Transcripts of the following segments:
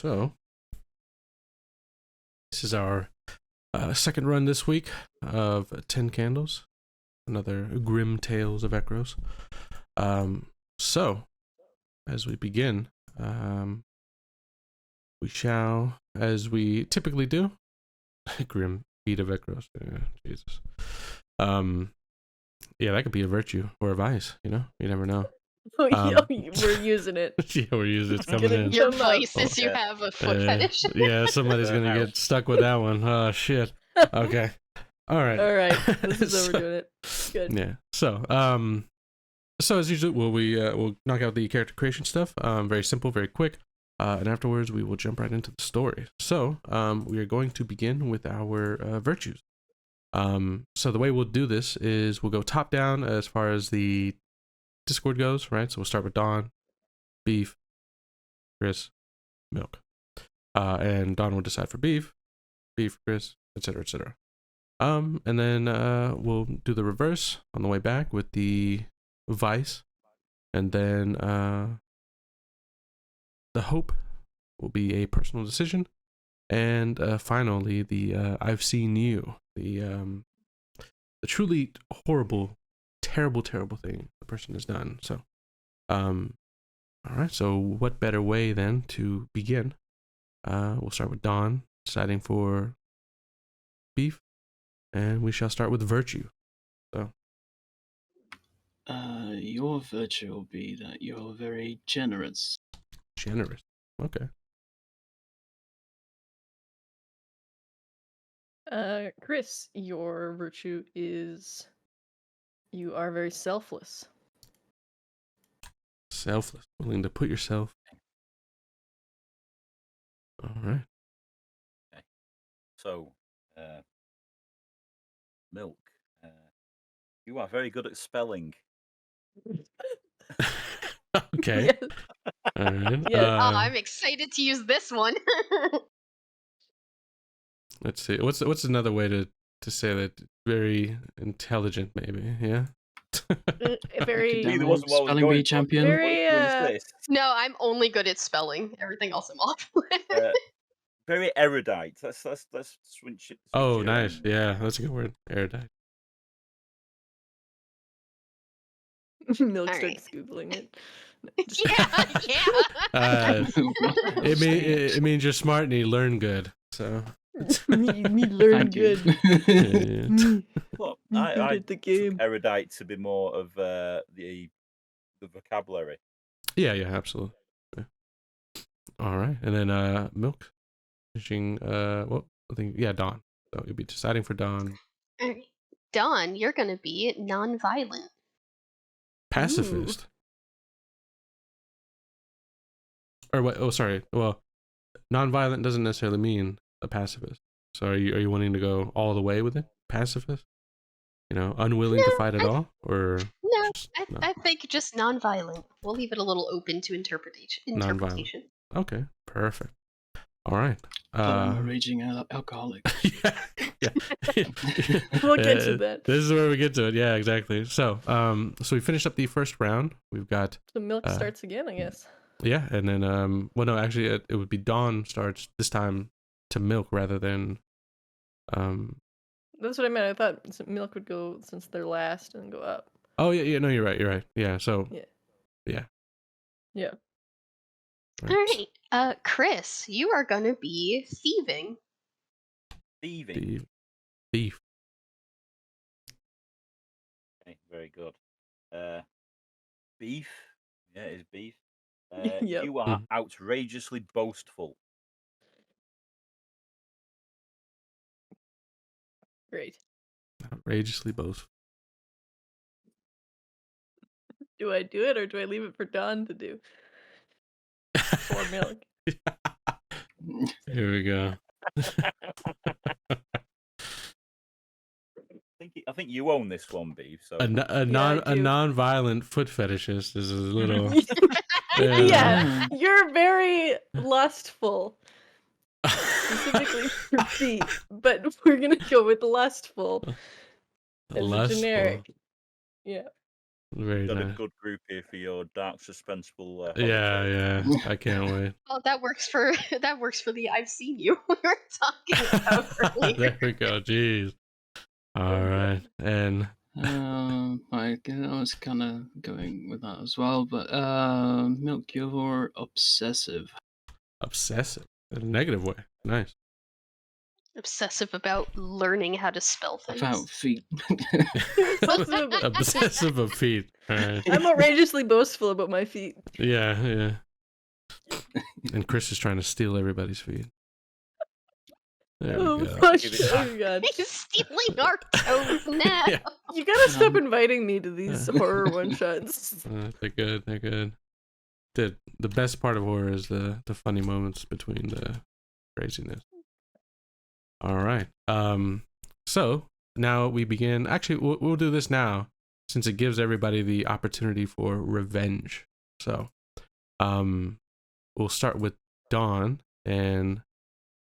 So, this is our second run this week of 10 Candles, another grim tales of Ekros. So, as we begin, we shall, as we typically do, grim feet of Ekros. Yeah, Jesus. Yeah, that could be a virtue or a vice, you know? You never know. We're using it. Yeah, we're using it's coming in. Your Come up. vice is you have a foot fetish. Yeah, somebody's gonna get stuck with that one. Oh shit. Okay. All right. All right. This is overdoing it. Good. Yeah. So as usual, we'll knock out the character creation stuff. Very simple, very quick. And afterwards, we will jump right into the story. So we are going to begin with our virtues. So the way we'll do this is we'll go top down as far as the Discord goes, right? So we'll start with Dawn, Beef, Chris, Milk. And Dawn will decide for Beef, Chris, etc., etc. And then we'll do the reverse on the way back with the Vice, and then the Hope will be a personal decision, and finally the I've seen you, the truly horrible, terrible thing the person has done. So, all right. So, what better way then to begin? We'll start with Dawn deciding for Beef. And we shall start with virtue. So, your virtue will be that you're very generous. Generous. Okay. Chris, your virtue is you are very selfless. Selfless. Willing to put yourself. All right. Okay. So, Milk, you are very good at spelling. Okay. Yes. All right. Yeah. I'm excited to use this one. Let's see. What's another way to say that? Very intelligent, maybe. Yeah. Very Neither was what I was Spelling going bee for. champion. Very, What is this? No, I'm only good at spelling. Everything else I'm off. Very erudite. Let's switch it. Oh, it nice. around. Yeah, that's a good word. Erudite. Milk All starts Googling it. yeah. It means you're smart and you learn good. So. me learn Thank you. good. Yeah. Well, Me good I at the took game. erudite to be more of the vocabulary. Yeah, absolutely. Yeah. All right, and then Milk finishing. Well, I think Dawn. So you'll be deciding for Dawn. Alright. Dawn, you're gonna be non-violent. Pacifist. Or what? Oh, sorry. Well, non-violent doesn't necessarily mean a pacifist. So are you wanting to go all the way with it? Pacifist? You know, unwilling to fight at all, or No, just I think just non-violent. We'll leave it a little open to interpretation. Non-violent. Okay, perfect. All right. I'm a raging alcoholic. yeah. We'll get to that. This is where we get to it. Yeah, exactly. So, so we finished up the first round. We've got So Milk starts again, I guess. yeah, and then well, no, actually, it would be Dawn starts this time to Milk rather than That's what I meant. I thought Milk would go since they're last and go up. Oh yeah. No, you're right. Yeah. So. Yeah. Right. Alright. Chris, you are gonna be thieving. Thieving. Thief. Okay, very good. Beef. Yeah, it's Beef. Yep. You are outrageously boastful. Great. Outrageously boastful. Do I do it or do I leave it for Dawn to do? Poor Milk. Here we go. I think you own this one, Beef. So A I do. non-violent foot fetishist is a little. Yeah, you're very lustful. Specifically for feet, but we're gonna go with lustful as a Lustful. generic. Yeah. Very Got a nice. good group here for your dark, suspenseful holiday. Yeah, I can't wait. Oh, that works for the I've seen you we were talking about earlier. There we go. Jeez. All right, and I was kind of going with that as well, but milk your obsessive. obsessive in a negative way. Nice. Obsessive about learning how to spell things. About feet. Obsessive about- Obsessive of feet. All right. I'm outrageously boastful about my feet. Yeah. And Chris is trying to steal everybody's feet. There Oh we go. my Give it- oh god. He's stealing our toes now. Yeah. You gotta stop Um, inviting me to these horror one shots. They're good. They're good. The best part of horror is the funny moments between the craziness. All right. So now we begin. Actually, we'll do this now since it gives everybody the opportunity for revenge. So, we'll start with Dawn, and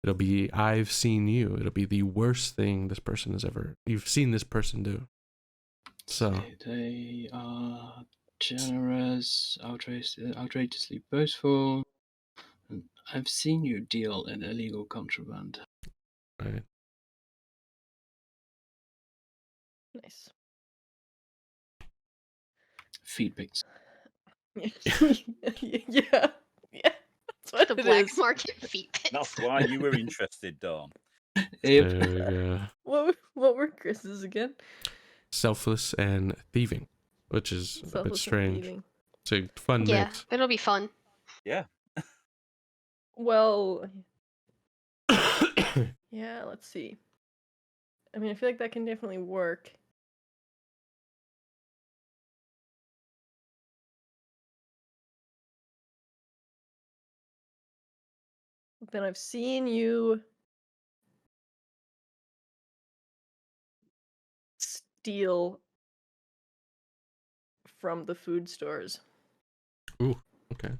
it'll be I've seen you. It'll be the worst thing this person has ever you've seen this person do. So They are generous, outrageously boastful, and I've seen you deal in illegal contraband. right. Nice. Feed pics. Yeah. That's what The it black is. market feet pits. That's why you were interested, Dawn. There we go. What were Chris's again? Selfless and thieving, which is a bit Selfless and strange. thieving. It's a fun Yeah, mix. it'll be fun. Yeah. Well, yeah, let's see. I mean, I feel like that can definitely work. Then I've seen you steal from the food stores. Ooh, okay.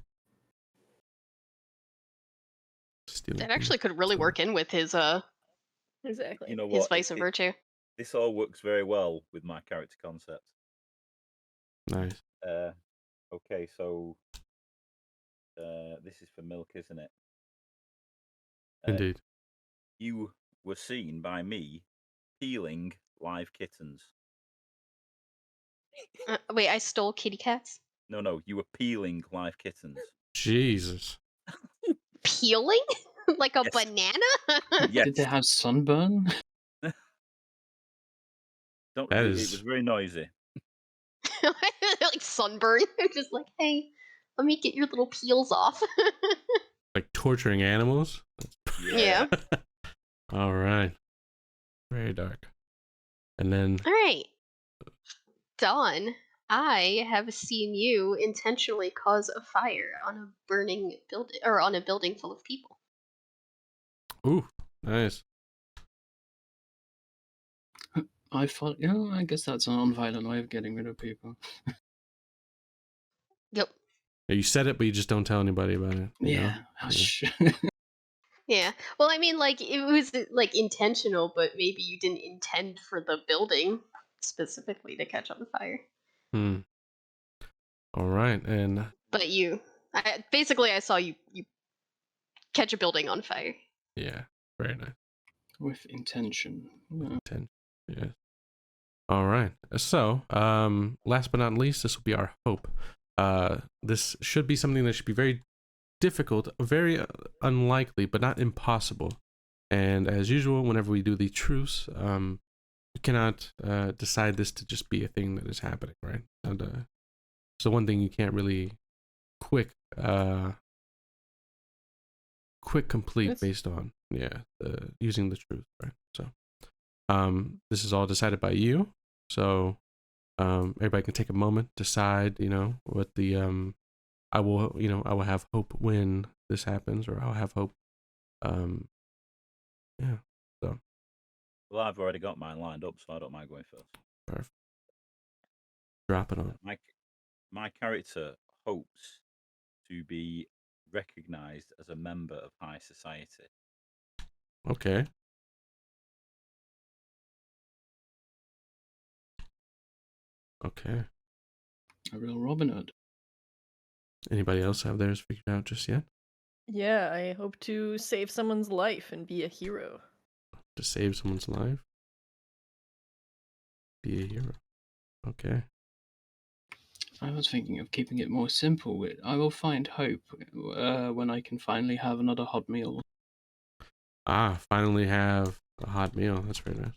Stealing That from actually could really store. work in with his Exactly. You know his what? vice of virtue. This all works very well with my character concept. Nice. Okay, so this is for milk, isn't it? Indeed. You were seen by me peeling live kittens. Wait, I stole kitty cats? No, you were peeling live kittens. Jesus. Peeling? Like a Yes. banana? Yes. Did they have sunburn? Don't. That It is- was very noisy. Like sunburn. Just like, hey, let me get your little peels off. Like torturing animals? Yeah. All right. Very dark. And then All right. Dawn, I have seen you intentionally cause a fire on a burning building, or on a building full of people. ooh, nice. I thought, I guess that's a non-violent way of getting rid of people. Yep. Yeah, you said it, but you just don't tell anybody about it. you know? Yeah, hush. Yeah. Well, I mean, like, it was like intentional, but maybe you didn't intend for the building specifically to catch on fire. Hmm. All right, and But I saw you catch a building on fire. yeah, very nice. With intention. Yeah. 10. Yeah. All right. So, last but not least, this will be our hope. This should be something that should be very difficult, very unlikely, but not impossible. And as usual, whenever we do the truce, we cannot decide this to just be a thing that is happening, right? And so one thing you can't really quick complete It's- based on using the truth, right? So this is all decided by you. So everybody can take a moment, decide, what the I will have hope when this happens, or I'll have hope. Yeah. So Well, I've already got mine lined up, so I don't mind going first. perfect. Drop it on. My character hopes to be recognized as a member of high society. Okay. Okay. A real Robin Hood. Anybody else have theirs figured out just yet? Yeah, I hope to save someone's life and be a hero. To save someone's life? Be a hero. Okay. I was thinking of keeping it more simple. I will find hope when I can finally have another hot meal. Ah, finally have a hot meal. That's very nice.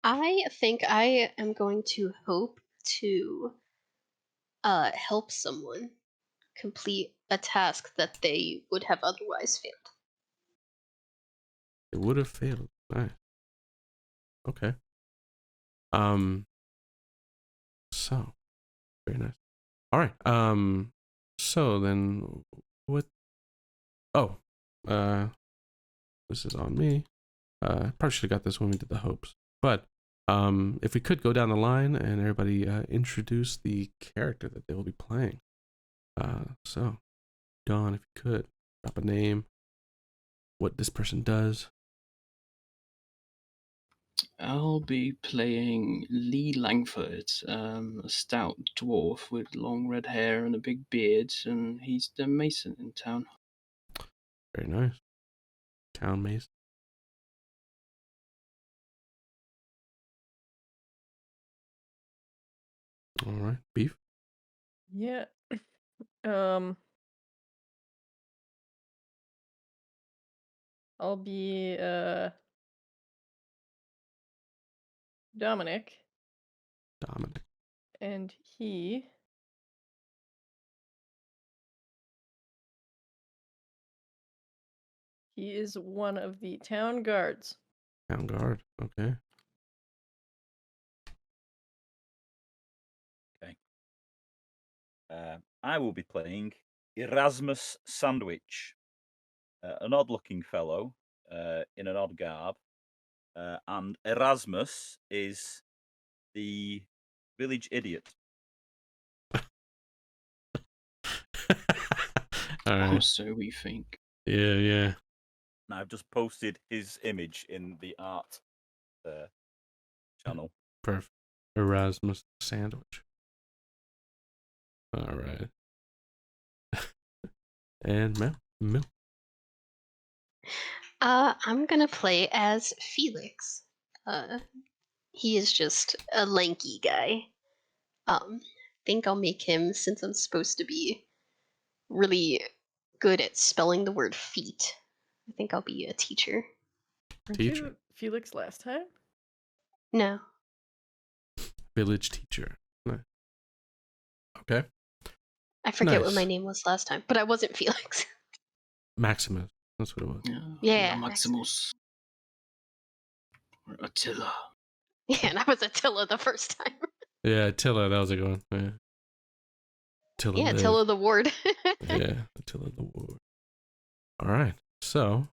I think I am going to hope to help someone complete a task that they would have otherwise failed. It would have failed. Nice. Okay. So very nice. All right. So then what? Oh, this is on me. Probably should have got this when we did the hopes. But if we could go down the line and everybody introduce the character that they will be playing. So Dawn, if you could drop a name, what this person does. I'll be playing Lee Langford, a stout dwarf with long red hair and a big beard, and he's the mason in town. Very nice. Town mason. All right, Beef. Yeah. I'll be Dominic, Dominic. and he is one of the town guards. Town guard. Okay. Okay. I will be playing Erasmus Sandwich, an odd-looking fellow in an odd garb, and Erasmus is the village idiot. All Oh, right. so we think. Yeah, yeah. And I've just posted his image in the art channel. Perfect. Erasmus Sandwich. All right. And Mel. I'm gonna play as Felix. He is just a lanky guy. Think I'll make him, since I'm supposed to be really good at spelling the word feet. I think I'll be a teacher. Weren't Teacher. you Felix last time? No. Village teacher. Nice. Okay. I forget what Nice. my name was last time, but I wasn't Felix. Maximus. That's what it was. Yeah, Maximus. Or Attila. Yeah, and I was Attila the first time. Yeah, Attila. That was a good one. Yeah. Attila. Yeah, lived. Attila the Ward. Yeah, Attila the War. All right. So,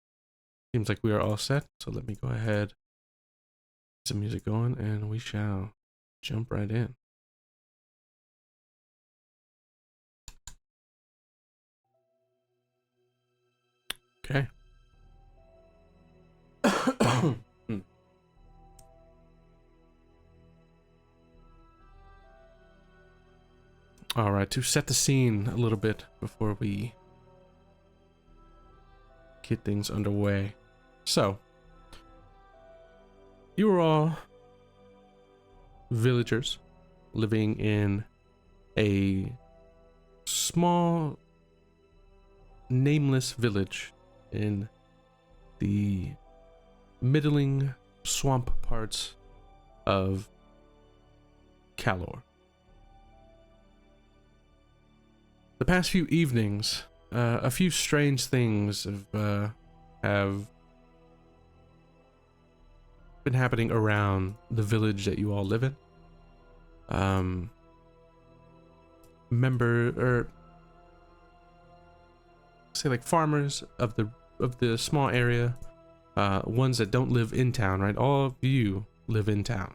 seems like we are all set. So let me go ahead, get some music going, and we shall jump right in. Okay. All right, to set the scene a little bit before we get things underway. So, you are all villagers living in a small, nameless village in the middling swamp parts of Calor. The past few evenings, a few strange things have been happening around the village that you all live in. Farmers of the small area, ones that don't live in town, right? All of you live in town,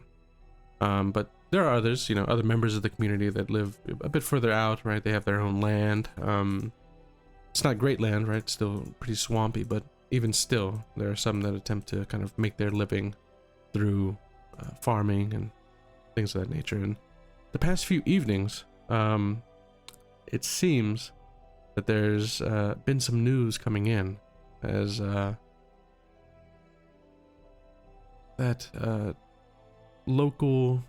but there are others, other members of the community that live a bit further out, right? They have their own land. It's not great land, right? It's still pretty swampy, but even still, there are some that attempt to kind of make their living through farming and things of that nature. And the past few evenings, it seems that there's been some news coming in as that local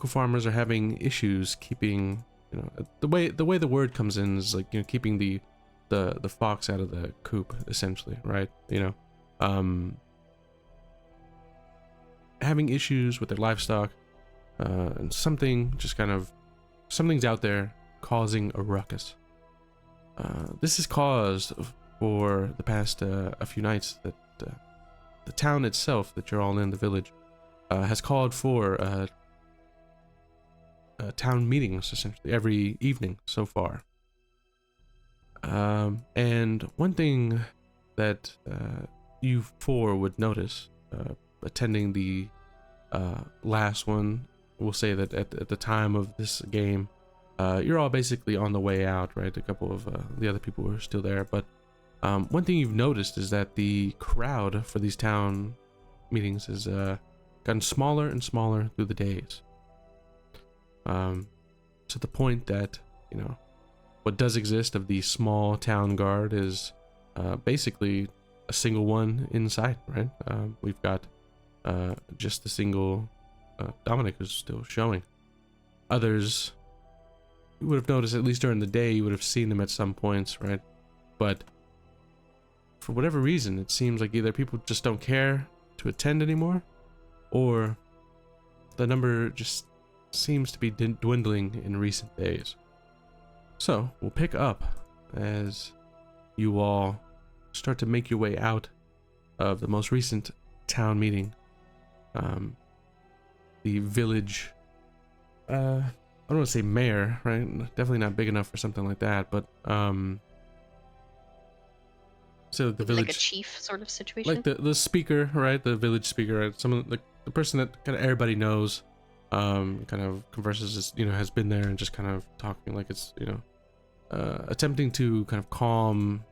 farmers are having issues keeping, you know, the way the word comes in is like, you know, keeping the fox out of the coop, essentially, right? You know, having issues with their livestock, and something's out there causing a ruckus. This is caused for the past a few nights that the town itself that you're all in, the village, has called for town meetings essentially every evening so far. And one thing that you four would notice attending the last one, we'll say that at the time of this game, you're all basically on the way out, right? A couple of the other people were still there, but one thing you've noticed is that the crowd for these town meetings has gotten smaller and smaller through the days. To the point that, you know, what does exist of the small town guard is basically a single one inside, right? We've got just the single Dominic who's still showing. Others, you would have noticed, at least during the day, you would have seen them at some points, right? But for whatever reason, it seems like either people just don't care to attend anymore, or the number just seems to be dwindling in recent days. So we'll pick up as you all start to make your way out of the most recent town meeting. The village, I don't want to say mayor, right? Definitely not big enough for something like that, but so the village, like a chief sort of situation, like the speaker, right? The village speaker, right? Someone like the person that kind of everybody knows, kind of converses, you know, has been there and just kind of talking like it's, you know, attempting to kind of calm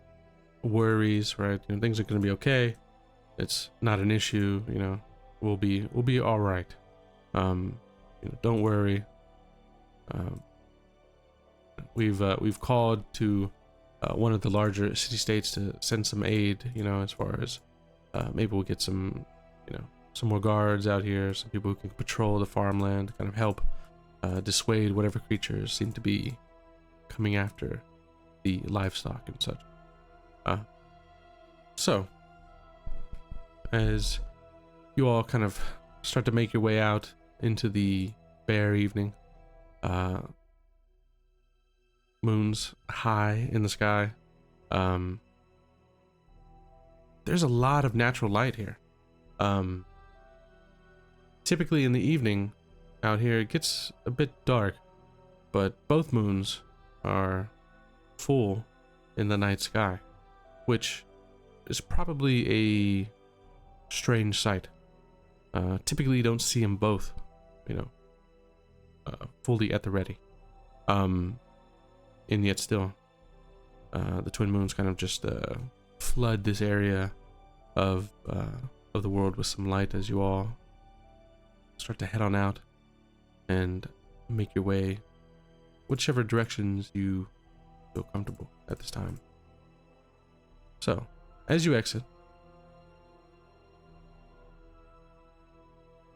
worries, right? You know, things are going to be okay. It's not an issue, you know. We'll be all right. You know, don't worry. We've called to one of the larger city-states to send some aid, you know, as far as maybe we'll get some, you know, some more guards out here, some people who can patrol the farmland, kind of help dissuade whatever creatures seem to be coming after the livestock and such. So, as you all kind of start to make your way out into the bare evening, moon's high in the sky, there's a lot of natural light here. Typically in the evening out here it gets a bit dark, but both moons are full in the night sky, which is probably a strange sight. Typically you don't see them both, you know, fully at the ready. And yet still, the twin moons kind of just flood this area of the world with some light as you all start to head on out and make your way whichever directions you feel comfortable at this time. So, as you exit,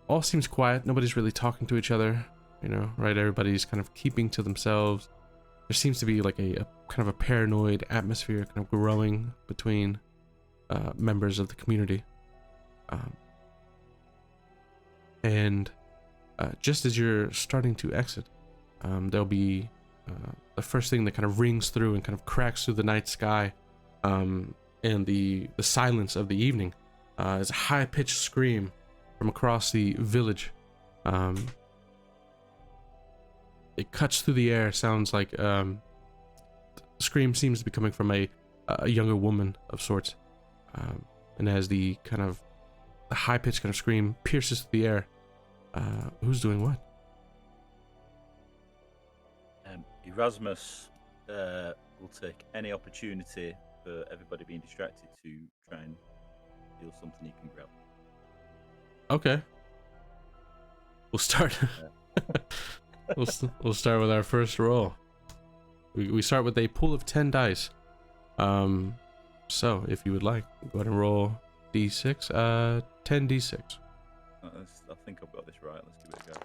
all seems quiet. Nobody's really talking to each other, you know, right? Everybody's kind of keeping to themselves. There seems to be like a kind of a paranoid atmosphere kind of growing between members of the community. And just as you're starting to exit, there'll be the first thing that kind of rings through and kind of cracks through the night sky, and the silence of the evening, is a high-pitched scream from across the village. It cuts through the air. Sounds like the scream seems to be coming from a younger woman of sorts, and as the high-pitched kind of scream pierces through the air, who's doing what? Erasmus will take any opportunity for everybody being distracted to try and steal something he can grab. Okay. we'll start. We'll start with our first roll. We start with a pool of 10 dice. So if you would like, go ahead and roll d6. 10 d6. I think I've got this right. Let's give it a go.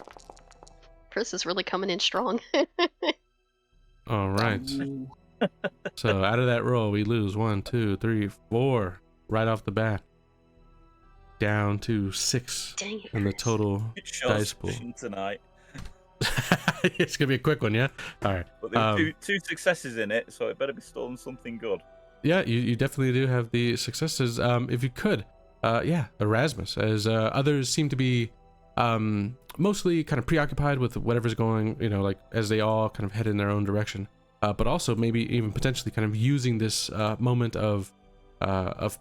Chris is really coming in strong. All right. Ooh. So out of that roll, we lose 1, 2, 3, 4 right off the bat, down to 6 Dang it. in the Chris. total It dice shows pool. tonight. It's gonna be a quick one, yeah. All right. But there were two successes in it, so it better be stolen something good. Yeah, you definitely do have the successes. If you could, yeah, Erasmus, as others seem to be mostly kind of preoccupied with whatever's going, like as they all kind of head in their own direction, but also maybe even potentially kind of using this moment of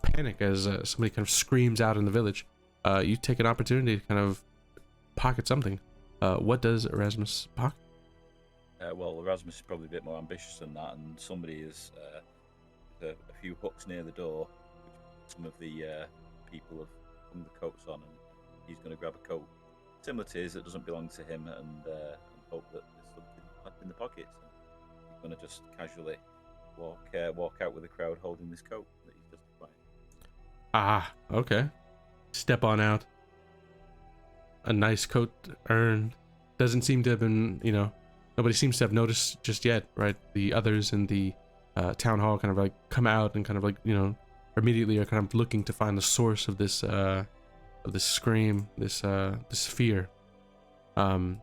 panic as somebody kind of screams out in the village. You take an opportunity to kind of pocket something. What does Erasmus pocket? Well, Erasmus is probably a bit more ambitious than that, and somebody is a few hooks near the door, which some of the people have hung the coats on, and he's going to grab a coat similar to his that doesn't belong to him, and hope that there's something left in the pockets. And he's going to just casually walk out with the crowd holding this coat that he's just buying. Ah, okay. Step on out. A nice coat earned. Doesn't seem to have been, nobody seems to have noticed just yet, right? The others in the town hall kind of like come out and kind of like, immediately are kind of looking to find the source of this scream, this fear. And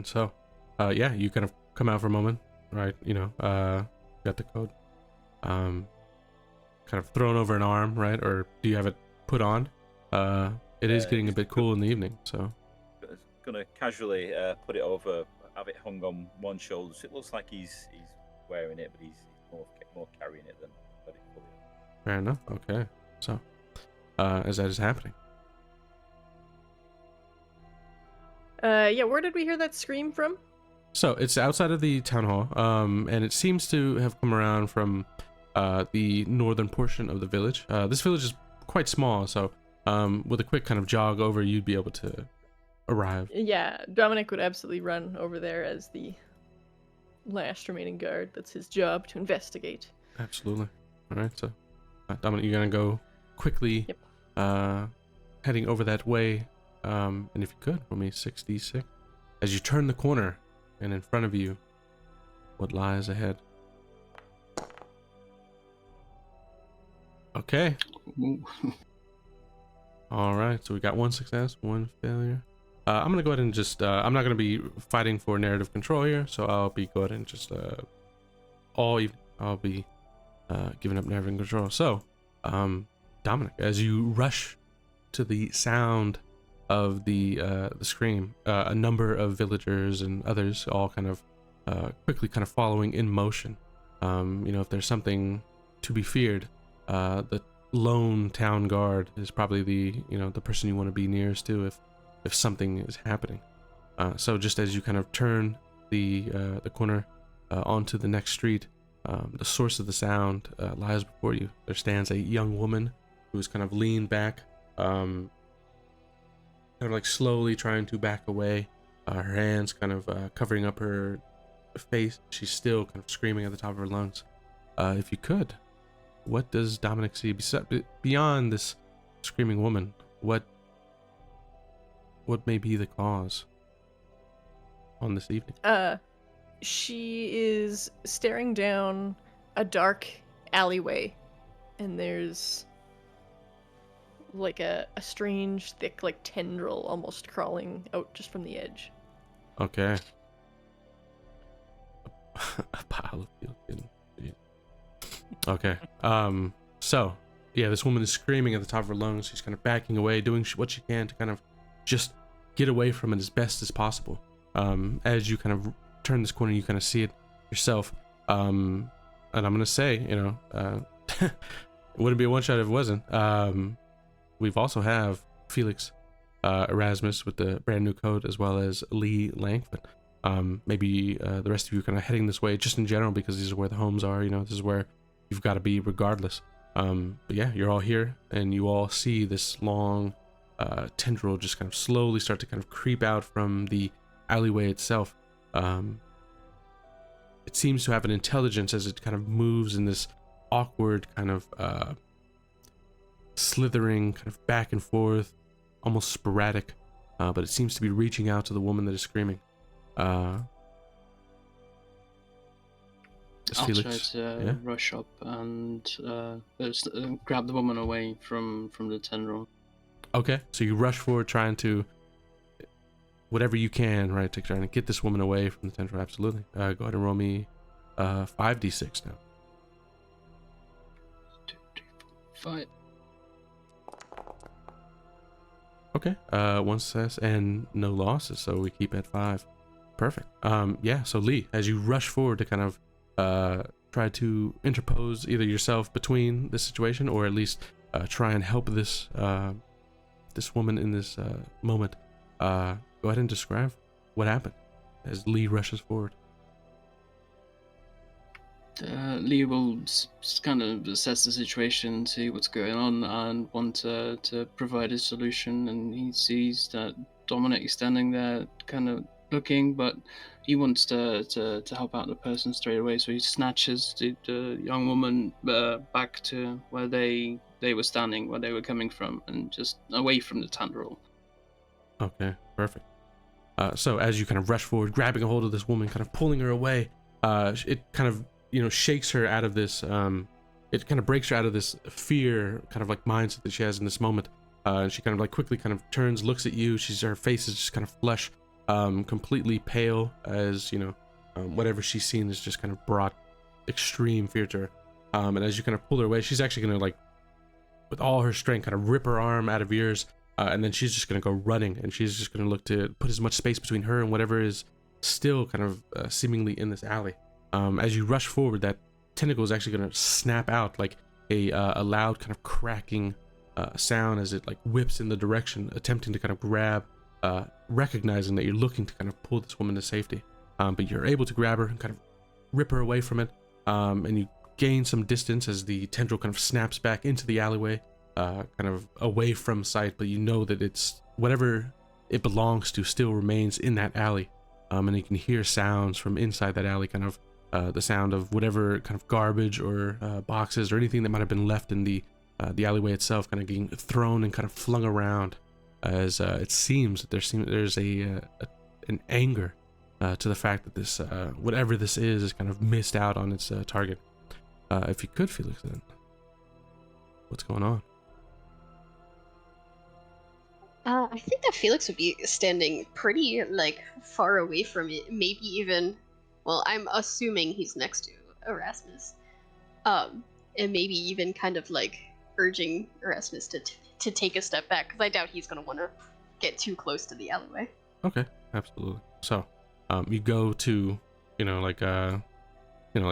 so, yeah, you kind of come out for a moment, right? Got the coat, kind of thrown over an arm, right? Or do you have it put on? It is getting a bit cool in the evening, so. Gonna casually put it over, have it hung on one shoulder. So it looks like he's wearing it, but he's more carrying it than got it fully. Fair enough. Okay. So, as that is happening. Yeah, where did we hear that scream from? So it's outside of the town hall, and it seems to have come around from the northern portion of the village. This village is quite small, so with a quick kind of jog over, you'd be able to arrive. Yeah, Dominic would absolutely run over there as the last remaining guard. That's his job, to investigate. Absolutely. All right, so Dominic, you're gonna go quickly, heading over that way, and if you could, roll me 6d6 as you turn the corner, and in front of you, what lies ahead. Okay. Ooh. All right, so we got 1 success, 1 failure. I'm gonna go ahead and just I'm not gonna be fighting for narrative control here, so I'll be go ahead and just all evening I'll be giving up narrative control. So Dominic, as you rush to the sound of the scream, a number of villagers and others all kind of quickly kind of following in motion. If there's something to be feared, the lone town guard is probably the person you want to be nearest to if something is happening. So just as you kind of turn the corner onto the next street, the source of the sound lies before you. There stands a young woman who is kind of leaned back, kind of like slowly trying to back away, her hands kind of covering up her face. She's still kind of screaming at the top of her lungs. If you could, what does Dominic see beyond this screaming woman? What may be the cause on this evening? She is staring down a dark alleyway, and there's like a strange, thick, like tendril almost crawling out just from the edge. Okay. A pile of field. Okay. So yeah, this woman is screaming at the top of her lungs. She's kind of backing away, doing what she can to kind of just get away from it as best as possible. As you kind of turn this corner, you kind of see it yourself. And I'm gonna say, it wouldn't be a one shot if it wasn't. We've also have Felix Erasmus with the brand new coat, as well as Lee Langford. Maybe the rest of you are kind of heading this way just in general because these are where the homes are. This is where you've got to be regardless. But yeah, you're all here, and you all see this long tendril just kind of slowly start to kind of creep out from the alleyway itself. It seems to have an intelligence as it kind of moves in this awkward kind of slithering kind of back and forth, almost sporadic, but it seems to be reaching out to the woman that is screaming. I'll Felix, try to yeah? rush up and grab the woman away from the tendril. Okay, so you rush forward trying to whatever you can, right, to try and get this woman away from the tendril. Absolutely. Go ahead and roll me 5d6 now. 2, 3, 4, 5. Okay, one success and no losses, so we keep at 5. Perfect. Yeah, so Lee, as you rush forward to kind of try to interpose either yourself between this situation or at least try and help this this woman in this moment, go ahead and describe what happened as Lee rushes forward. Lee will kind of assess the situation, see what's going on, and want to provide a solution. And he sees that Dominic is standing there, kind of looking, but he wants to help out the person straight away. So he snatches the young woman back to where they were standing, where they were coming from, and just away from the tendril. Okay, perfect. So as you kind of rush forward, grabbing a hold of this woman, kind of pulling her away, it kind of shakes her out of this, it kind of breaks her out of this fear kind of like mindset that she has in this moment. She kind of like quickly kind of turns, looks at you. Her face is just kind of flush, completely pale, as whatever she's seen has just kind of brought extreme fear to her. And as you kind of pull her away, she's actually gonna, like, with all her strength, kind of rip her arm out of yours, and then she's just gonna go running, and she's just gonna look to put as much space between her and whatever is still kind of seemingly in this alley. As you rush forward, that tentacle is actually going to snap out like a loud kind of cracking sound as it like whips in the direction, attempting to kind of grab, recognizing that you're looking to kind of pull this woman to safety. But you're able to grab her and kind of rip her away from it, and you gain some distance as the tendril kind of snaps back into the alleyway, kind of away from sight, but you know that it's whatever it belongs to still remains in that alley. And you can hear sounds from inside that alley, kind of the sound of whatever kind of garbage or boxes or anything that might have been left in the alleyway itself, kind of getting thrown and kind of flung around, as it seems that there's an anger to the fact that this whatever this is kind of missed out on its target. If you could, Felix, then what's going on? I think that Felix would be standing pretty, like, far away from it. Maybe even, well, I'm assuming he's next to Erasmus. And maybe even kind of, like, urging Erasmus to take a step back, because I doubt he's going to want to get too close to the alleyway. Okay, absolutely. So, you go to, like,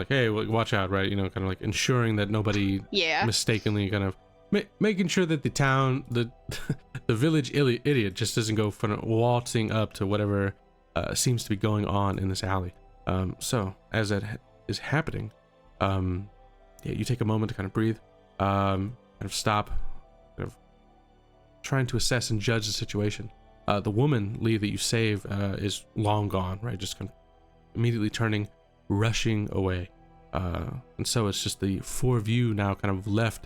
hey, watch out, right? Kind of like ensuring that nobody mistakenly kind of making sure that the town, the village idiot just doesn't go waltzing up to whatever seems to be going on in this alley. So as that is happening, you take a moment to kind of breathe, kind of stop, kind of trying to assess and judge the situation. The woman, Lee, that you save is long gone, right? Just kind of immediately turning, rushing away. And so it's just the four of you now kind of left,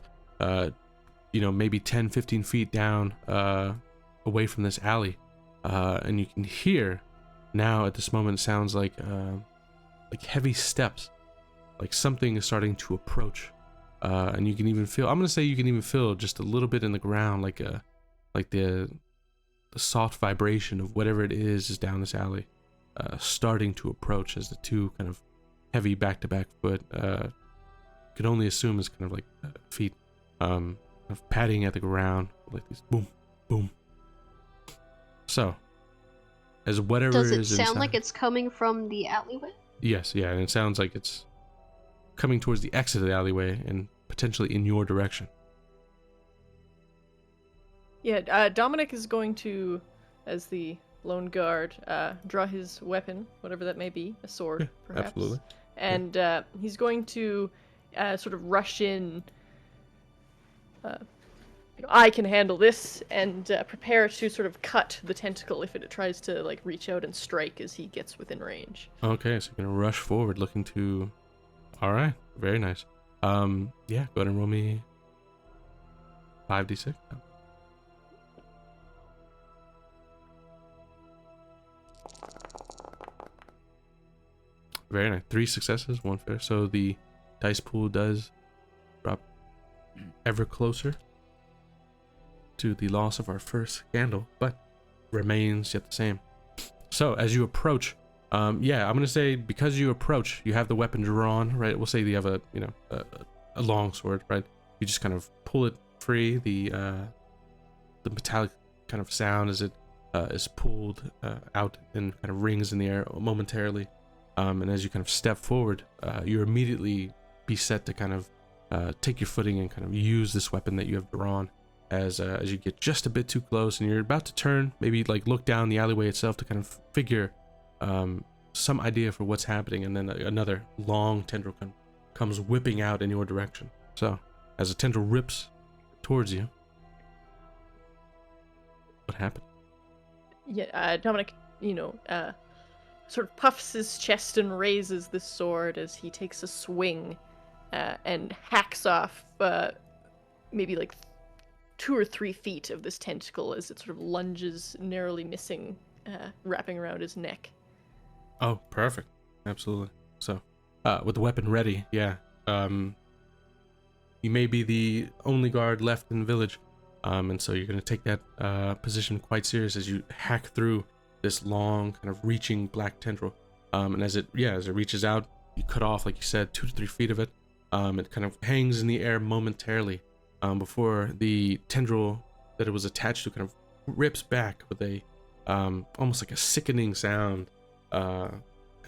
maybe 10, 15 feet down away from this alley. And you can hear now at this moment, it sounds like heavy steps, like something is starting to approach. And you can even feel, I'm going to say you can even feel just a little bit in the ground, like the soft vibration of whatever it is down this alley, starting to approach as the two kind of heavy back-to-back foot, could only assume is kind of like feet, kind of patting at the ground, like these boom, boom. So, as whatever Does it is sound inside, like it's coming from the alleyway? Yes, yeah, and it sounds like it's coming towards the exit of the alleyway and potentially in your direction. Yeah, Dominic is going to, as the lone guard, draw his weapon, whatever that may be, a sword, Yeah, perhaps. absolutely. And he's going to sort of rush in, I can handle this, and prepare to sort of cut the tentacle if it tries to like reach out and strike as he gets within range. Okay, so you're gonna rush forward, looking to. All right, very nice. Yeah, go ahead and roll me 5d6. Very nice. 3 successes, 1 fail. So the dice pool does drop ever closer to the loss of our first candle, but remains yet the same. So as you approach, yeah, I'm gonna say because you approach, you have the weapon drawn, right? We'll say you have a a long sword, right? You just kind of pull it free. The metallic kind of sound as it is pulled out and kind of rings in the air momentarily. And as you kind of step forward, you're immediately be set to kind of take your footing and kind of use this weapon that you have drawn as you get just a bit too close and you're about to turn, maybe like look down the alleyway itself to kind of figure some idea for what's happening, and then another long tendril comes whipping out in your direction. So as a tendril rips towards you, what happened? Yeah, Dominic, sort of puffs his chest and raises the sword as he takes a swing and hacks off maybe like 2 or 3 feet of this tentacle as it sort of lunges, narrowly missing, wrapping around his neck. Oh, perfect. Absolutely. So, with the weapon ready, yeah. You may be the only guard left in the village, and so you're going to take that position quite serious as you hack through this long, kind of reaching black tendril. And as it reaches out, you cut off, like you said, 2 to 3 feet of it. It kind of hangs in the air momentarily before the tendril that it was attached to kind of rips back with a almost like a sickening sound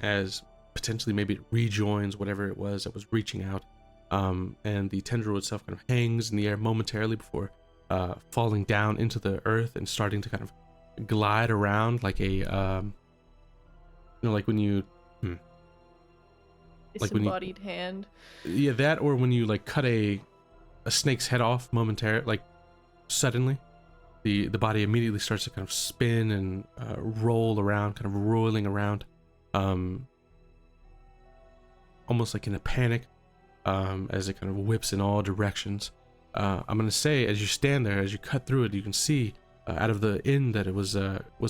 as potentially maybe it rejoins whatever it was that was reaching out. And the tendril itself kind of hangs in the air momentarily before falling down into the earth and starting to kind of glide around like a like when you Disembodied hand. Yeah, that, or when you like cut a snake's head off momentarily, like suddenly the body immediately starts to kind of spin and roll around, kind of roiling around, almost like in a panic, as it kind of whips in all directions. I'm gonna say, as you stand there, as you cut through it, you can see out of the end that it was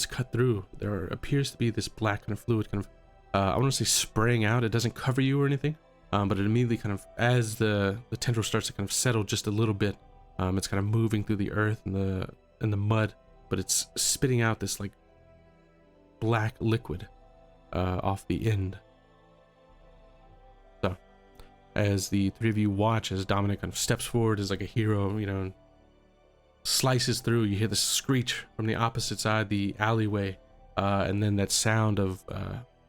cut through, there appears to be this black kind of fluid kind of I want to say spraying out. It doesn't cover you or anything, but it immediately kind of, as the tendril starts to kind of settle just a little bit, it's kind of moving through the earth and the mud, but it's spitting out this like black liquid off the end. So as the 3 of you watch as Dominic kind of steps forward as like a hero, and slices through, you hear the screech from the opposite side, the alleyway, and then that sound of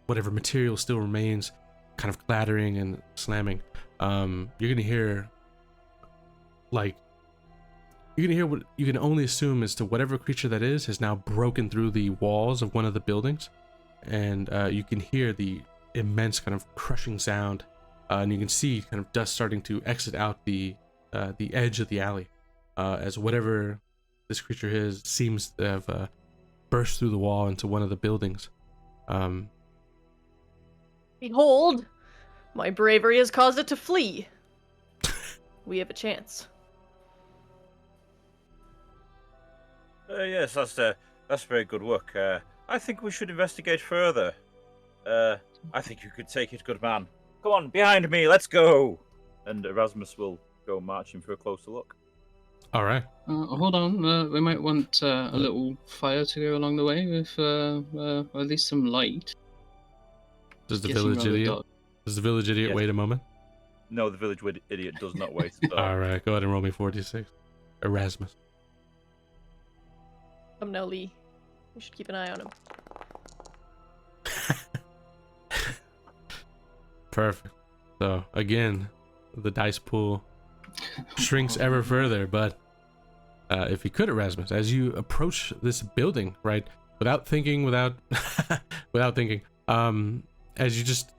whatever material still remains kind of clattering and slamming. You're gonna hear what you can only assume as to whatever creature that is has now broken through the walls of one of the buildings, and you can hear the immense kind of crushing sound, and you can see kind of dust starting to exit out the edge of the alley, as whatever this creature is seems to have burst through the wall into one of the buildings. Behold, my bravery has caused it to flee. We have a chance. Yes, that's very good work. I think we should investigate further. I think you could take it, good man. Come on, behind me, let's go. And Erasmus will go marching for a closer look. All right. Hold on, we might want a little fire to go along the way with at least some light. Does the village idiot Yes. wait a moment? No, the village idiot does not wait. So. All right, go ahead and roll me 46. Erasmus. Come now, Lee. We should keep an eye on him. Perfect. So again, the dice pool shrinks ever further, but if you could, Erasmus, as you approach this building, right, without thinking, as you just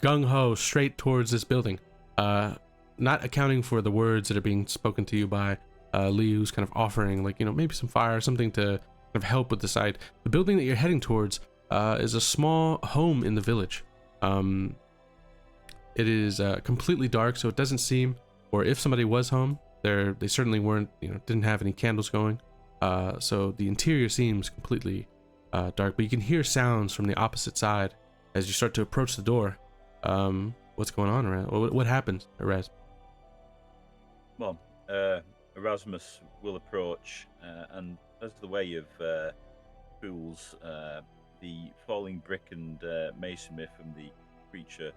gung-ho straight towards this building, not accounting for the words that are being spoken to you by Lee, who's kind of offering, like, maybe some fire, something to kind of help with the site. The building that you're heading towards is a small home in the village. It is completely dark, so it doesn't seem, or if somebody was home, they certainly weren't, didn't have any candles going. So the interior seems completely dark, but you can hear sounds from the opposite side as you start to approach the door. What's going on, Erasmus? What happens, Erasmus? Well, Erasmus will approach, and as the way of fools, the falling brick and masonry from the creature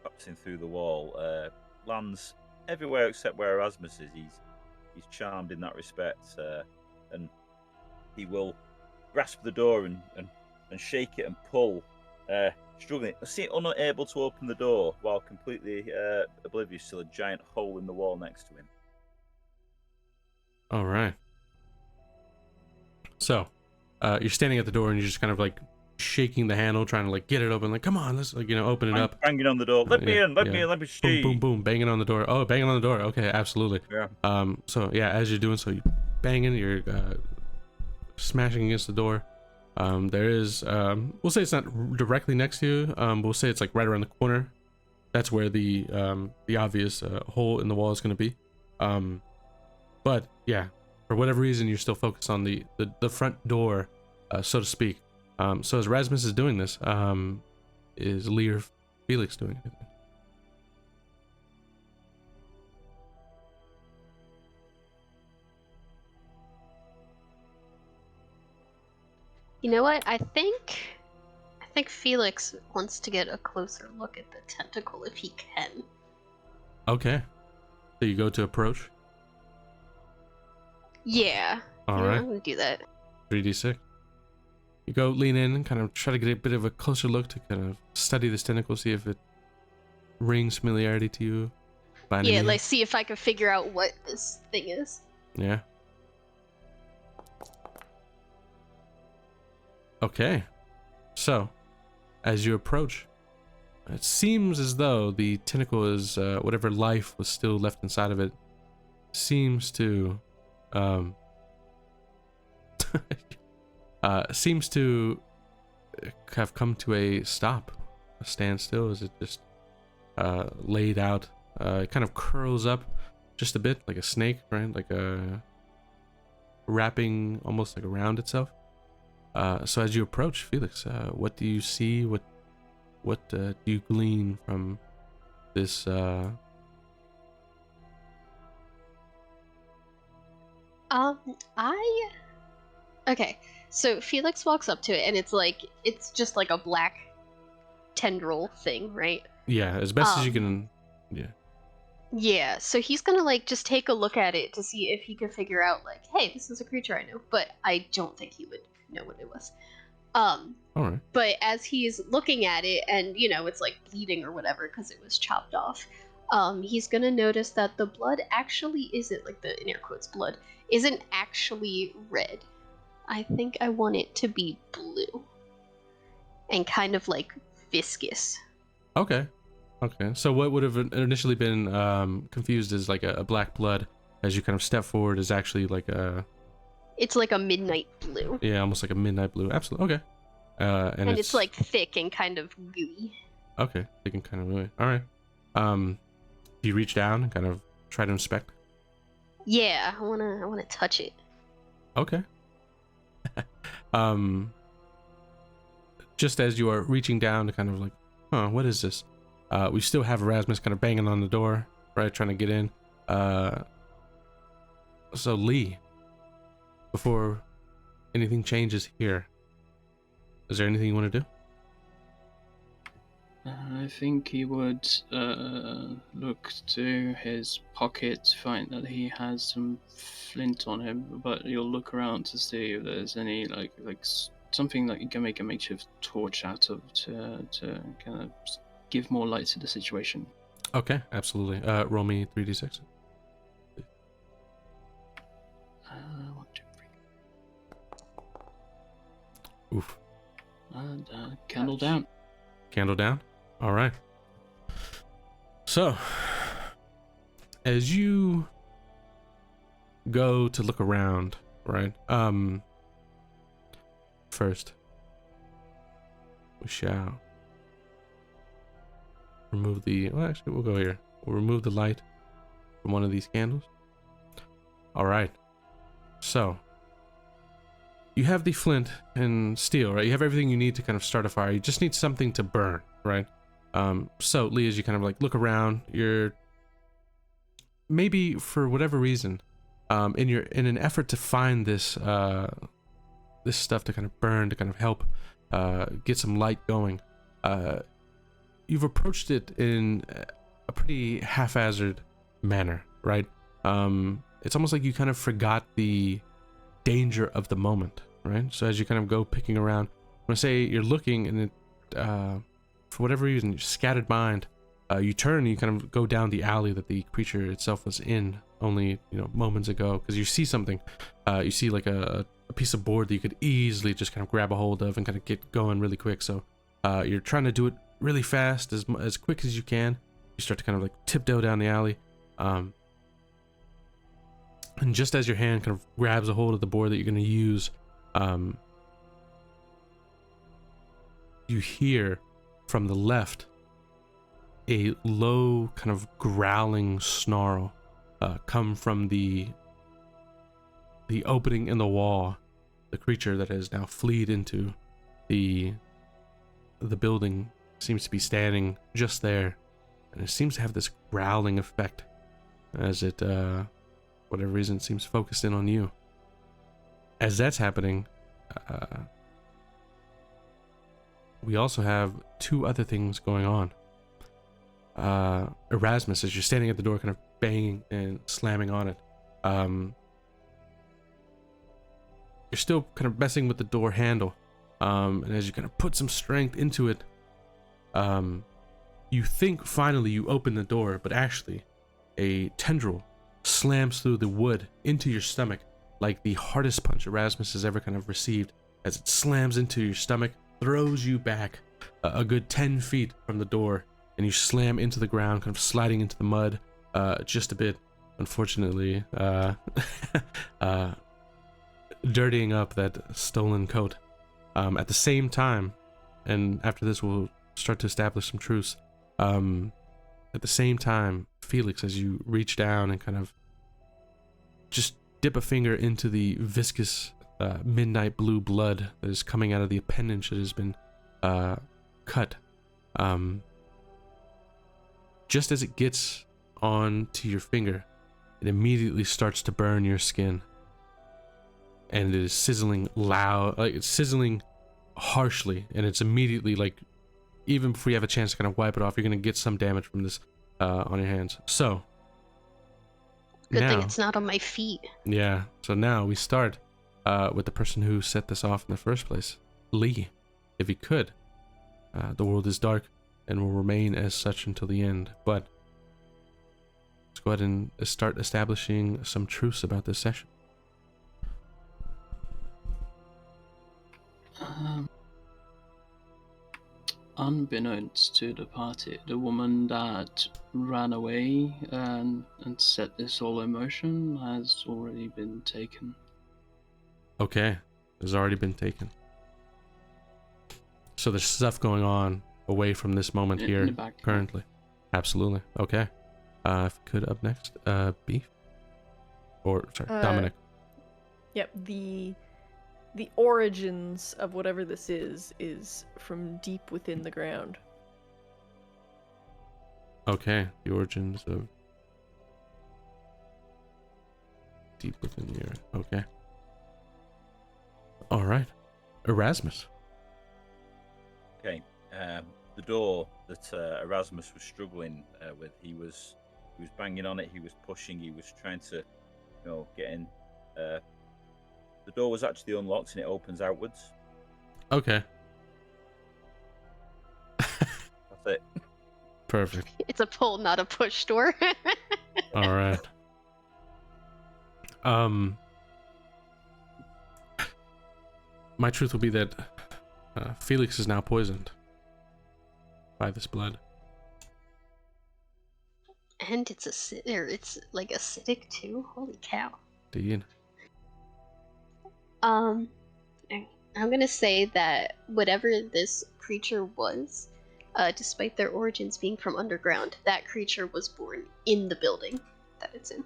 passing through the wall lands everywhere except where Erasmus is. He's charmed in that respect, and he will grasp the door and shake it and pull, struggling. I see it unable to open the door while completely oblivious to a giant hole in the wall next to him. All right. So, you're standing at the door and you're just kind of like shaking the handle, trying to like get it open. Like, come on, let's open it up. Banging on the door. Let me in. Let me in. Let me see. Boom, boom, boom. Banging on the door. Oh, banging on the door. Okay, absolutely. Yeah. So yeah, as you're doing so, you banging, you're smashing against the door. There is, we'll say it's not directly next to you. We'll say it's like right around the corner. That's where the obvious hole in the wall is going to be. But yeah, for whatever reason, you're still focused on the front door, so to speak. So as Erasmus is doing this, is Lee or Felix doing anything? You know what? I think Felix wants to get a closer look at the tentacle if he can. Okay. So you go to approach? Yeah. All right. I'm gonna do that. 3d6. You go lean in and kind of try to get a bit of a closer look to kind of study this tentacle, see if it rings familiarity to you. Yeah, like see if I can figure out what this thing is. Yeah. Okay. So, as you approach, it seems as though the tentacle is, whatever life was still left inside of it, seems to, seems to have come to a stop, a standstill, as it just laid out. It kind of curls up just a bit like a snake, right? Like a wrapping almost like around itself. So as you approach, Felix, what do you see? What do you glean from this? Okay, so Felix walks up to it, and it's just like a black tendril thing, right? Yeah, as best as you can. Yeah. Yeah, so he's gonna like just take a look at it to see if he can figure out like, hey, this is a creature I know, but I don't think he would know what it was. All right. But as he's looking at it, and it's like bleeding or whatever because it was chopped off, he's gonna notice that the blood actually isn't, like the in air quotes blood, isn't actually red. I think I want it to be blue and kind of like viscous. Okay. So what would have initially been confused as like a black blood, as you kind of step forward, is actually like a... It's like a midnight blue. Yeah, almost like a midnight blue. Absolutely. Okay. And it's like thick and kind of gooey. Okay, thick and kind of gooey. All right. Do you reach down and kind of try to inspect? Yeah, I wanna touch it. Okay. Just as you are reaching down to kind of like, what is this? We still have Erasmus kind of banging on the door, right, trying to get in. So Lee, before anything changes here, is there anything you want to do? I think he would look to his pocket, find that he has some flint on him, but you'll look around to see if there's any like something that you can make a makeshift torch out of to kind of give more light to the situation. Okay, absolutely. Roll me 3d6. 1, 2, 3. Oof. And candle down. Candle down. All right. So, as you go to look around, right? First, we shall remove well, actually, we'll go here. We'll remove the light from one of these candles. All right. So, you have the flint and steel, right? You have everything you need to kind of start a fire. You just need something to burn, right? So, Lee, as you kind of like look around, you're maybe for whatever reason, in an effort to find this this stuff to kind of burn, to kind of help get some light going, you've approached it in a pretty haphazard manner, right? It's almost like you kind of forgot the danger of the moment, right? So as you kind of go picking around, I'm gonna say you're looking, and it, for whatever reason, your scattered mind, you turn and you kind of go down the alley that the creature itself was in only, moments ago, because you see something. You see like a piece of board that you could easily just kind of grab a hold of and kind of get going really quick. So you're trying to do it really fast, as quick as you can. You start to kind of like tiptoe down the alley. And just as your hand kind of grabs a hold of the board that you're going to use, you hear from the left a low kind of growling snarl come from the opening in the wall. The creature that has now fled into the building seems to be standing just there, and it seems to have this growling effect as it whatever reason seems focused in on you. As that's happening, we also have two other things going on. Erasmus, as you're standing at the door kind of banging and slamming on it, you're still kind of messing with the door handle, and as you kind of put some strength into it, you think finally you open the door, but actually a tendril slams through the wood into your stomach like the hardest punch Erasmus has ever kind of received. As it slams into your stomach, throws you back a good 10 feet from the door, and you slam into the ground, kind of sliding into the mud just a bit, unfortunately, dirtying up that stolen coat. At the same time, and after this we'll start to establish some truce, at the same time, Felix, as you reach down and kind of just dip a finger into the viscous midnight blue blood that is coming out of the appendage that has been cut, just as it gets onto your finger, it immediately starts to burn your skin, and it is sizzling loud, like it's sizzling harshly, and it's immediately like, even before you have a chance to kind of wipe it off, you're going to get some damage from this on your hands. So Good now, thing it's not on my feet. yeah, so now we start with the person who set this off in the first place, Lee. If he could, the world is dark and will remain as such until the end, but let's go ahead and start establishing some truce about this session. Unbeknownst to the party, the woman that ran away and set this all in motion has already been taken. Okay, has already been taken. So there's stuff going on away from this moment here In the back. currently. Absolutely. Okay. If you could, up next, Beef. Or, sorry, Dominic. Yep, the origins of whatever this is from deep within the ground. Okay, the origins of deep within the earth. Okay. All right. Erasmus. Okay. The door that Erasmus was struggling with, he was banging on it. He was pushing. He was trying to, get in. The door was actually unlocked and it opens outwards. Okay. That's it. Perfect. It's a pull, not a push door. All right. My truth will be that Felix is now poisoned by this blood. And it's like acidic too. Holy cow. Indeed. I'm gonna say that whatever this creature was, despite their origins being from underground, that creature was born in the building that it's in.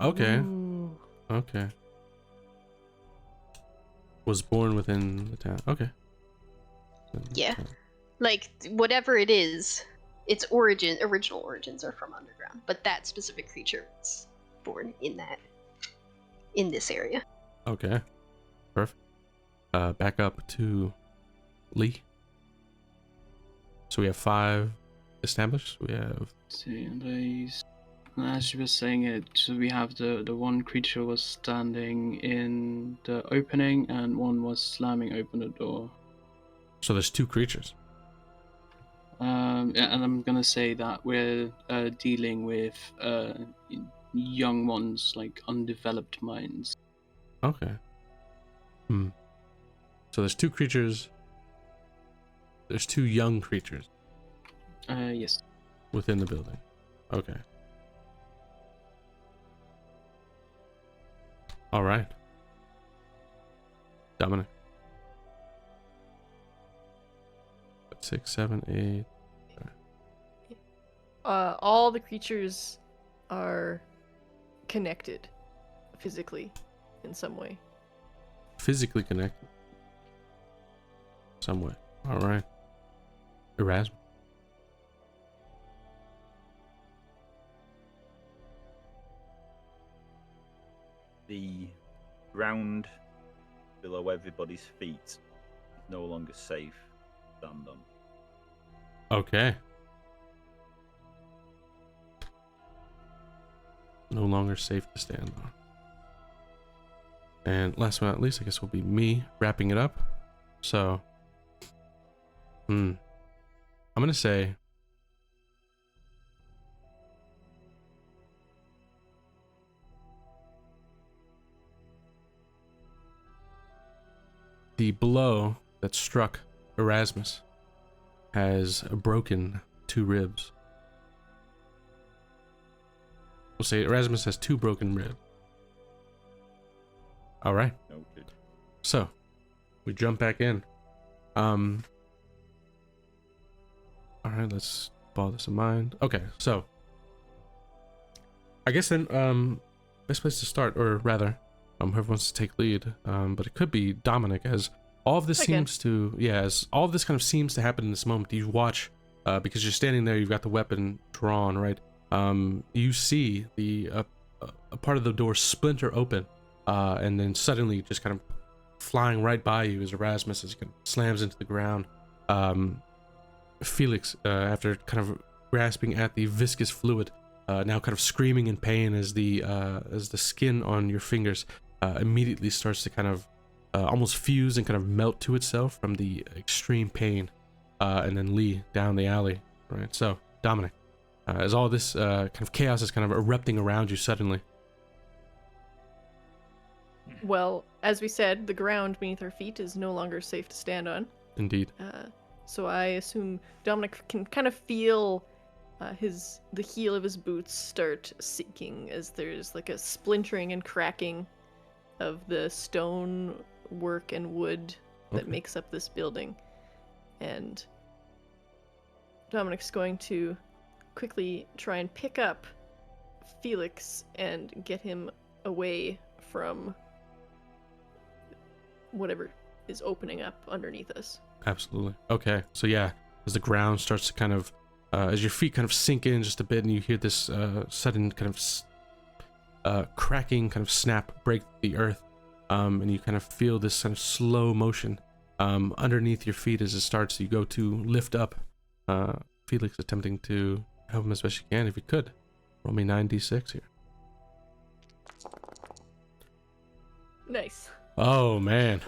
Okay. Ooh. Okay. Was born within the town. Okay. Yeah. Like, whatever it is, its original origins are from underground, but that specific creature was born in this area. Okay. Perfect. Back up to Lee. So we have 5 established. We have See, as you were saying it, so we have the one creature was standing in the opening and one was slamming open the door. so there's 2 creatures. Yeah, and I'm gonna say that we're dealing with young ones, like undeveloped minds. Okay. So there's 2 creatures. There's 2 young creatures Yes. within the building. Okay. All right. Dominic. 6, 7, 8. All the creatures are connected physically in some way. Physically connected. Some way. All right. Erasmus. The ground below everybody's feet is no longer safe to stand on. Okay. No longer safe to stand on. And last but not least, I guess will be me wrapping it up. So, I'm gonna say the blow that struck Erasmus has broken 2 ribs. We'll say Erasmus has 2 broken ribs. All right. Noted. So, we jump back in. All right, let's follow this in mind. Okay, so I guess then, best place to start, or rather, whoever wants to take lead, but it could be Dominic, as all of this seems to, as all of this kind of seems to happen in this moment. You watch, because you're standing there, you've got the weapon drawn, right? You see a part of the door splinter open, and then suddenly just kind of flying right by you as Erasmus as he kind of slams into the ground. Felix, after kind of grasping at the viscous fluid, now kind of screaming in pain as the skin on your fingers immediately starts to kind of almost fuse and kind of melt to itself from the extreme pain, and then Lee down the alley, right? So, Dominic, as all this kind of chaos is kind of erupting around you suddenly. Well, as we said, the ground beneath our feet is no longer safe to stand on. Indeed. So I assume Dominic can kind of feel the heel of his boots start sinking as there's like a splintering and cracking of the stone work and wood that makes up this building. And Dominic's going to quickly try and pick up Felix and get him away from whatever is opening up underneath us. Absolutely. Okay. So yeah, as the ground starts to kind of, as your feet kind of sink in just a bit, and you hear this sudden kind of cracking, kind of snap break the earth, and you kind of feel this kind of slow motion underneath your feet as it starts. You go to lift up Felix, attempting to help him as best you can. If you could, roll me 9d6 here. Nice. Oh man.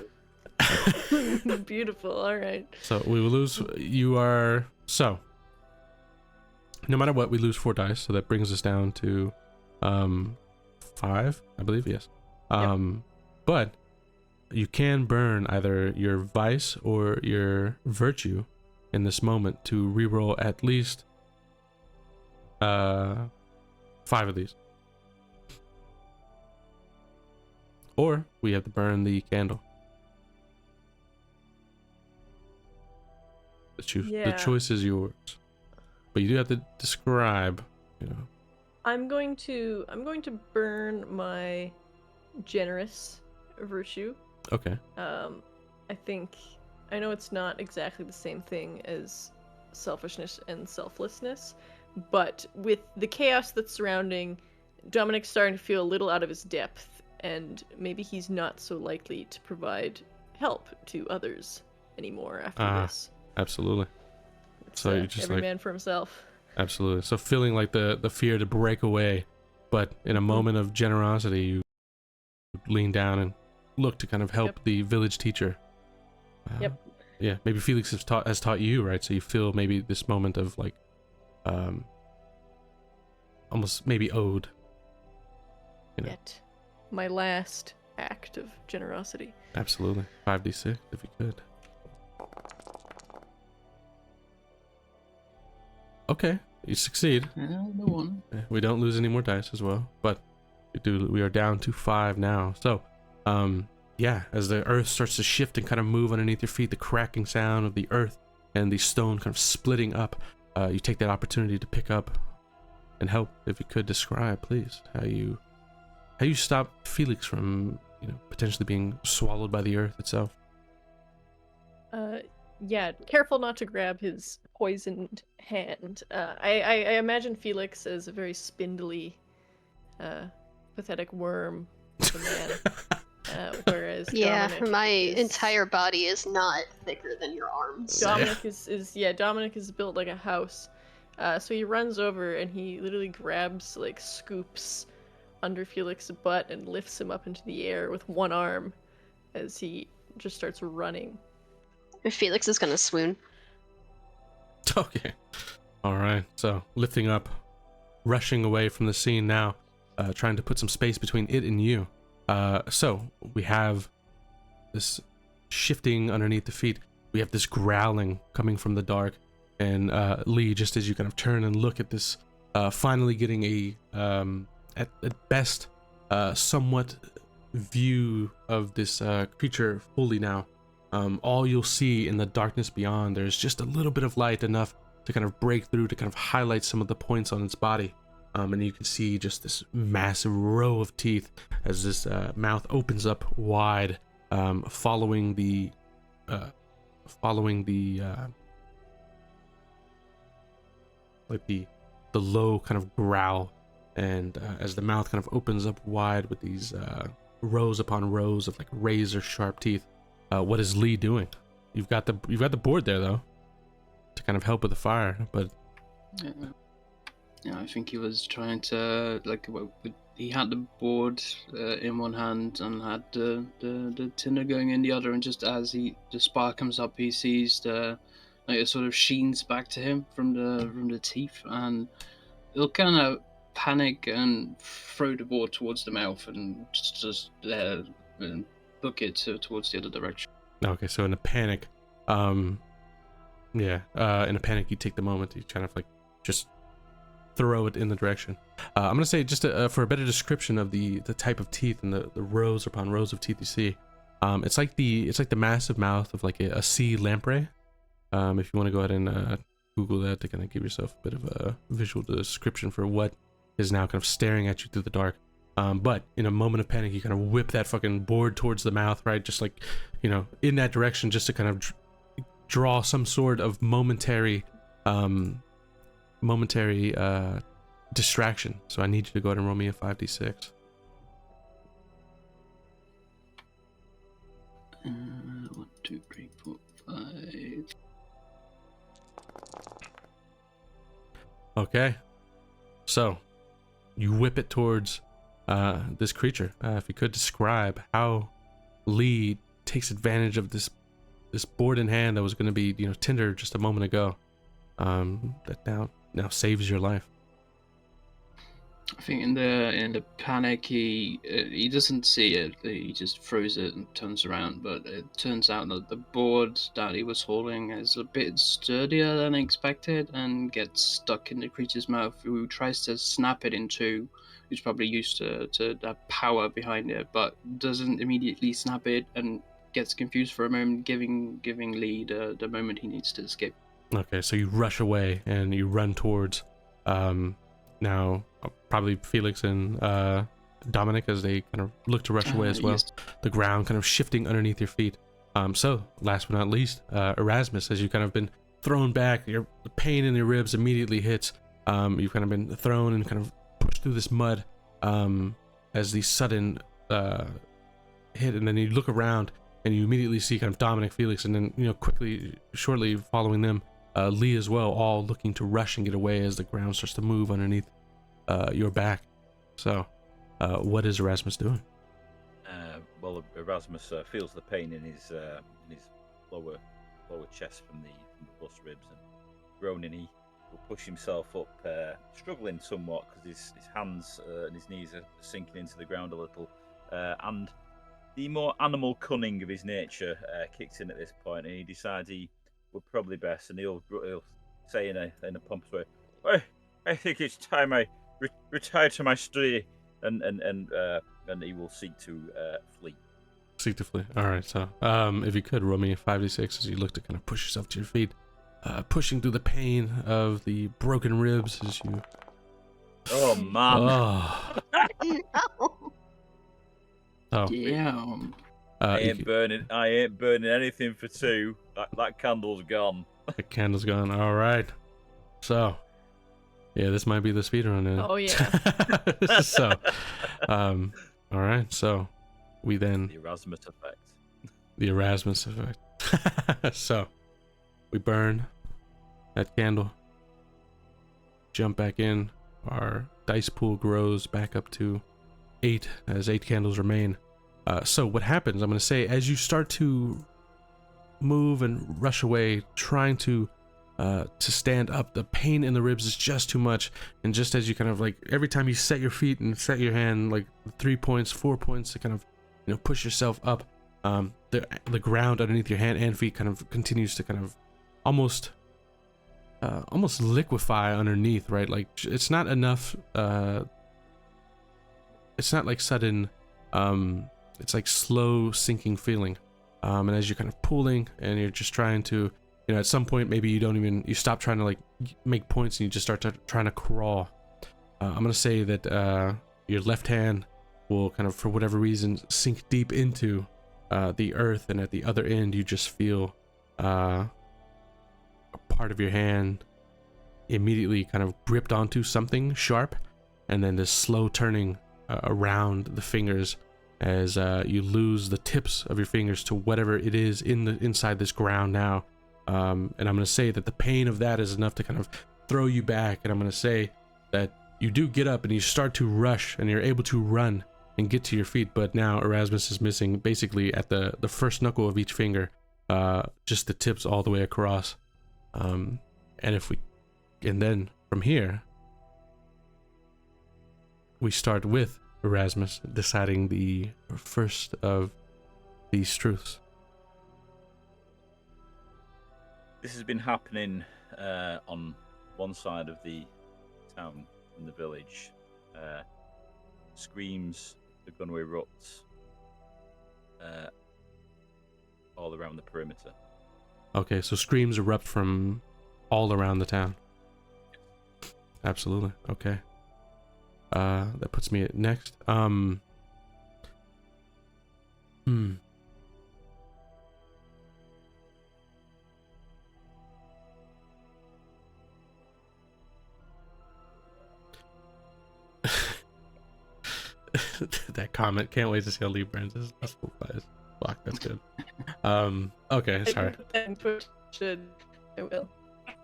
Beautiful. All right. So we will lose. You are so. No matter what, we lose 4 dice, so that brings us down to 5, I believe. Yes. But you can burn either your vice or your virtue in this moment to reroll at least 5 of these. or we have to burn the candle. The Yeah. choice is yours, but you do have to describe. You know. I'm going to burn my generous virtue. Okay. I know it's not exactly the same thing as selfishness and selflessness, but with the chaos that's surrounding, Dominic's starting to feel a little out of his depth, and maybe he's not so likely to provide help to others anymore after this. Absolutely. It's, So you're just every like man for himself. absolutely. So feeling like the fear to break away, but in a moment of generosity, you lean down and look to kind of help the village teacher. Yep. Yeah, maybe Felix has taught you, right? So you feel maybe this moment of like, almost maybe owed. You know. Yet, my last act of generosity. Absolutely. 5d6 if you could. Okay, you succeed. The one. We don't lose any more dice as well, but we are down to 5 now. So, yeah, as the earth starts to shift and kind of move underneath your feet, the cracking sound of the earth and the stone kind of splitting up, you take that opportunity to pick up and help. If you could describe, please, how you stop Felix from, potentially being swallowed by the earth itself. Yeah, careful not to grab his poisoned hand. I imagine Felix as a very spindly, pathetic worm of a man, whereas Dominic my entire body is not thicker than your arms. Dominic Dominic is built like a house. So he runs over and he literally grabs, like, scoops under Felix's butt and lifts him up into the air with one arm as he just starts running. Felix is gonna swoon. Okay. All right. So lifting up, rushing away from the scene now, trying to put some space between it and you. So we have this shifting underneath the feet. We have this growling coming from the dark. And Lee, just as you kind of turn and look at this, finally getting a, at best, somewhat view of this creature fully now. All you'll see in the darkness beyond, there's just a little bit of light, enough to kind of break through to kind of highlight some of the points on its body. And you can see just this massive row of teeth as this mouth opens up wide, following the like the low kind of growl, and as the mouth kind of opens up wide with these rows upon rows of like razor sharp teeth. What is Lee doing? You've got the board there though, to kind of help with the fire, but yeah, I think he was trying to, like, he had the board in one hand and had the tinder going in the other, and just as the spark comes up, he sees it sort of sheens back to him from the teeth, and he'll kind of panic and throw the board towards the mouth and just book it towards the other direction. Okay, so in a panic, in a panic, you take the moment to kind of like just throw it in the direction. I'm gonna say, just for a better description of the type of teeth and the rows upon rows of teeth you see, it's like the massive mouth of like a sea lamprey. If you want to go ahead and Google that to kind of give yourself a bit of a visual description for what is now kind of staring at you through the dark. But in a moment of panic, you kind of whip that fucking board towards the mouth, right? Just like, in that direction, just to kind of draw some sort of momentary distraction. So I need you to go ahead and roll me a 5d6. 1, 2, 3, 4, 5. Okay. So you whip it towards this creature. If you could describe how Lee takes advantage of this board in hand that was going to be, tinder just a moment ago, that now saves your life. I think in the panic, he doesn't see it. He just throws it and turns around. But it turns out that the board that he was holding is a bit sturdier than expected and gets stuck in the creature's mouth, who tries to snap it in two who's probably used to that power behind it, but doesn't immediately snap it and gets confused for a moment, giving Lee the moment he needs to escape. Okay, so you rush away and you run towards now probably Felix and Dominic as they kind of look to rush away as well. Yes. The ground kind of shifting underneath your feet. So last but not least, Erasmus, as you've kind of been thrown back, the pain in your ribs immediately hits. You've kind of been thrown and kind of pushed through this mud as the sudden hit, and then you look around and you immediately see kind of Dominic, Felix, and then shortly following them, Lee as well, all looking to rush and get away as the ground starts to move underneath your back. So, what is Erasmus doing? Well, Erasmus feels the pain in his lower chest from the bust ribs, and groaning, he will push himself up, struggling somewhat because his hands and his knees are sinking into the ground a little, and the more animal cunning of his nature kicks in at this point, and he decides he would probably best, and he'll say in a pompous way, I think it's time I retire to my study, and he will seek to flee. Seek to flee. All right. So, if you could roll me a 5d6 as you look to kind of push yourself to your feet, pushing through the pain of the broken ribs as you. Oh man! Oh. No. Oh. Yeah. I ain't burning anything for two. That candle's gone. The candle's gone. All right. So, yeah, this might be the speedrun. Oh yeah. So, all right. So, we then The Erasmus effect. the Erasmus effect. So, we burn that candle. Jump back in. Our dice pool grows back up to 8 as 8 candles remain. So what happens, I'm going to say, as you start to move and rush away, trying to stand up, the pain in the ribs is just too much. And just as you kind of like, every time you set your feet and set your hand, like 3 points, 4 points to kind of, push yourself up, the ground underneath your hand and feet kind of continues to kind of almost liquefy underneath, right? Like it's not enough, it's not like sudden, it's like slow sinking feeling. And as you're kind of pulling and you're just trying to, at some point, maybe you stop trying to like make points and you just start trying to crawl. I'm going to say that your left hand will kind of, for whatever reason, sink deep into the earth. And at the other end, you just feel a part of your hand immediately kind of gripped onto something sharp. And then this slow turning around the fingers as you lose the tips of your fingers to whatever it is inside this ground now. And I'm going to say that the pain of that is enough to kind of throw you back. And I'm going to say that you do get up and you start to rush and you're able to run and get to your feet. But now Erasmus is missing basically at the first knuckle of each finger, just the tips all the way across. And then from here, we start with Erasmus deciding the first of these truths. This has been happening on one side of the town, in the village. Screams are going to erupt all around the perimeter. Okay, so screams erupt from all around the town. Absolutely. Okay. That puts me at next. That comment. Can't wait to see how Lee burns his muscle by his block. That's good. Okay, sorry. I will.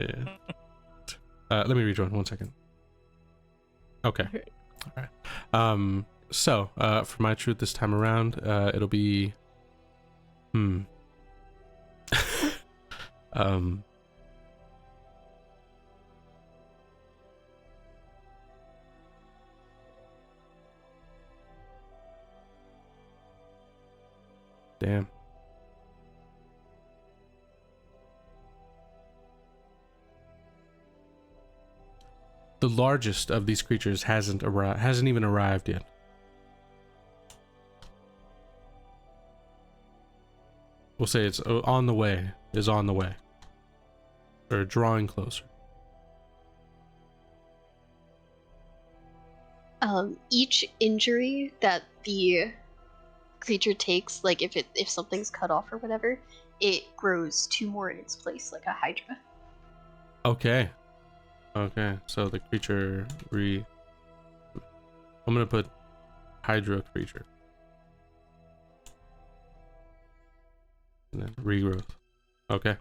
Yeah. Let me rejoin 1 second. Okay. All right. So, for my truth this time around, it'll be damn. the largest of these creatures hasn't even arrived yet. We'll say it's on the way, or drawing closer. Each injury that the creature takes, like if something's cut off or whatever, it grows 2 more in its place, like a hydra. Okay, so the creature I'm gonna put hydra creature. And then regrowth. Okay.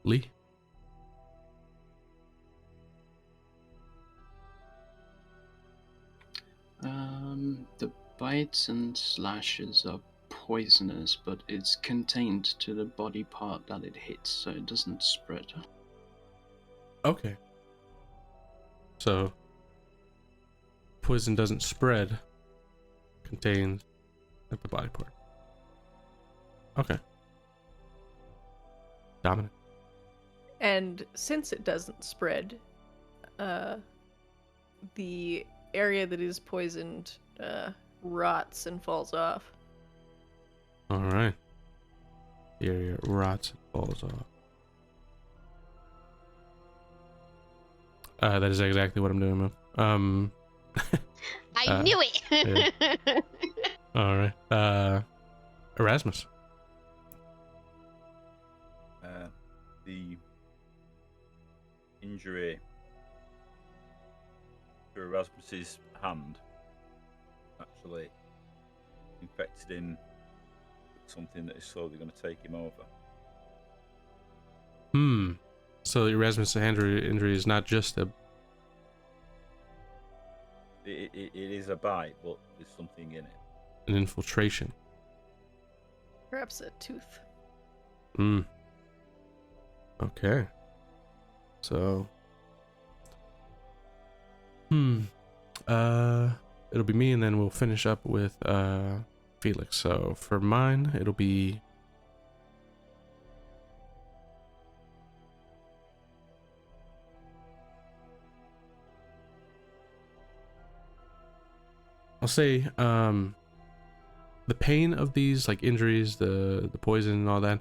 Lee? The bites and slashes are poisonous, but it's contained to the body part that it hits, so it doesn't spread. Okay. So, poison doesn't spread, contained at the body part. Okay. Dominant. And since it doesn't spread, the area that is poisoned rots and falls off. All right. The area rots and falls off. That is exactly what I'm doing, man. I knew it. Yeah. All right. Erasmus. The injury to Erasmus's hand actually infected him with something that is slowly going to take him over. So the Erasmus hand injury is not just a... It is a bite, but there's something in it. an infiltration. Perhaps a tooth. Okay. So it'll be me, and then we'll finish up with Felix. So for mine, it'll be I'll say the pain of these like injuries, the poison and all that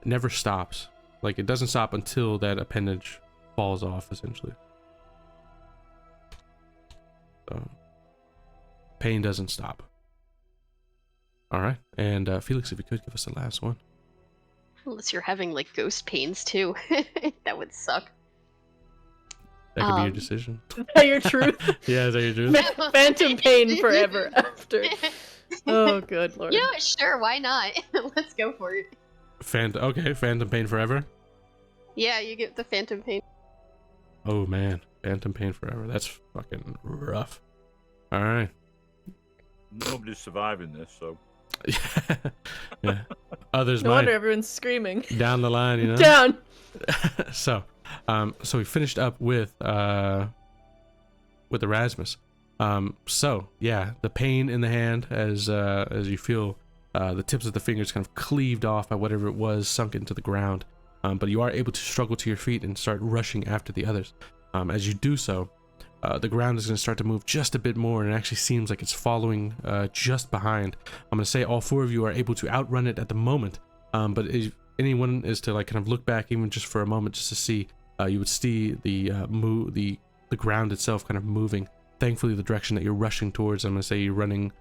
never stops. Like it doesn't stop until that appendage falls off, essentially. So pain doesn't stop. All right, and Felix, if you could give us the last one. Unless you're having like ghost pains too, that would suck. That could be your decision. Is that your truth? Yeah, is that your truth? Phantom pain forever after. Oh, good lord. You know what? Sure, why not? Let's go for it. Okay, phantom pain forever. Yeah, you get the phantom pain. Oh man, phantom pain forever. That's fucking rough. All right. Nobody's surviving this, so. Yeah. Others No might. wonder everyone's screaming. Down the line, you know. Down. So we finished up with Erasmus. So yeah, the pain in the hand as you feel the tips of the fingers kind of cleaved off by whatever it was sunk into the ground. But you are able to struggle to your feet and start rushing after the others. As you do so, the ground is going to start to move just a bit more, and it actually seems like it's following just behind. I'm going to say all four of you are able to outrun it at the moment. But if anyone is to like kind of look back even just for a moment just to see, you would see the ground itself kind of moving. Thankfully, the direction that you're rushing towards, I'm going to say you're running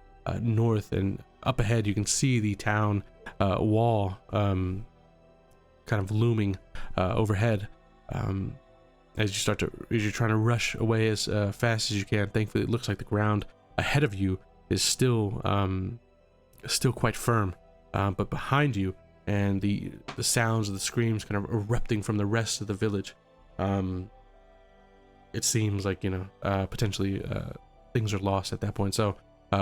north, and up ahead you can see the town wall kind of looming overhead. As you're trying to rush away as fast as you can. Thankfully, it looks like the ground ahead of you is still quite firm, but behind you, and the sounds of the screams kind of erupting from the rest of the village. It seems like, potentially things are lost at that point. So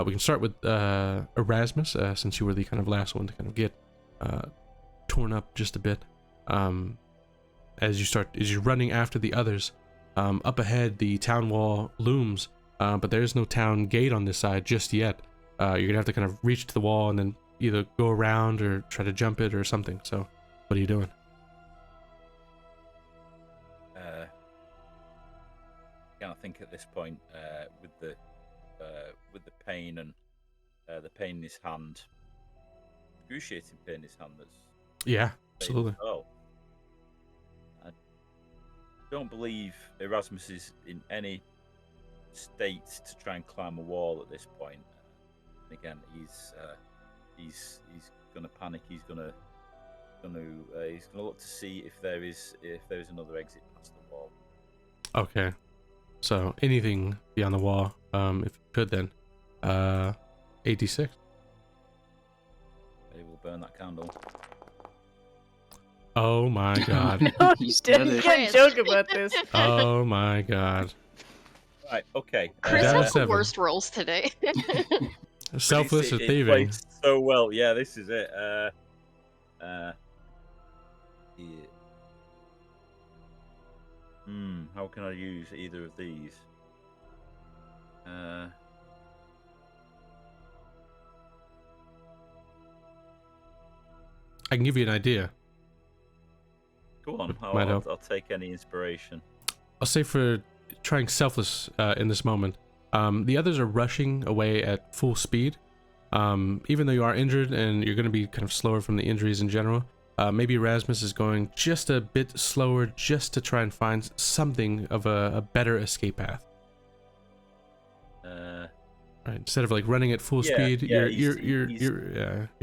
we can start with Erasmus, since you were the kind of last one to kind of get torn up just a bit. As you're running after the others, up ahead the town wall looms, but there's no town gate on this side just yet. You're gonna have to kind of reach to the wall and then either go around or try to jump it or something. So what are you doing? think at this point, with the pain and the pain in his hand, excruciating pain in his hand, that's Yeah, absolutely. Oh, I don't believe Erasmus is in any state to try and climb a wall at this point. And again, he's gonna panic. He's gonna look to see if there is another exit past the wall. Okay. So anything beyond the wall, if you could, then 86. They will burn that candle. Oh my god. No, You you said didn't it. get joke about this. Oh my god. Right. Okay. Chris Down to has the 7. worst rolls today. Selfless or It thieving. plays so well. Yeah, this is it. Yeah. How can I use either of these? I can give you an idea. Go on. Might help. I'll take any inspiration. I'll say for trying selfless in this moment, the others are rushing away at full speed. Even though you are injured and you're going to be kind of slower from the injuries in general, maybe Erasmus is going just a bit slower just to try and find something of a better escape path. Right, instead of like running at full speed, you're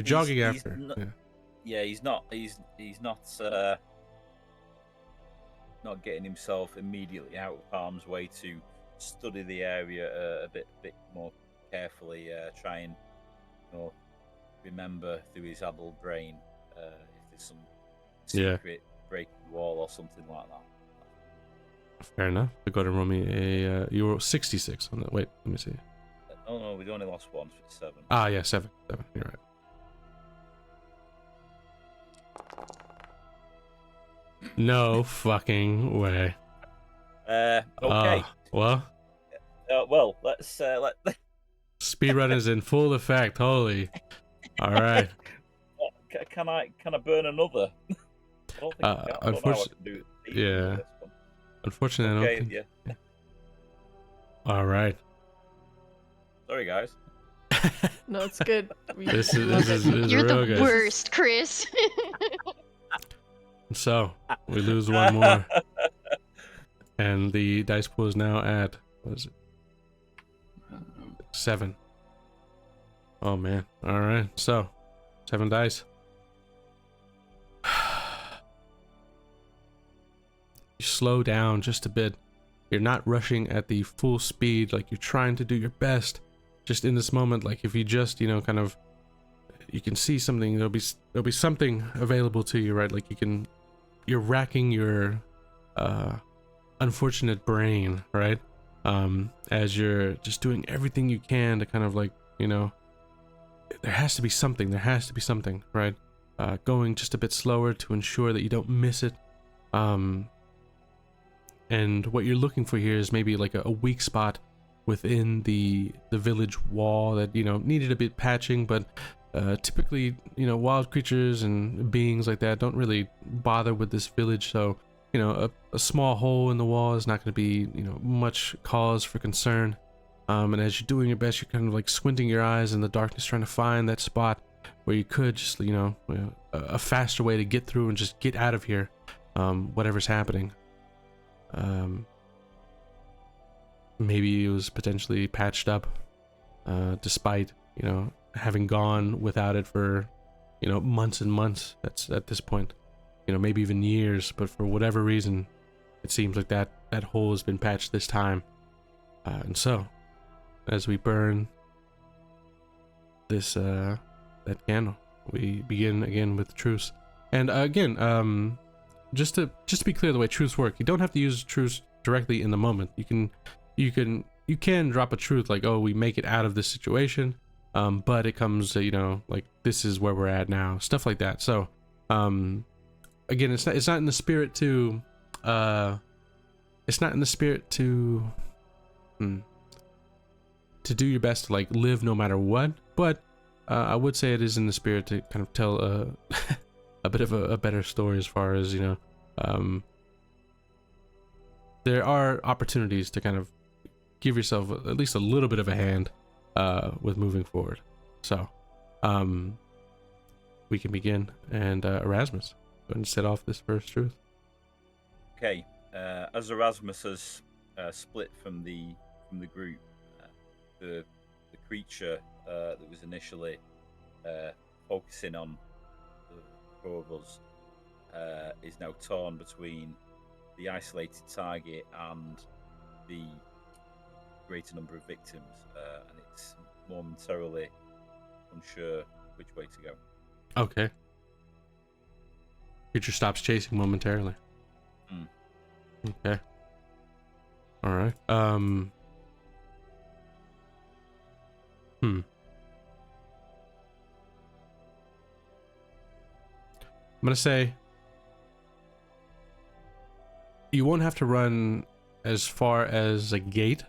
jogging after. He's not not getting himself immediately out of harm's way to study the area a bit more carefully, try and remember through his adult brain if there's some secret breaking wall or something like that. Fair enough. Go ahead and roll me a. You were 66 on that. Wait, let me see. No, we'd only lost one, so it's 7. Ah, yeah, 7. You're right. No fucking way. Okay. Well, let's let. speedrun is in full effect. Holy. All right. Can I burn another? I don't think I can. I don't know how I can do it. Yeah. Unfortunately, I don't think. Yeah. All right. Sorry, guys. No, it's good. This is You're real the good. worst, Chris. So we lose one more, and the dice pool is now at what is it? 7. Oh man! All right, so 7 dice. You slow down just a bit. You're not rushing at the full speed, like you're trying to do your best. Just in this moment, like if you just, kind of, you can see something, there'll be something available to you, right? Like you're racking your unfortunate brain, right? As you're just doing everything you can to kind of like, there has to be something, right? Going just a bit slower to ensure that you don't miss it. And what you're looking for here is maybe like a weak spot within the village wall that needed a bit patching, but typically wild creatures and beings like that don't really bother with this village, so a small hole in the wall is not going to be much cause for concern. And as you're doing your best, you're kind of like squinting your eyes in the darkness trying to find that spot where you could just a faster way to get through and just get out of here, whatever's happening. Maybe it was potentially patched up, despite having gone without it for months and months. That's at this point, maybe even years. But for whatever reason, it seems like that hole has been patched this time. And so, as we burn this that candle, we begin again with truce. And again, just to be clear, the way truths work, you don't have to use truths directly in the moment. You can drop a truth like, oh, we make it out of this situation, but it comes to, like, this is where we're at now, stuff like that. So again, it's not in the spirit to do your best to like live no matter what, but I would say it is in the spirit to kind of tell a bit of a better story as far as there are opportunities to kind of give yourself at least a little bit of a hand with moving forward. So we can begin, and Erasmus, go ahead and set off this first truth. Okay, as Erasmus has split from the group, the creature that was initially focusing on the four of us is now torn between the isolated target and the greater number of victims, and it's momentarily unsure which way to go. Okay. Creature stops chasing momentarily. Okay. All right. I'm gonna say you won't have to run as far as a gate.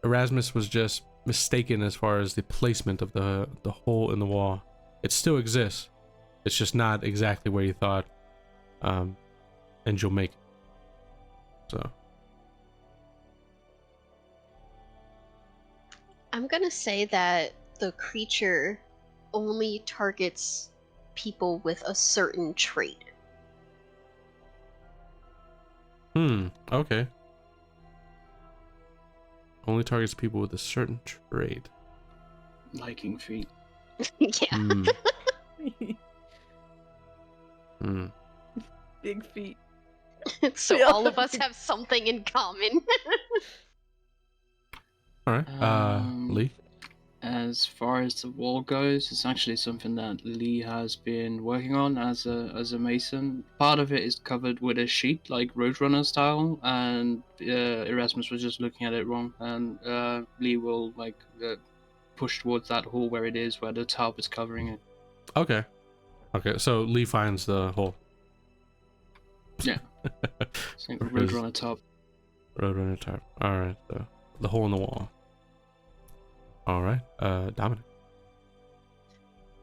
Erasmus was just mistaken as far as the placement of the hole in the wall. It still exists. It's just not exactly where you thought. And you'll make it. So I'm gonna say that the creature only targets people with a certain trait. Okay. Only targets people with a certain trait. Liking feet. Yeah. Big feet. So We all all of have us big- have something in common. All right. Lee. As far as the wall goes, it's actually something that Lee has been working on as a mason. Part of it is covered with a sheet, like Roadrunner style, and Erasmus was just looking at it wrong. And Lee will push towards that hole where it is, where the tarp is covering it. Okay. So Lee finds the hole. Yeah. So Roadrunner tarp. Roadrunner tarp. All right. The hole in the wall. All right. Dominic.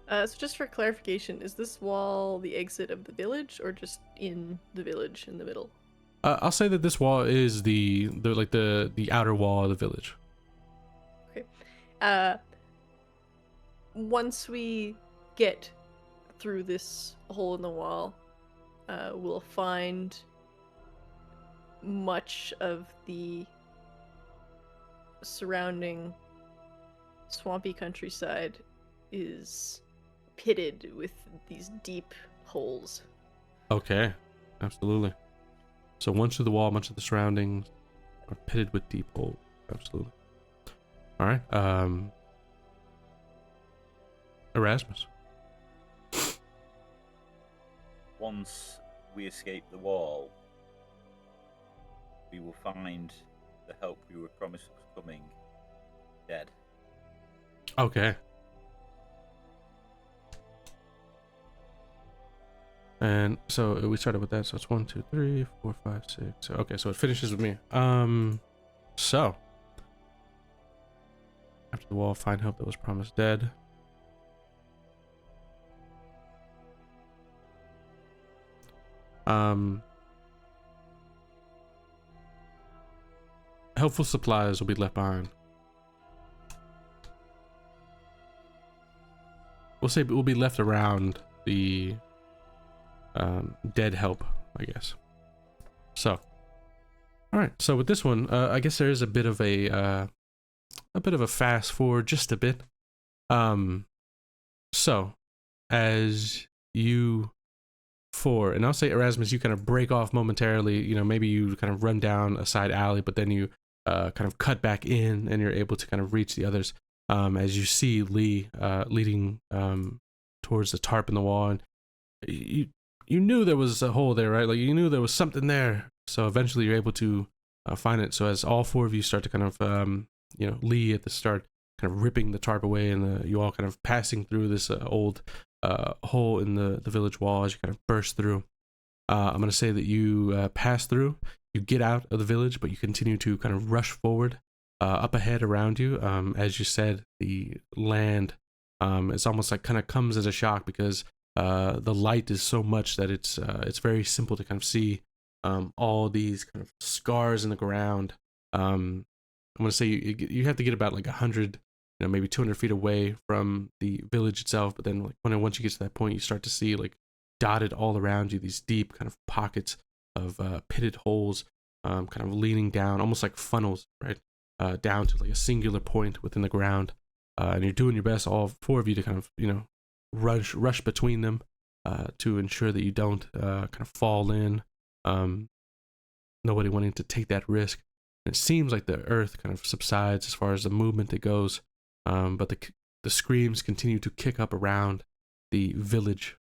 So just for clarification, is this wall the exit of the village, or just in the village in the middle? I'll say that this wall is the outer wall of the village. Okay. Once we get through this hole in the wall, we'll find much of the surrounding swampy countryside is pitted with these deep holes. Okay. Absolutely. So once through the wall, much of the surroundings are pitted with deep holes. Absolutely. All right. Erasmus. Once we escape the wall, we will find the help we were promised was coming dead. Okay. And so we started with that. So it's 1, 2, 3, 4, 5, 6. Okay, so it finishes with me. So after the wall, find help that was promised dead. Helpful supplies will be left behind. We'll say it will be left around the dead help, I guess. So, all right. So with this one, I guess there is a bit of a fast forward, just a bit. So as you four, and I'll say Erasmus, you kind of break off momentarily. You know, maybe you kind of run down a side alley, but then you kind of cut back in, and you're able to kind of reach the others. As you see Lee leading towards the tarp in the wall, and you knew there was a hole there, right? Like you knew there was something there. So eventually you're able to find it. So as all four of you start to kind of, Lee at the start kind of ripping the tarp away, and you all kind of passing through this old hole in the village wall as you kind of burst through. I'm going to say that you pass through, you get out of the village, but you continue to kind of rush forward. Up ahead around you, as you said, the land, it's almost like kind of comes as a shock because the light is so much that it's very simple to kind of see all these kind of scars in the ground I'm gonna say you have to get about like 100, maybe 200 feet away from the village itself. But then like once you get to that point, you start to see like dotted all around you these deep kind of pockets of pitted holes, kind of leaning down, almost like funnels, right, down to like a singular point within the ground. And you're doing your best, all four of you, to kind of rush between them to ensure that you don't kind of fall in. Nobody wanting to take that risk. And it seems like the earth kind of subsides as far as the movement that goes, but the screams continue to kick up around the village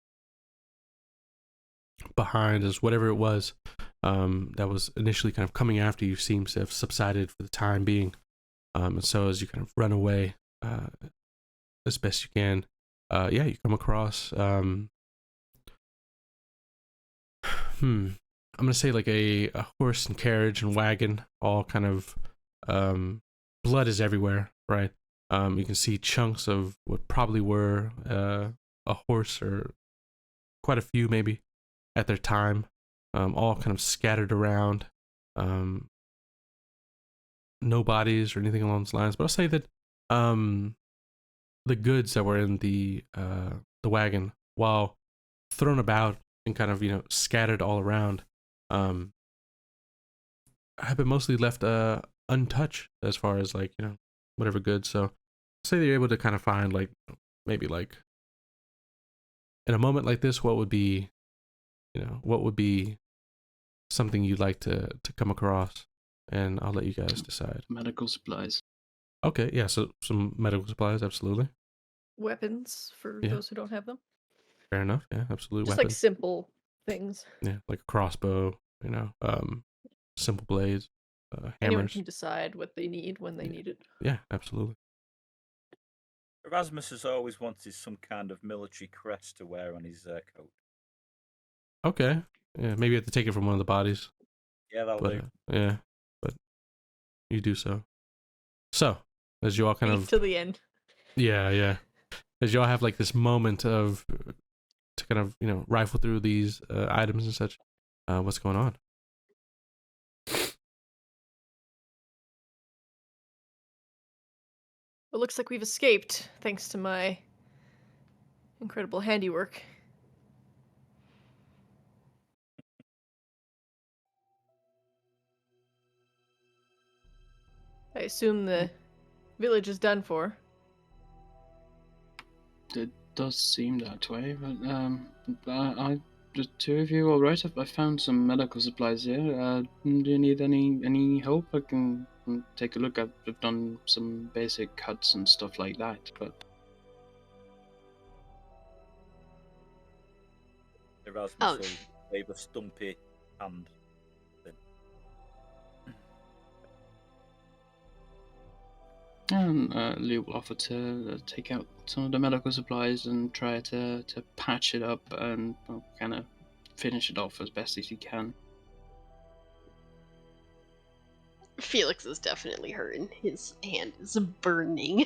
behind, as whatever it was that was initially kind of coming after you seems to have subsided for the time being. And so as you kind of run away as best you can, you come across I'm gonna say like a horse and carriage and wagon, all kind of blood is everywhere, right? You can see chunks of what probably were a horse, or quite a few maybe at their time, all kind of scattered around. No bodies or anything along those lines, but I'll say that the goods that were in the wagon, while thrown about and kind of scattered all around, have been mostly left untouched as far as like whatever goods. So say they're able to kind of find like maybe like in a moment like this, what would be something you'd like to come across, and I'll let you guys decide. Medical supplies. Okay, yeah, so some medical supplies, absolutely. Weapons for Yeah. those who don't have them. Fair enough, yeah, absolutely. Just Weapons. like simple things. Yeah, like a crossbow, simple blades, Anyone hammers. can decide what they need when they need it. Yeah, absolutely. Erasmus has always wanted some kind of military crest to wear on his coat. Okay, yeah, maybe you have to take it from one of the bodies. Yeah, that'll But do. yeah, but you do so. So as you all kind of to the end. yeah, as you all have like this moment of to kind of rifle through these items and such, what's going on? It looks like we've escaped, thanks to my incredible handiwork. I assume the village is done for. It does seem that way, but the two of you all right? I found some medical supplies here. Do you need any help? I can take a look. I've done some basic cuts and stuff like that, but Erasmus Oh. will wave a stumpy hand. and Lee will offer to take out some of the medical supplies and try to patch it up and kind of finish it off as best as he can. Felix is definitely hurting. His hand is burning.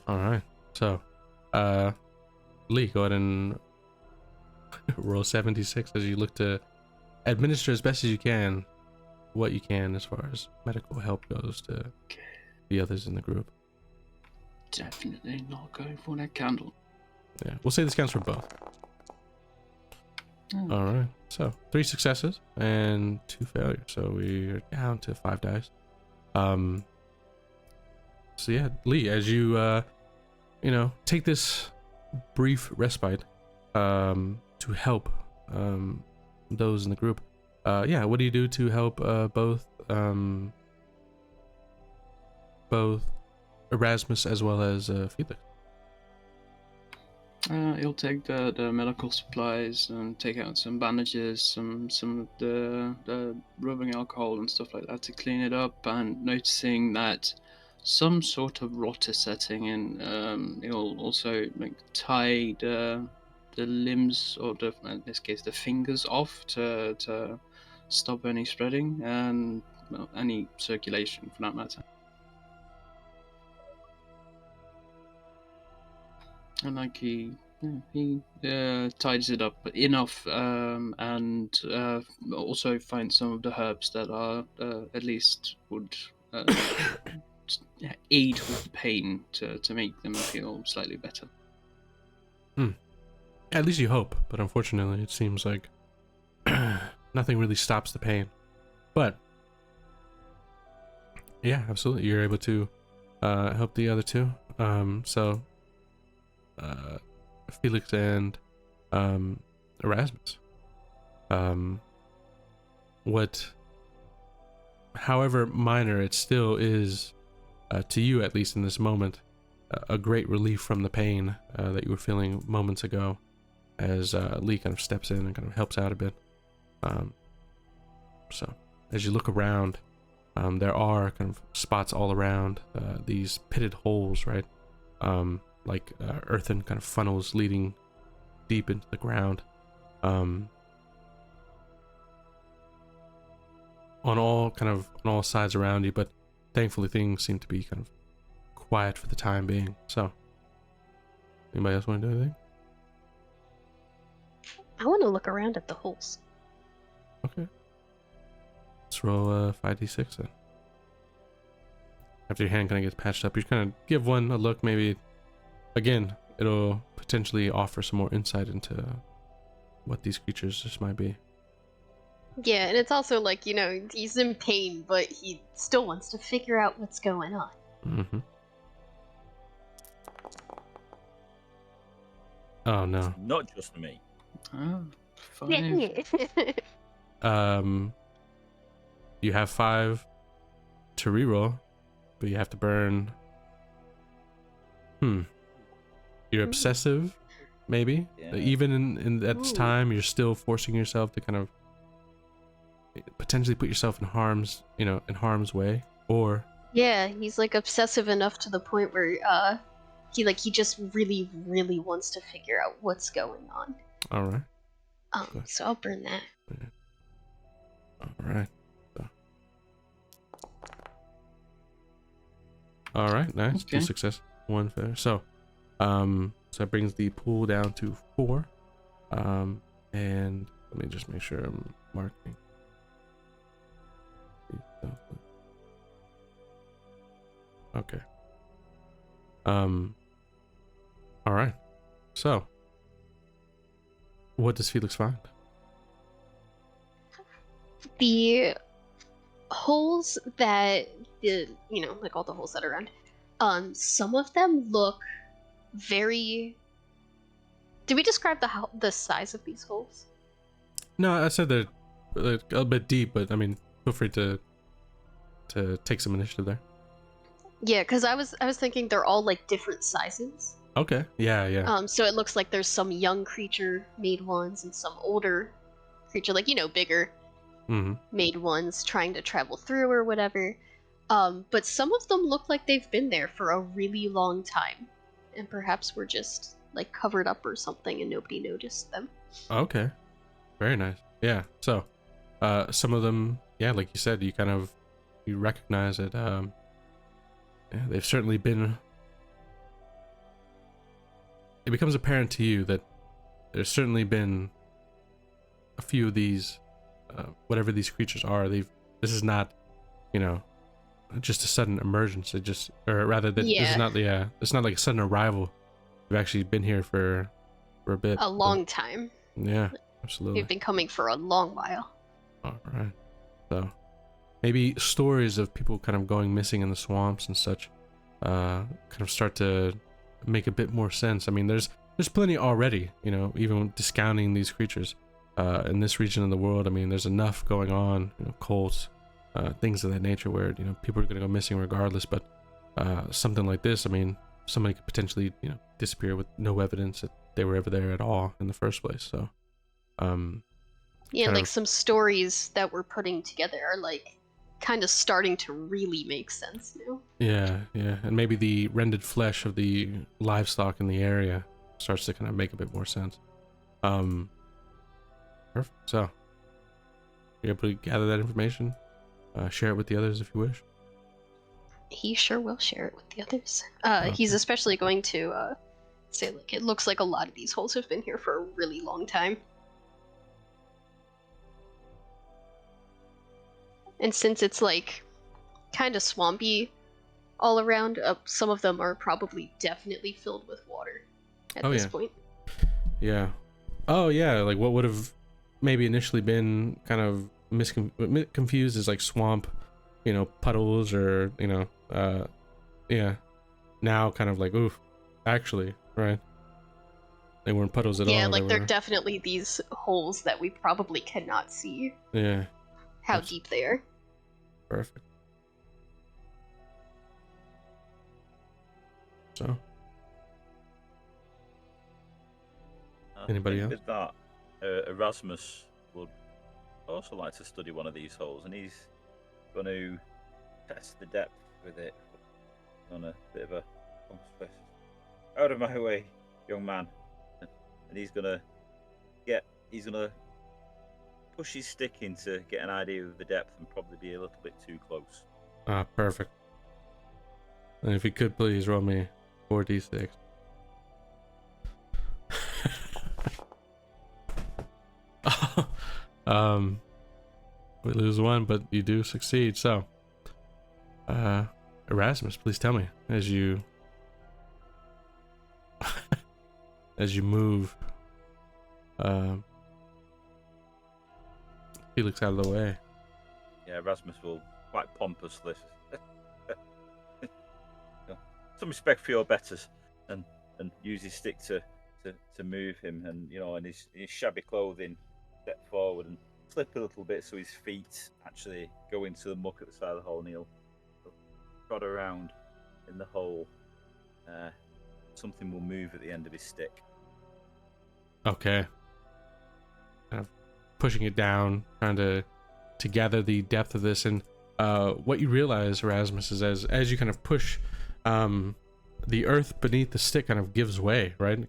All right, so Lee, go ahead and roll 76 as you look to administer as best as you can what you can as far as medical help goes to the others in the group. Definitely not going for that candle. Yeah, we'll say this counts for both. Oh. All right, so 3 successes and 2 failures, so we're down to 5 dice. So yeah, Lee, as you take this brief respite to help those in the group, what do you do to help both Erasmus as well as Felix? He'll take the medical supplies and take out some bandages, some of the rubbing alcohol and stuff like that to clean it up, and noticing that some sort of rot is setting in. He'll also tie the limbs, or in this case the fingers, off to stop any spreading and any circulation for that matter. And he He tidies it up enough, and also finds some of the herbs that are at least would aid with the pain to make them feel slightly better. At least you hope, but unfortunately, it seems like nothing really stops the pain. But yeah, absolutely, you're able to help the other two. So Felix and Erasmus. What, however minor it still is, to you at least in this moment, a great relief from the pain that you were feeling moments ago, as Lee kind of steps in and kind of helps out a bit. So as you look around, there are kind of spots all around, these pitted holes, right? Like earthen kind of funnels leading deep into the ground. On all sides around you, but thankfully things seem to be kind of quiet for the time being. So, anybody else want to do anything? I want to look around at the holes. Okay. Let's roll 5d6 then. After your hand kind of gets patched up, you kind of give one a look. Maybe, again, it'll potentially offer some more insight into what these creatures just might be. Yeah, and it's also like, he's in pain, but he still wants to figure out what's going on. Mm-hmm. Oh no. Not just me. Oh, 5. You have 5 to reroll, but you have to burn. You're obsessive, maybe. Yeah. Even in that time, you're still forcing yourself to kind of potentially put yourself in harm's way, or Yeah, he's like obsessive enough to the point where he just really, really wants to figure out what's going on. all right. So I'll burn that. All right. All right, nice. Okay. 2 success, 1 failure. So that brings the pool down to 4. And let me just make sure I'm marking. Okay. All right. So, what does Felix find? The holes that like all the holes that are around, some of them look very. Did we describe the size of these holes? No, I said they're a bit deep, but I mean, feel free to take some initiative there. Yeah, because I was thinking they're all like different sizes. Okay. Yeah. So it looks like there's some young creature made ones and some older creature, like bigger made ones trying to travel through or whatever. But some of them look like they've been there for a really long time, and perhaps were just like covered up or something and nobody noticed them. Okay. Very nice. Yeah. So, some of them, yeah, like you said, you recognize it. Yeah, they've certainly been. It becomes apparent to you that there's certainly been a few of these, whatever these creatures are. This is not, just a sudden emergence. This is not it's not like a sudden arrival. They've actually been here for a bit. A long time. Yeah, absolutely. They've been coming for a long while. All right. So maybe stories of people kind of going missing in the swamps and such kind of start to make a bit more sense. I mean, there's plenty already, even discounting these creatures in this region of the world. I mean, there's enough going on, cults, things of that nature where, people are going to go missing regardless. But something like this, I mean, somebody could potentially, disappear with no evidence that they were ever there at all in the first place. So, yeah, like some stories that we're putting together are like kind of starting to really make sense now. Yeah, and maybe the rendered flesh of the livestock in the area starts to kind of make a bit more sense. Perfect. So, you're able to gather that information, share it with the others if you wish. He sure will share it with the others. He's especially going to Say, like, it looks like a lot of these holes have been here for a really long time. And since it's, like, kind of swampy all around, some of them are probably definitely filled with water at this point. Yeah. Oh, yeah, like what would have maybe initially been kind of confused as, like, swamp, you know, puddles or, you know, yeah. Now kind of like, oof, actually, right? They weren't puddles at all. Yeah, like, they they're were... definitely these holes that we probably cannot see. Yeah. How deep they are. Perfect. So, anybody else? With that, Erasmus would also like to study one of these holes, and he's going to test the depth with it on a bit of a out of my way, young man. And he's gonna push his stick in to get an idea of the depth and probably be a little bit too close. Ah, perfect. And if you could please roll me 4d6. We lose one, but you do succeed. So, Erasmus, please tell me as you move Felix out of the way. Yeah, Erasmus will quite pompously some respect for your betters and use his stick to move him, and you know, in his shabby clothing, step forward and slip a little bit so his feet actually go into the muck at the side of the hole, and he'll trot around in the hole. Something will move at the end of his stick. Okay. Kind of pushing it down, trying to gather the depth of this, and what you realize, Erasmus, is as you kind of push, the earth beneath the stick kind of gives way, right?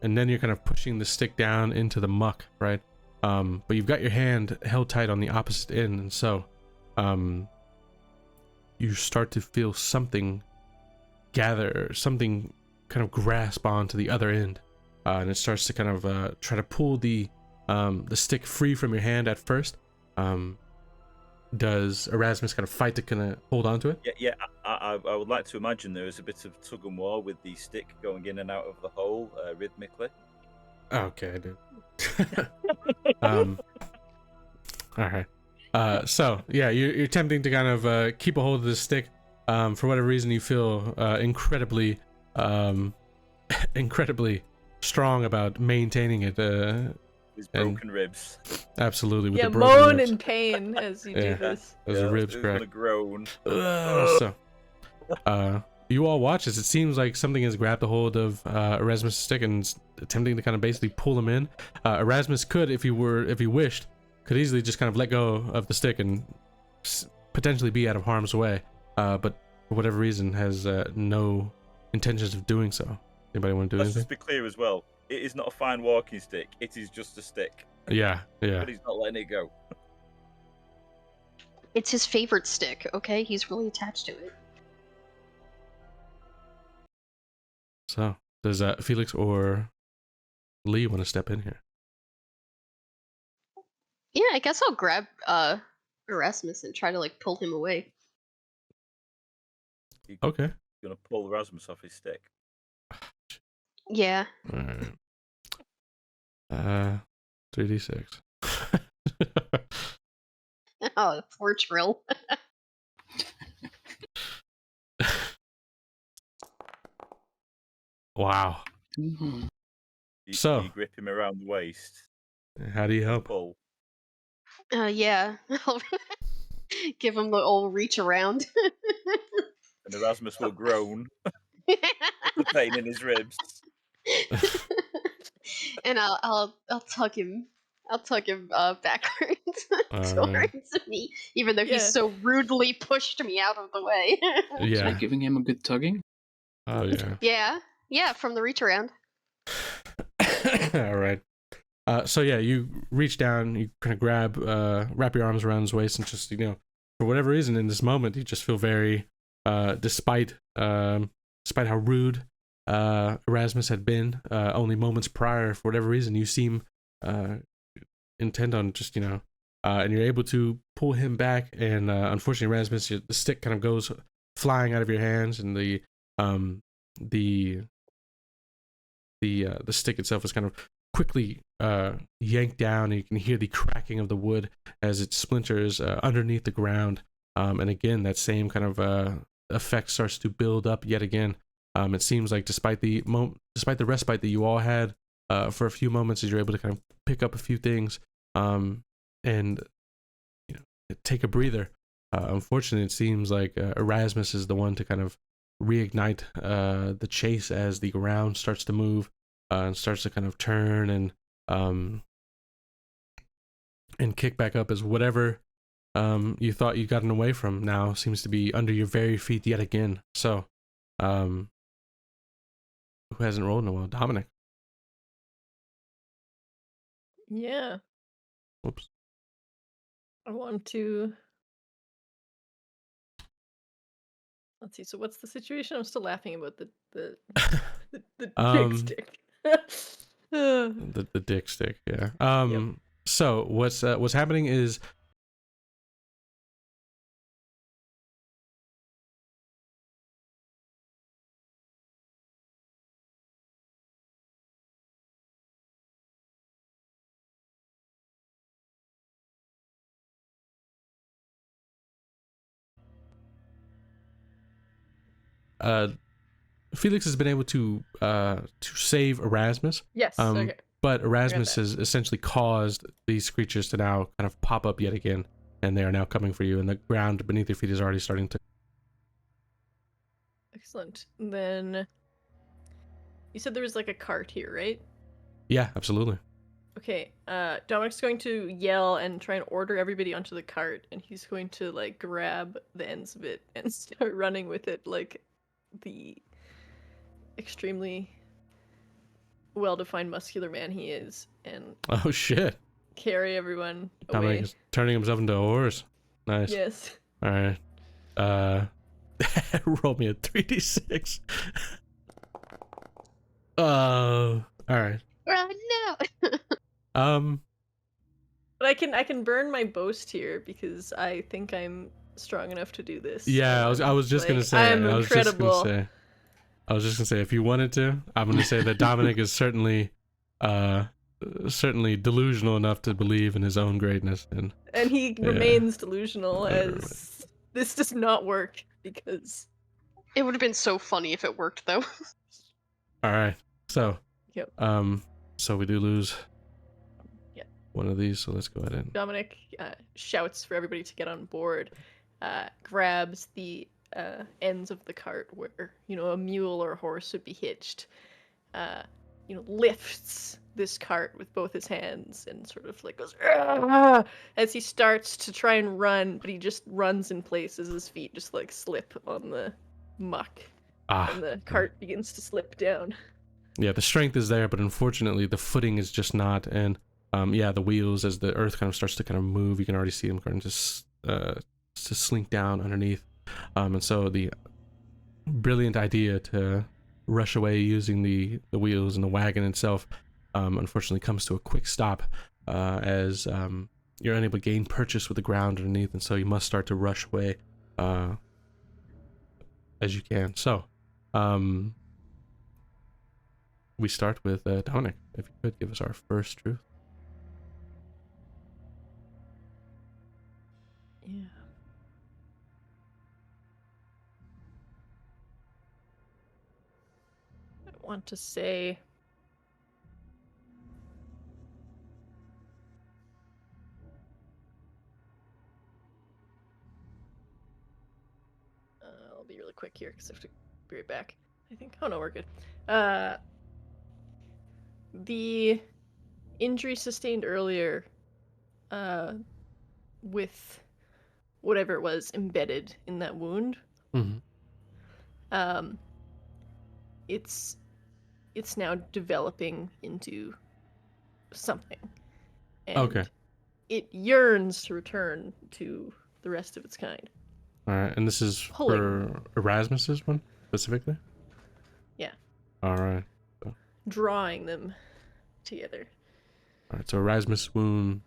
And then you're kind of pushing the stick down into the muck, right? But you've got your hand held tight on the opposite end, and so you start to feel something gather, something kind of grasp onto the other end, and it starts to kind of try to pull the stick free from your hand at first. Does Erasmus kind of fight to kind of hold on to it? Yeah. I would like to imagine there is a bit of tug and war with the stick going in and out of the hole rhythmically. Okay, dude. All right. So yeah, you're attempting to kind of keep a hold of this stick. For whatever reason, you feel incredibly strong about maintaining it. His broken ribs. Absolutely. With yeah, the broken moan ribs. in pain as you do this. Those ribs He's crack. gonna groan. So, you all watch as it seems like something has grabbed a hold of Erasmus' stick and is attempting to kind of basically pull him in. Erasmus could, if he wished, could easily just kind of let go of the stick and potentially be out of harm's way. But for whatever reason, has no intentions of doing so. Anybody want to do Let's anything? just be clear as well. It is not a fine walking stick. It is just a stick. Yeah. But he's not letting it go. It's his favorite stick, okay? He's really attached to it. So, does Felix or Lee want to step in here? Yeah, I guess I'll grab Erasmus and try to, like, pull him away. Okay. You're gonna pull Erasmus off his stick. Yeah. All right. 3d6. Oh, poor Trill. Wow. Mhm. So- you grip him around the waist. How do you help? Pull. Yeah. I'll give him the old reach around. And Erasmus will groan. The pain in his ribs. And I'll tug him. I'll tug him backwards towards me, even though Yeah. he's so rudely pushed me out of the way. Yeah. Like giving him a good tugging. Oh, yeah. Yeah, from the reach around. All right. So yeah, you reach down, you kind of grab, wrap your arms around his waist, and just, you know, for whatever reason in this moment, you just feel very, despite how rude Erasmus had been only moments prior. For whatever reason, you seem intent on just, and you're able to pull him back. And unfortunately, Erasmus, the stick kind of goes flying out of your hands, and the stick itself is kind of quickly yanked down, and you can hear the cracking of the wood as it splinters underneath the ground. And again, that same kind of effect starts to build up yet again. It seems like despite the respite that you all had for a few moments, as you're able to kind of pick up a few things and take a breather, unfortunately, it seems like Erasmus is the one to kind of reignite the chase as the ground starts to move and starts to kind of turn and kick back up, as whatever you thought you gotten away from now seems to be under your very feet yet again. So who hasn't rolled in a while? Dominic. Yeah. Oops. I want to. Let's see. So what's the situation? I'm still laughing about the dick stick. The dick stick, yeah. So what's happening is Felix has been able to save Erasmus. Yes. Okay. But Erasmus has essentially caused these creatures to now kind of pop up yet again, and they are now coming for you, and the ground beneath your feet is already starting to. Excellent. Then you said there was like a cart here, right? Yeah, absolutely. Okay. Dominic's going to yell and try and order everybody onto the cart, and he's going to like grab the ends of it and start running with it like the extremely well-defined muscular man he is, and Oh shit! carry everyone away. Dominic is turning himself into a horse. Nice. Yes. All right. Roll me a 3d6. All right. No. But I can burn my boast here because I think I'm strong enough to do this. Yeah, I was just gonna say. I'm incredible. I was just gonna say, if you wanted to, I'm gonna say that Dominic is certainly delusional enough to believe in his own greatness, and he remains delusional as this does not work because It would have been so funny if it worked, though. all right. So Yep. So we do lose. Yep. One of these. So let's go ahead and. Dominic shouts for everybody to get on board, grabs the ends of the cart where a mule or a horse would be hitched, lifts this cart with both his hands and sort of like goes "Argh!" as he starts to try and run, but he just runs in place as his feet just like slip on the muck and the cart begins to slip down. Yeah, the strength is there, but unfortunately the footing is just not. And the wheels, as the earth kind of starts to kind of move, you can already see them starting to slink down underneath. And so the brilliant idea to rush away using the wheels and the wagon itself unfortunately comes to a quick stop as you're unable to gain purchase with the ground underneath, and so you must start to rush away as you can. So we start with Dominic. If you could give us our first truth. Yeah. I want to say I'll be really quick here because I have to be right back. I think. Oh no, we're good. The injury sustained earlier, with whatever it was embedded in that wound. Mm-hmm. It's now developing into something. And Okay. It yearns to return to the rest of its kind. All right, and this is for Erasmus's one specifically? Yeah. All right. drawing them together. All right. So Erasmus wound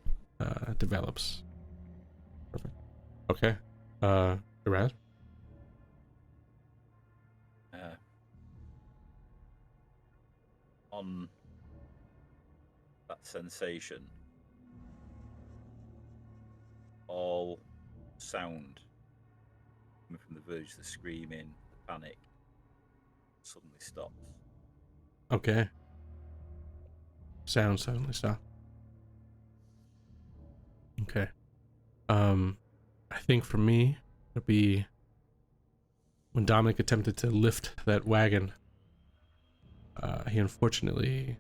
develops. Perfect. Okay. Erasmus. On that sensation, all sound coming from the verge, the screaming, the panic, suddenly stops. Okay. Sound suddenly stop. Okay. I think for me, it'd be when Dominic attempted to lift that wagon. He unfortunately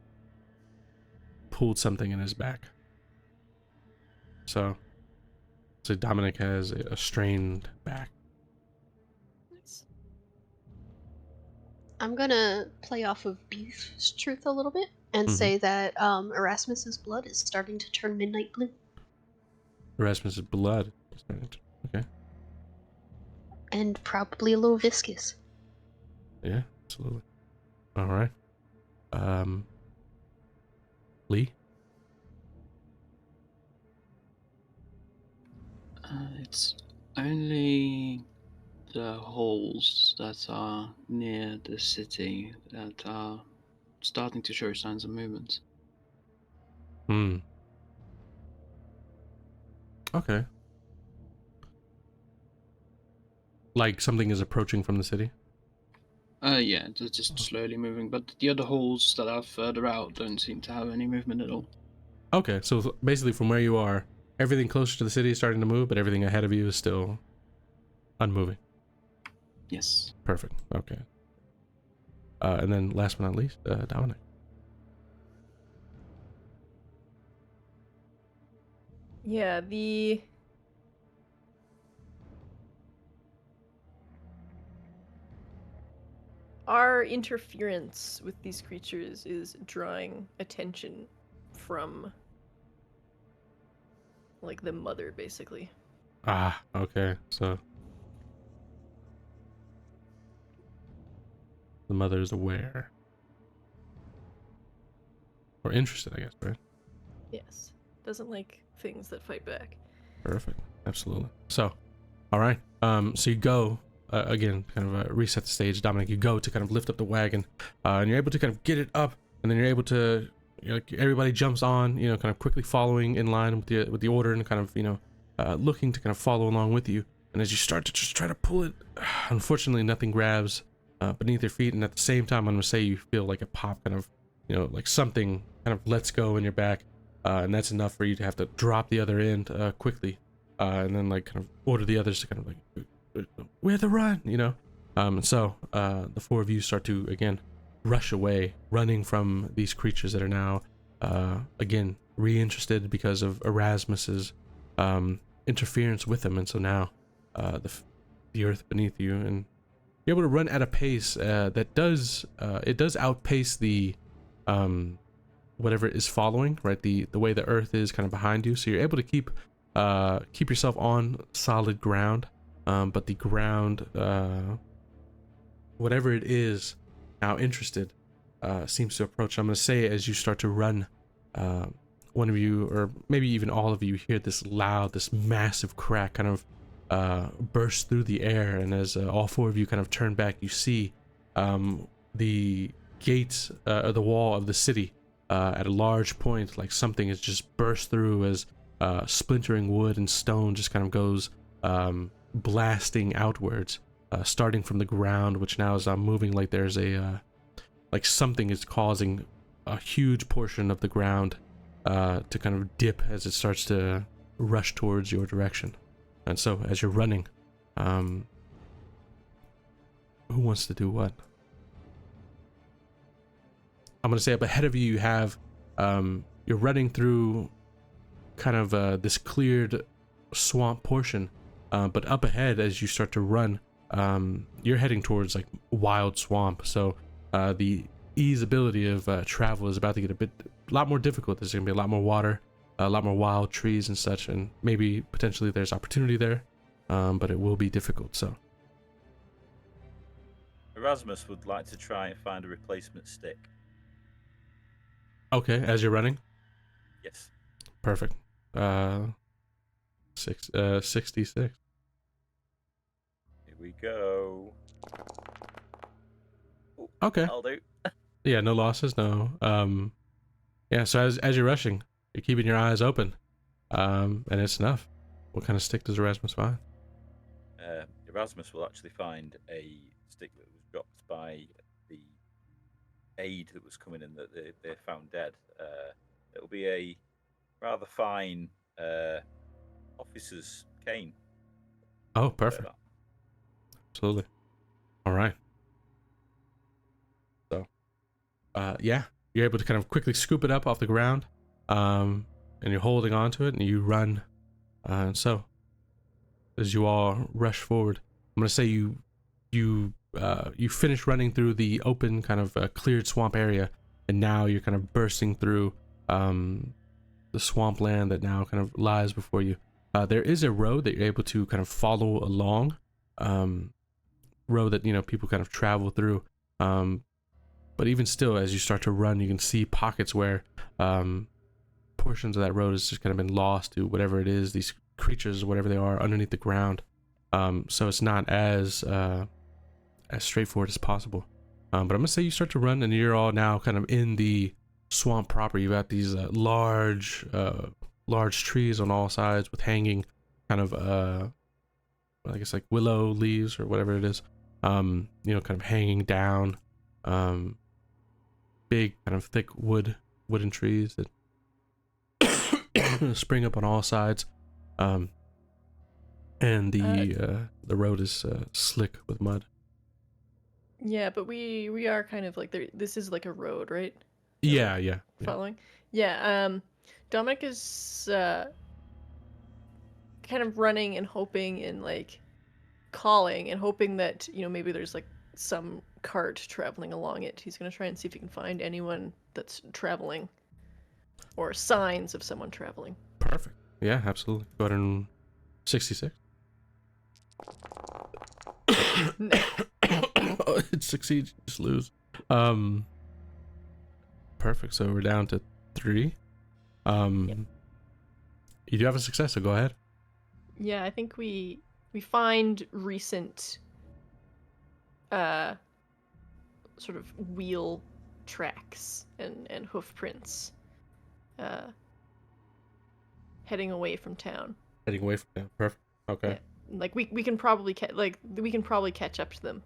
pulled something in his back. So Dominic has a strained back. Nice. I'm gonna play off of Beef's truth a little bit and Mhm. say that Erasmus's blood is starting to turn midnight blue. Erasmus's blood. Okay. And probably a little viscous. Yeah, absolutely. All right. Lee? It's only the holes that are near the city that are starting to show signs of movement. Hmm. Okay. Like something is approaching from the city? Yeah, just slowly moving, but the other holes that are further out don't seem to have any movement at all. Okay, so basically from where you are, everything closer to the city is starting to move, but everything ahead of you is still unmoving. Yes. Perfect. Okay. And then last but not least, Dominic. Yeah, our interference with these creatures is drawing attention from like the mother, basically. Ah, okay. So the mother is aware. Or interested, I guess, right? Yes. Doesn't like things that fight back. Perfect. Absolutely. So, all right. So you go again, kind of reset the stage, Dominic. You go to kind of lift up the wagon, and you're able to kind of get it up, and then you're able to, like, everybody jumps on, kind of quickly following in line with the order, and kind of, looking to kind of follow along with you. And as you start to just try to pull it, unfortunately, nothing grabs beneath your feet, and at the same time, I'm gonna say you feel like a pop, kind of, like something kind of lets go in your back, and that's enough for you to have to drop the other end quickly. And then like kind of order the others to kind of like, where the run, so the four of you start to again rush away, running from these creatures that are now again reinterested because of Erasmus's interference with them, and so now the earth beneath you, and you're able to run at a pace that does outpace the whatever is following, right? The way the earth is kind of behind you, so you're able to keep yourself on solid ground, but the ground, whatever it is now interested, seems to approach. I'm going to say as you start to run, one of you, or maybe even all of you, hear this massive crack kind of burst through the air, and as all four of you kind of turn back, you see the gates, or the wall of the city at a large point, like something has just burst through as splintering wood and stone just kind of goes blasting outwards, starting from the ground, which now is moving like there's like something is causing a huge portion of the ground to kind of dip as it starts to rush towards your direction. And so as you're running, who wants to do what? I'm going to say up ahead of you, you have, you're running through kind of this cleared swamp portion, but up ahead as you start to run, you're heading towards like wild swamp, so the easeability of travel is about to get a lot more difficult. There's going to be a lot more water, a lot more wild trees and such, and maybe potentially there's opportunity there, but it will be difficult. So Erasmus would like to try and find a replacement stick. Okay, as you're running. Yes. Perfect. 66. Here we go. Ooh, Okay. I'll do. Yeah, no losses, no. Yeah, so as you're rushing, you're keeping your eyes open. And it's enough. What kind of stick does Erasmus find? Erasmus will actually find a stick that was dropped by the aide that was coming in that they found dead. It'll be a rather fine officer's cane. Oh, perfect. Absolutely. All right. So, yeah, you're able to kind of quickly scoop it up off the ground, and you're holding on to it, and you run. And so, as you all rush forward, I'm gonna say you finish running through the open kind of cleared swamp area, and now you're kind of bursting through the swampland that now kind of lies before you. There is a road that you're able to kind of follow along, road that people kind of travel through. But even still, as you start to run, you can see pockets where portions of that road has just kind of been lost to whatever it is, these creatures, whatever they are, underneath the ground. So it's not as straightforward as possible. But I'm gonna say you start to run, and you're all now kind of in the swamp proper. You've got these large trees on all sides with hanging kind of I guess like willow leaves or whatever it is. Kind of hanging down. Big kind of thick wooden trees that spring up on all sides. And the road is slick with mud. Yeah, but we are kind of like there. This is like a road, right? Yeah. Following. Yeah. Dominic is kind of running and hoping and like calling and hoping that maybe there's like some cart traveling along it. He's gonna try and see if he can find anyone that's traveling or signs of someone traveling. Perfect. Yeah, absolutely. Go ahead and 66. No. It succeeds, you just lose. Perfect. So we're down to 3. Yep. You do have a success, so go ahead. Yeah, I think we find recent sort of wheel tracks and hoof prints heading away from town. Heading away from that. Perfect. Okay. Yeah. Like we can probably catch up to them.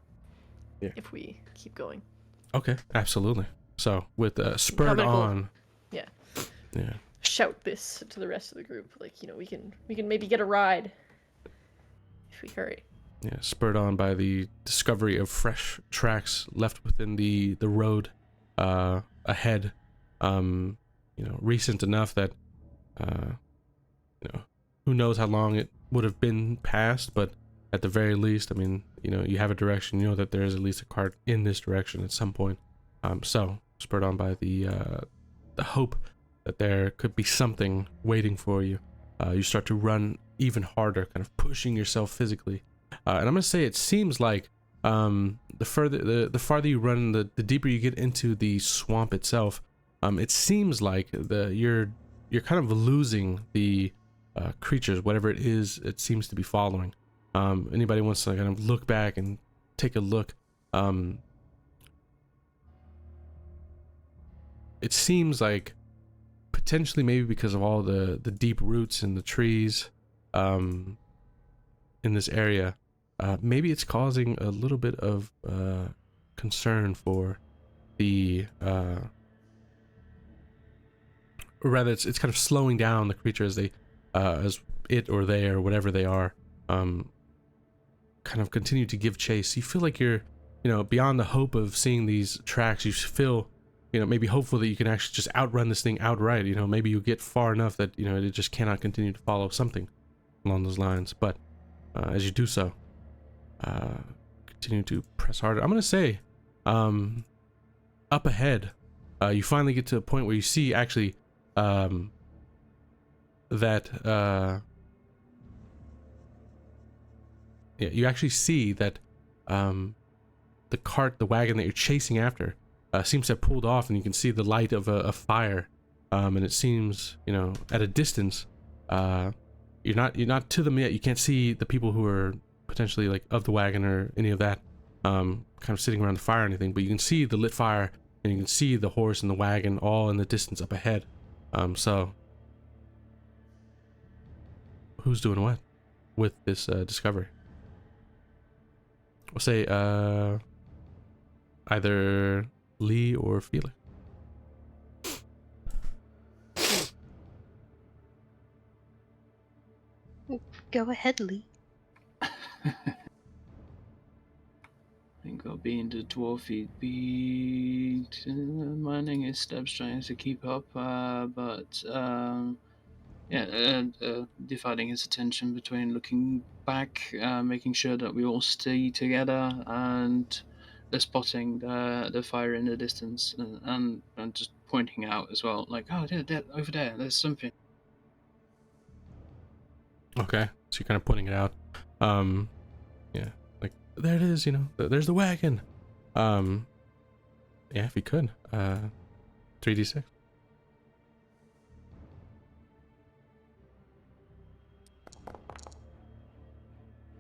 Yeah. If we keep going. Okay, absolutely. So with spurred Dominic will- on. Yeah. Yeah. Shout this to the rest of the group, like we can maybe get a ride if we hurry. Yeah, spurred on by the discovery of fresh tracks left within the road ahead. Recent enough that who knows how long it would have been passed, but at the very least, I mean, you have a direction, you know that there is at least a cart in this direction at some point. So spurred on by the hope that there could be something waiting for you, you start to run even harder, kind of pushing yourself physically. And I'm gonna say it seems like the farther you run, the deeper you get into the swamp itself. It seems like you're kind of losing the creatures, whatever it is. It seems to be following. Anybody wants to kind of look back and take a look? It seems like potentially maybe because of all the deep roots in the trees in this area, maybe it's causing a little bit of concern for the or rather it's kind of slowing down the creature as they as it or they or whatever they are kind of continue to give chase. You feel like you're beyond the hope of seeing these tracks. You feel maybe hopeful that you can actually just outrun this thing outright. Maybe you get far enough that it just cannot continue to follow, something along those lines. But as you do so, continue to press harder. I'm gonna say up ahead, you finally get to a point where you see actually that you actually see that cart, the wagon that you're chasing after, seems to have pulled off, and you can see the light of a fire. And it seems, you know, at a distance, you're not to them yet. You can't see the people who are potentially like of the wagon or any of that, kind of sitting around the fire or anything. But you can see the lit fire, and you can see the horse and the wagon all in the distance up ahead. So who's doing what with this discovery? We'll say either Lee or Felix. Go ahead, Lee. I think I'll be into dwarfy beat, minding his steps, trying to keep up, but dividing his attention between looking back, making sure that we all stay together, and spotting the fire in the distance, and just pointing out as well, like, oh, there, over there, there's something. Okay, so you're kind of pointing it out. Yeah, like there it is. You know, there's the wagon. Yeah, if you could, 3d6.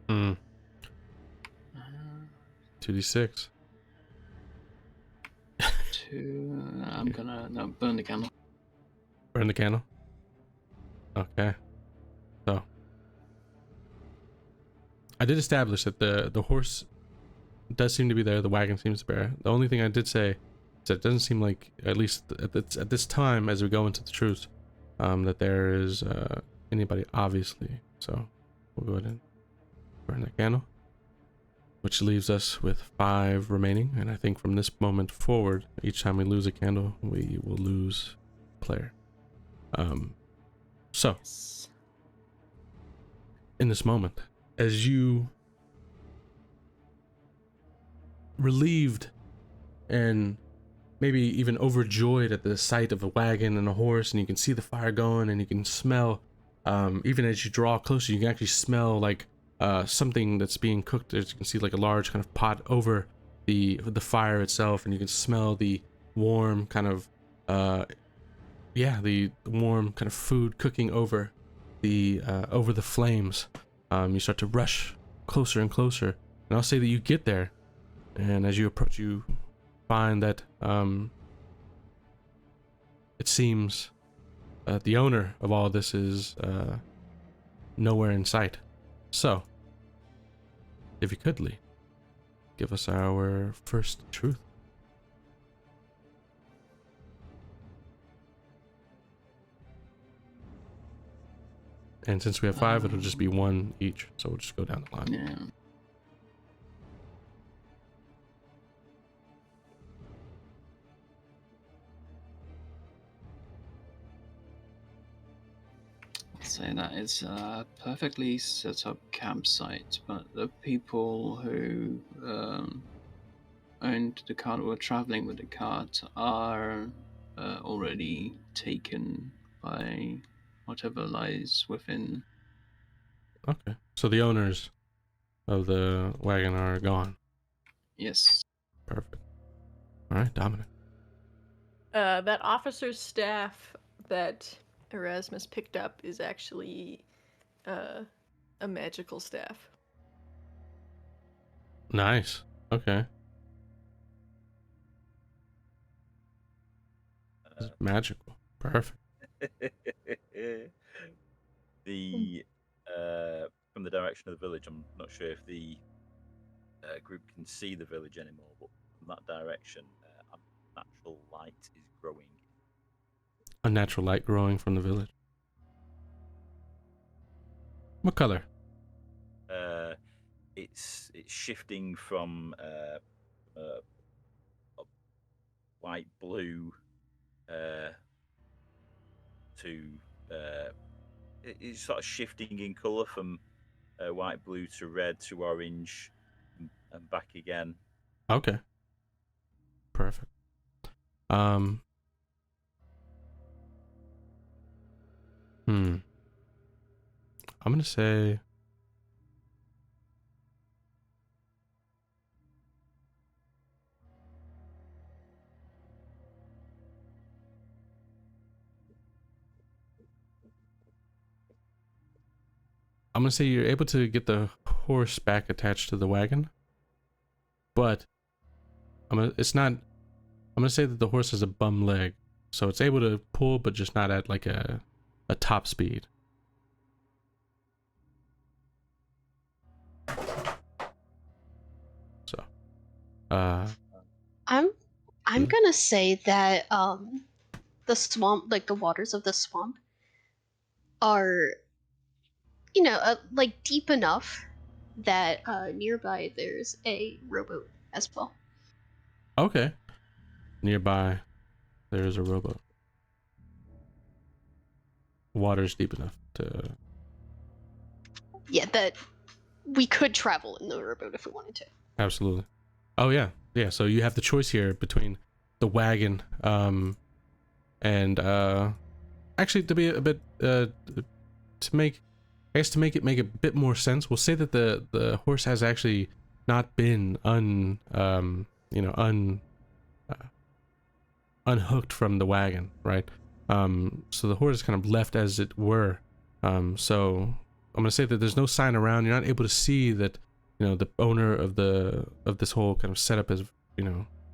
Hmm. 2d6. I'm gonna burn the candle. Burn the candle. Okay. So I did establish that the horse does seem to be there. The wagon seems to be there. The only thing I did say is that it doesn't seem like, at least at this time, as we go into the truce, that there is anybody, obviously. So we'll go ahead and burn the candle, which leaves us with 5 remaining. And I think from this moment forward, each time we lose a candle, we will lose a player. So in this moment, as you relieved and maybe even overjoyed at the sight of a wagon and a horse, and you can see the fire going, and you can smell, even as you draw closer, you can actually smell like something that's being cooked. As you can see, like a large kind of pot over the fire itself, and you can smell the warm kind of the warm kind of food cooking over the flames. You start to rush closer and closer, and I'll say that you get there, and as you approach, you find that it seems that the owner of all this is nowhere in sight. So, if you could, Lee, give us our first truth. And since we have 5, it'll just be 1 each. So we'll just go down the line. Yeah. Say that it's a perfectly set up campsite, but the people who owned the cart or were traveling with the cart are already taken by whatever lies within. Okay. So the owners of the wagon are gone. Yes. Perfect. All right, Dominic. That officer's staff that Erasmus picked up is actually a magical staff. Nice. Okay. It's magical. Perfect. The from the direction of the village, I'm not sure if the group can see the village anymore, but from that direction, a natural light is growing. A natural light growing from the village. What color? It's shifting from white blue to it's sort of shifting in colour from white blue to red to orange and back again. Okay. Perfect. I'm gonna say I'm gonna say you're able to get the horse back attached to the wagon, but it's not. I'm gonna say that the horse has a bum leg, so it's able to pull, but just not at like a top speed. So, I'm gonna say that the swamp, like the waters of the swamp, are like deep enough that nearby there's a rowboat as well. okay. Nearby, there is a rowboat. Water's deep enough to. Yeah, that we could travel in the rowboat if we wanted to. Absolutely. Oh yeah, yeah. So you have the choice here between the wagon, and actually to be a bit to make it make a bit more sense, we'll say that the horse has actually not been unhooked from the wagon, right? So the horse is kind of left as it were. So I'm gonna say that there's no sign around. You're not able to see that, the owner of this whole kind of setup is,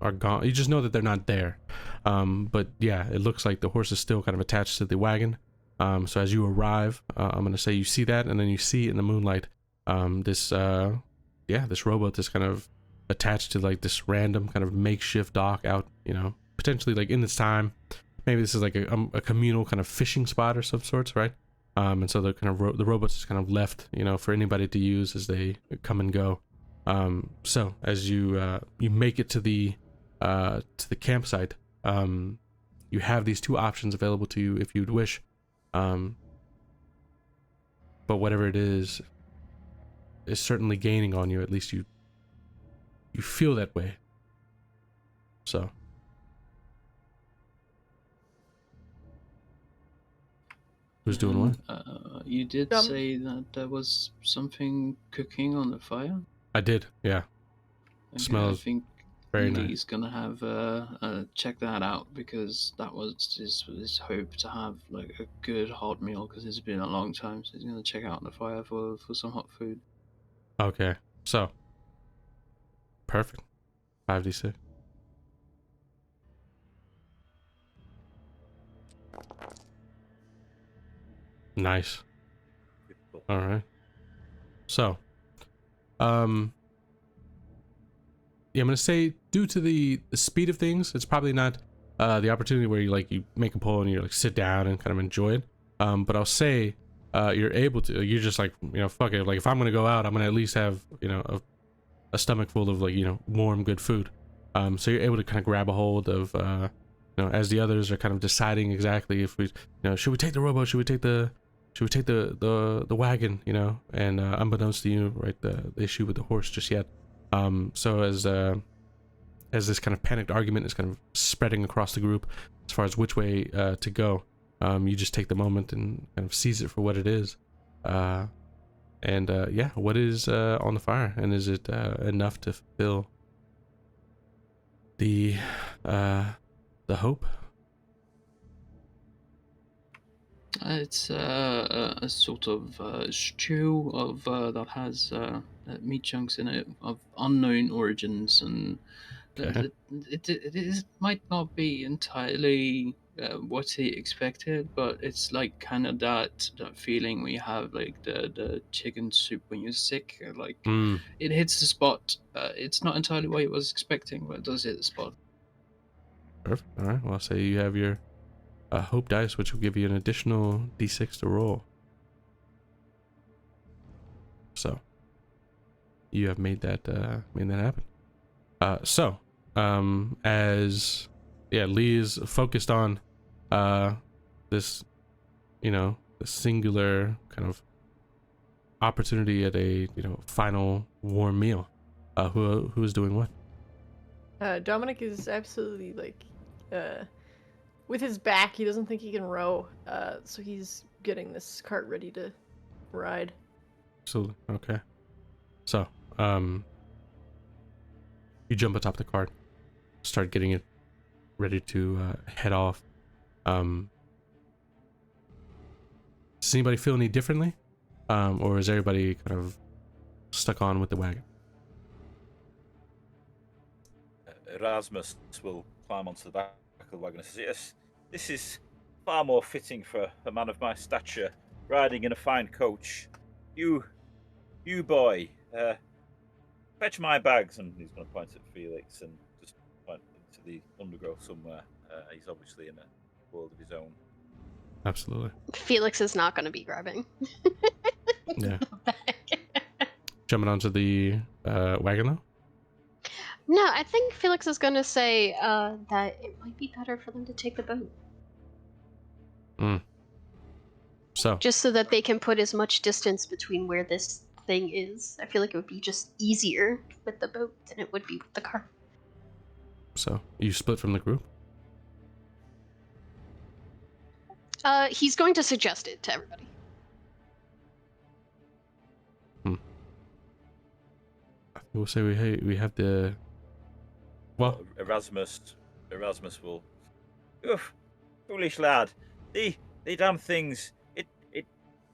are gone. You just know that they're not there. But yeah, it looks like the horse is still kind of attached to the wagon. So as you arrive, I'm gonna say you see that, and then you see in the moonlight, this rowboat that's kind of attached to like this random kind of makeshift dock out, potentially like in this time. Maybe this is like a communal kind of fishing spot or some sorts, right? And so the kind of the rowboat's just kind of left, for anybody to use as they come and go. So as you make it to the campsite, you have these two options available to you if you'd wish. But whatever it is certainly gaining on you. At least you feel that way. So. Who's doing what? You did say that there was something cooking on the fire? I did, yeah. Okay, Smells I think very nice. Lee's gonna have check that out, because that was his hope to have like a good hot meal, because it's been a long time, so he's gonna check out the fire for some hot food. Okay, so perfect. 5d6. Nice. All right. So, yeah, I'm gonna say due to the speed of things, it's probably not the opportunity where you make a pull and you like sit down and kind of enjoy it. But I'll say you're able to. You're just like, fuck it. Like if I'm gonna go out, I'm gonna at least have a stomach full of like warm, good food. So you're able to kind of grab a hold of as the others are kind of deciding exactly if we should we take the rowboat, should we take the wagon, and unbeknownst to you, right, the issue with the horse just yet. So as this kind of panicked argument is kind of spreading across the group as far as which way to go, you just take the moment and kind of seize it for what it is. What is on the fire, and is it enough to fulfill the hope? It's a sort of stew of that has meat chunks in it of unknown origins, and Okay. it might not be entirely what he expected, but it's like kind of that feeling when you have like the chicken soup when you're sick. Like it hits the spot. It's not entirely what he was expecting, but it does hit the spot. Perfect. All right. Well, I'll say you have your hope dice, which will give you an additional d6 to roll. So you have made that happen. As Lee is focused on this, the singular kind of opportunity at a final warm meal. Who is doing what? Dominic is absolutely like with his back, he doesn't think he can row, so he's getting this cart ready to ride. Absolutely. Okay. So, you jump atop the cart, start getting it ready to head off. Does anybody feel any differently or is everybody kind of stuck on with the wagon? Erasmus will climb onto the back of the wagon and says, "Yes, this is far more fitting for a man of my stature, riding in a fine coach. You boy, fetch my bags." And he's going to point at Felix and just point into the undergrowth somewhere. He's obviously in a world of his own. Absolutely. Felix is not going to be grabbing. Yeah. Jumping onto the wagon though? No, I think Felix is going to say that it might be better for them to take the boat. So Just so that they can put as much distance between where this thing is. I feel like it would be just easier with the boat than it would be with the car. So you split from the group? He's going to suggest it to everybody. We'll say we have the. Well, Erasmus will. Oof, foolish lad. The damn things. It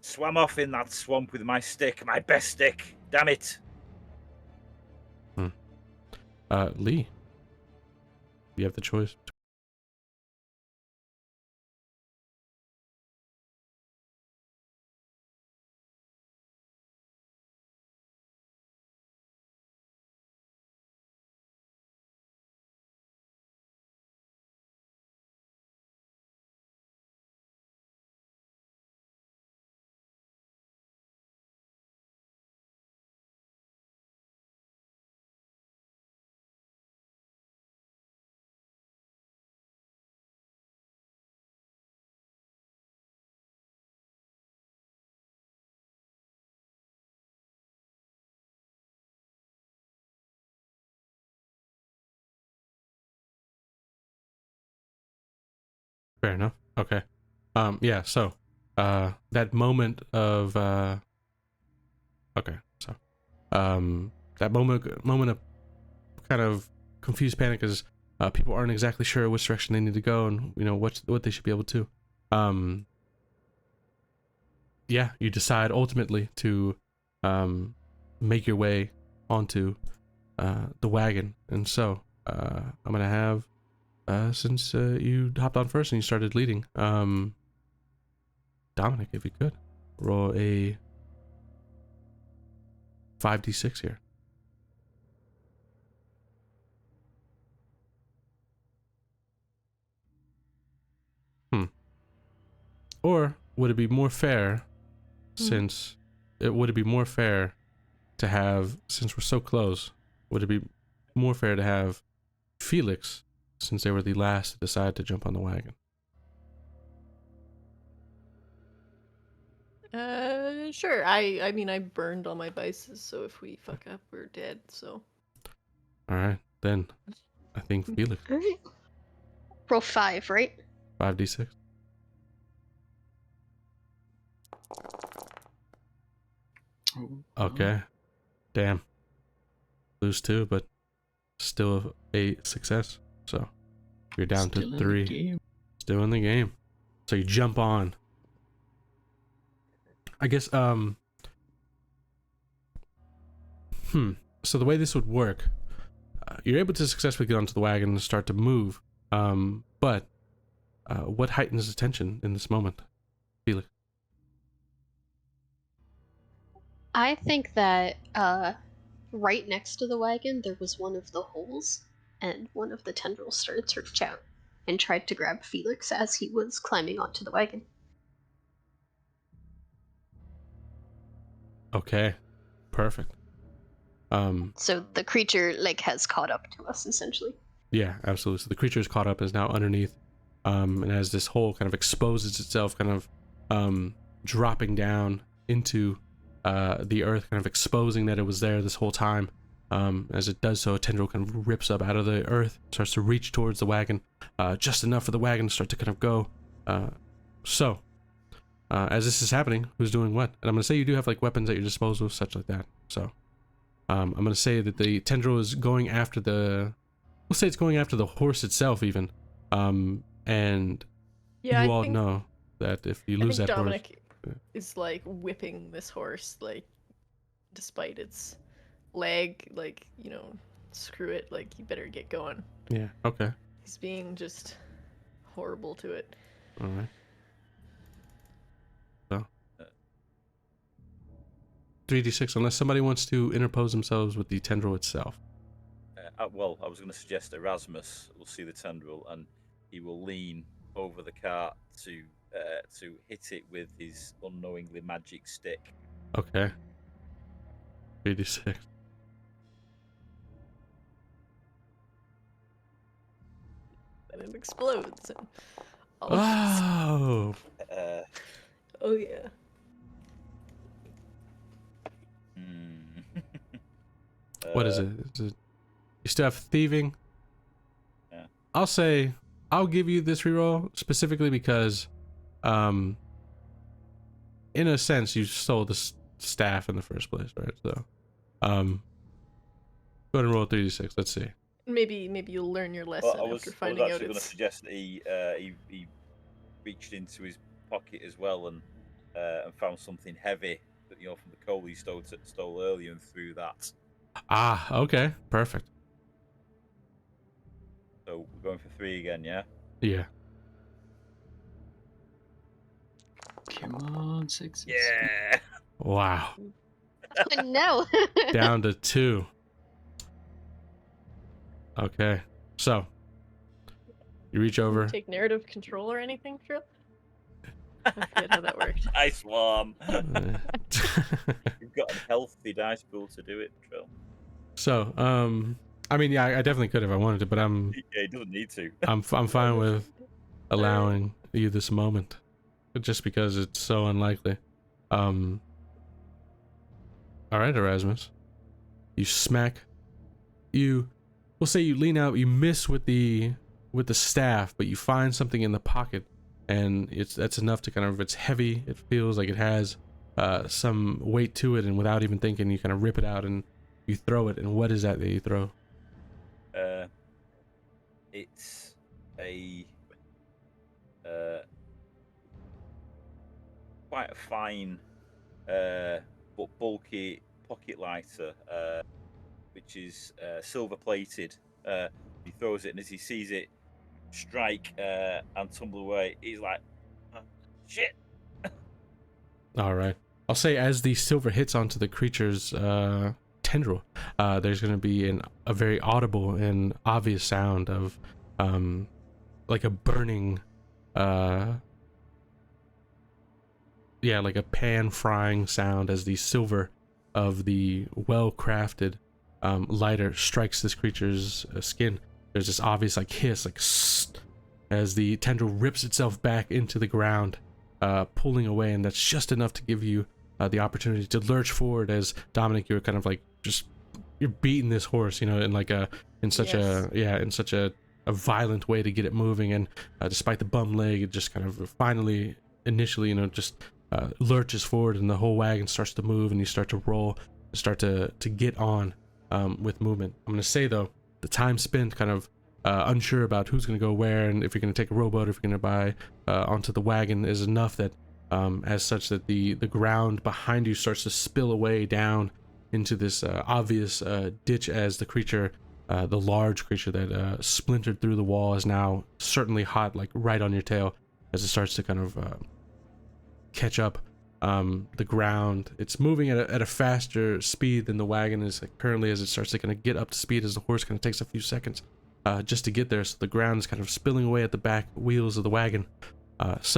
swam off in that swamp with my stick, my best stick. Damn it. Lee, you have the choice. Fair enough. Okay. Yeah, so that moment of okay, so that moment of kind of confused panic is people aren't exactly sure which direction they need to go and what they should be able to. Yeah, you decide ultimately to make your way onto the wagon. And so I'm gonna have since you hopped on first and you started leading, Dominic, if you could roll a 5d6 here. Or would it be more fair, since to have, since we're so close, would it be more fair to have Felix, since they were the last to decide to jump on the wagon? Sure. I mean, I burned all my vices, so if we fuck up, we're dead, so. Alright, then I think Felix. Alright. Roll 5, right? 5d6. Okay. Damn. Lose 2, but still a success. So you're down Still to in 3. the game. Still in the game. So you jump on. I guess so the way this would work, you're able to successfully get onto the wagon and start to move. But what heightens the tension in this moment, Felix? I think that right next to the wagon there was one of the holes, and one of the tendrils started to reach out and tried to grab Felix as he was climbing onto the wagon. Okay, perfect. So the creature has caught up to us essentially. Yeah, absolutely. So the creature is caught up, is now underneath, and as this hole kind of exposes itself, kind of dropping down into the earth, kind of exposing that it was there this whole time. As it does so, a tendril kind of rips up out of the earth, starts to reach towards the wagon, just enough for the wagon to start to kind of go. So as this is happening, who's doing what? And I'm going to say you do have weapons at your disposal, such like that. So I'm going to say that the tendril is going after we'll say it's going after the horse itself even. And Yeah, you all know that if you lose that Dominic, horse... is like whipping this horse, like despite its leg, like, you know, screw it, like you better get going. Yeah. Okay. He's being just horrible to it. All right. So 3d6, unless somebody wants to interpose themselves with the tendril itself. Well, I was going to suggest Erasmus will see the tendril and he will lean over the cart to hit it with his unknowingly magic stick. Okay. 3d6. And it explodes. And Oh. Oh yeah. What is it? Is it? You still have thieving? Yeah. I'll say I'll give you this reroll specifically because, in a sense, you stole the staff in the first place, right? So, go ahead and roll 3d6. Let's see. Maybe you'll learn your lesson after finding out I was actually going to it's. suggest that he reached into his pocket as well and found something heavy that, you know, from the coal he stole earlier and threw that. Ah, okay, perfect. So we're going for 3 again, yeah? Yeah. Come on, 6. Yeah. Wow. Oh, no. Down to 2. Okay, so you reach over. Take narrative control or anything, Trill? I forget how that worked. Nice one. Uh, You've got a healthy dice pool to do it, Trill. So, I mean, yeah, I definitely could if I wanted to, but Yeah, he doesn't need to. I'm fine with allowing you this moment, just because it's so unlikely. All right, Erasmus, you smack. We'll say you lean out, you miss with the staff, but you find something in the pocket, and that's enough to kind of, it's heavy. It feels like it has some weight to it, and without even thinking, you kind of rip it out and you throw it. And what is that you throw? It's a quite a fine but bulky pocket lighter, which is silver plated. He throws it, and as he sees it strike and tumble away, he's like, shit. All right, I'll say as the silver hits onto the creature's tendril, there's going to be a very audible and obvious sound of like a burning, like a pan frying sound as the silver of the well-crafted lighter strikes this creature's skin. There's this obvious like hiss, like as the tendril rips itself back into the ground, pulling away, and that's just enough to give you the opportunity to lurch forward. As Dominic, you're kind of like you're beating this horse, you know, in such a violent way to get it moving, and despite the bum leg, it just kind of initially, you know, just lurches forward, and the whole wagon starts to move, and you start to roll, start to get on with movement. I'm gonna say though, the time spent kind of unsure about who's gonna go where, and if you're gonna take a rowboat, if you're gonna buy onto the wagon, is enough that as such that the ground behind you starts to spill away down into this obvious ditch, as the creature, the large creature that splintered through the wall, is now certainly hot, like right on your tail, as it starts to kind of catch up the ground. It's moving at a faster speed than the wagon is currently, as it starts to kind of get up to speed, as the horse kind of takes a few seconds just to get there. So the ground is kind of spilling away at the back wheels of the wagon. As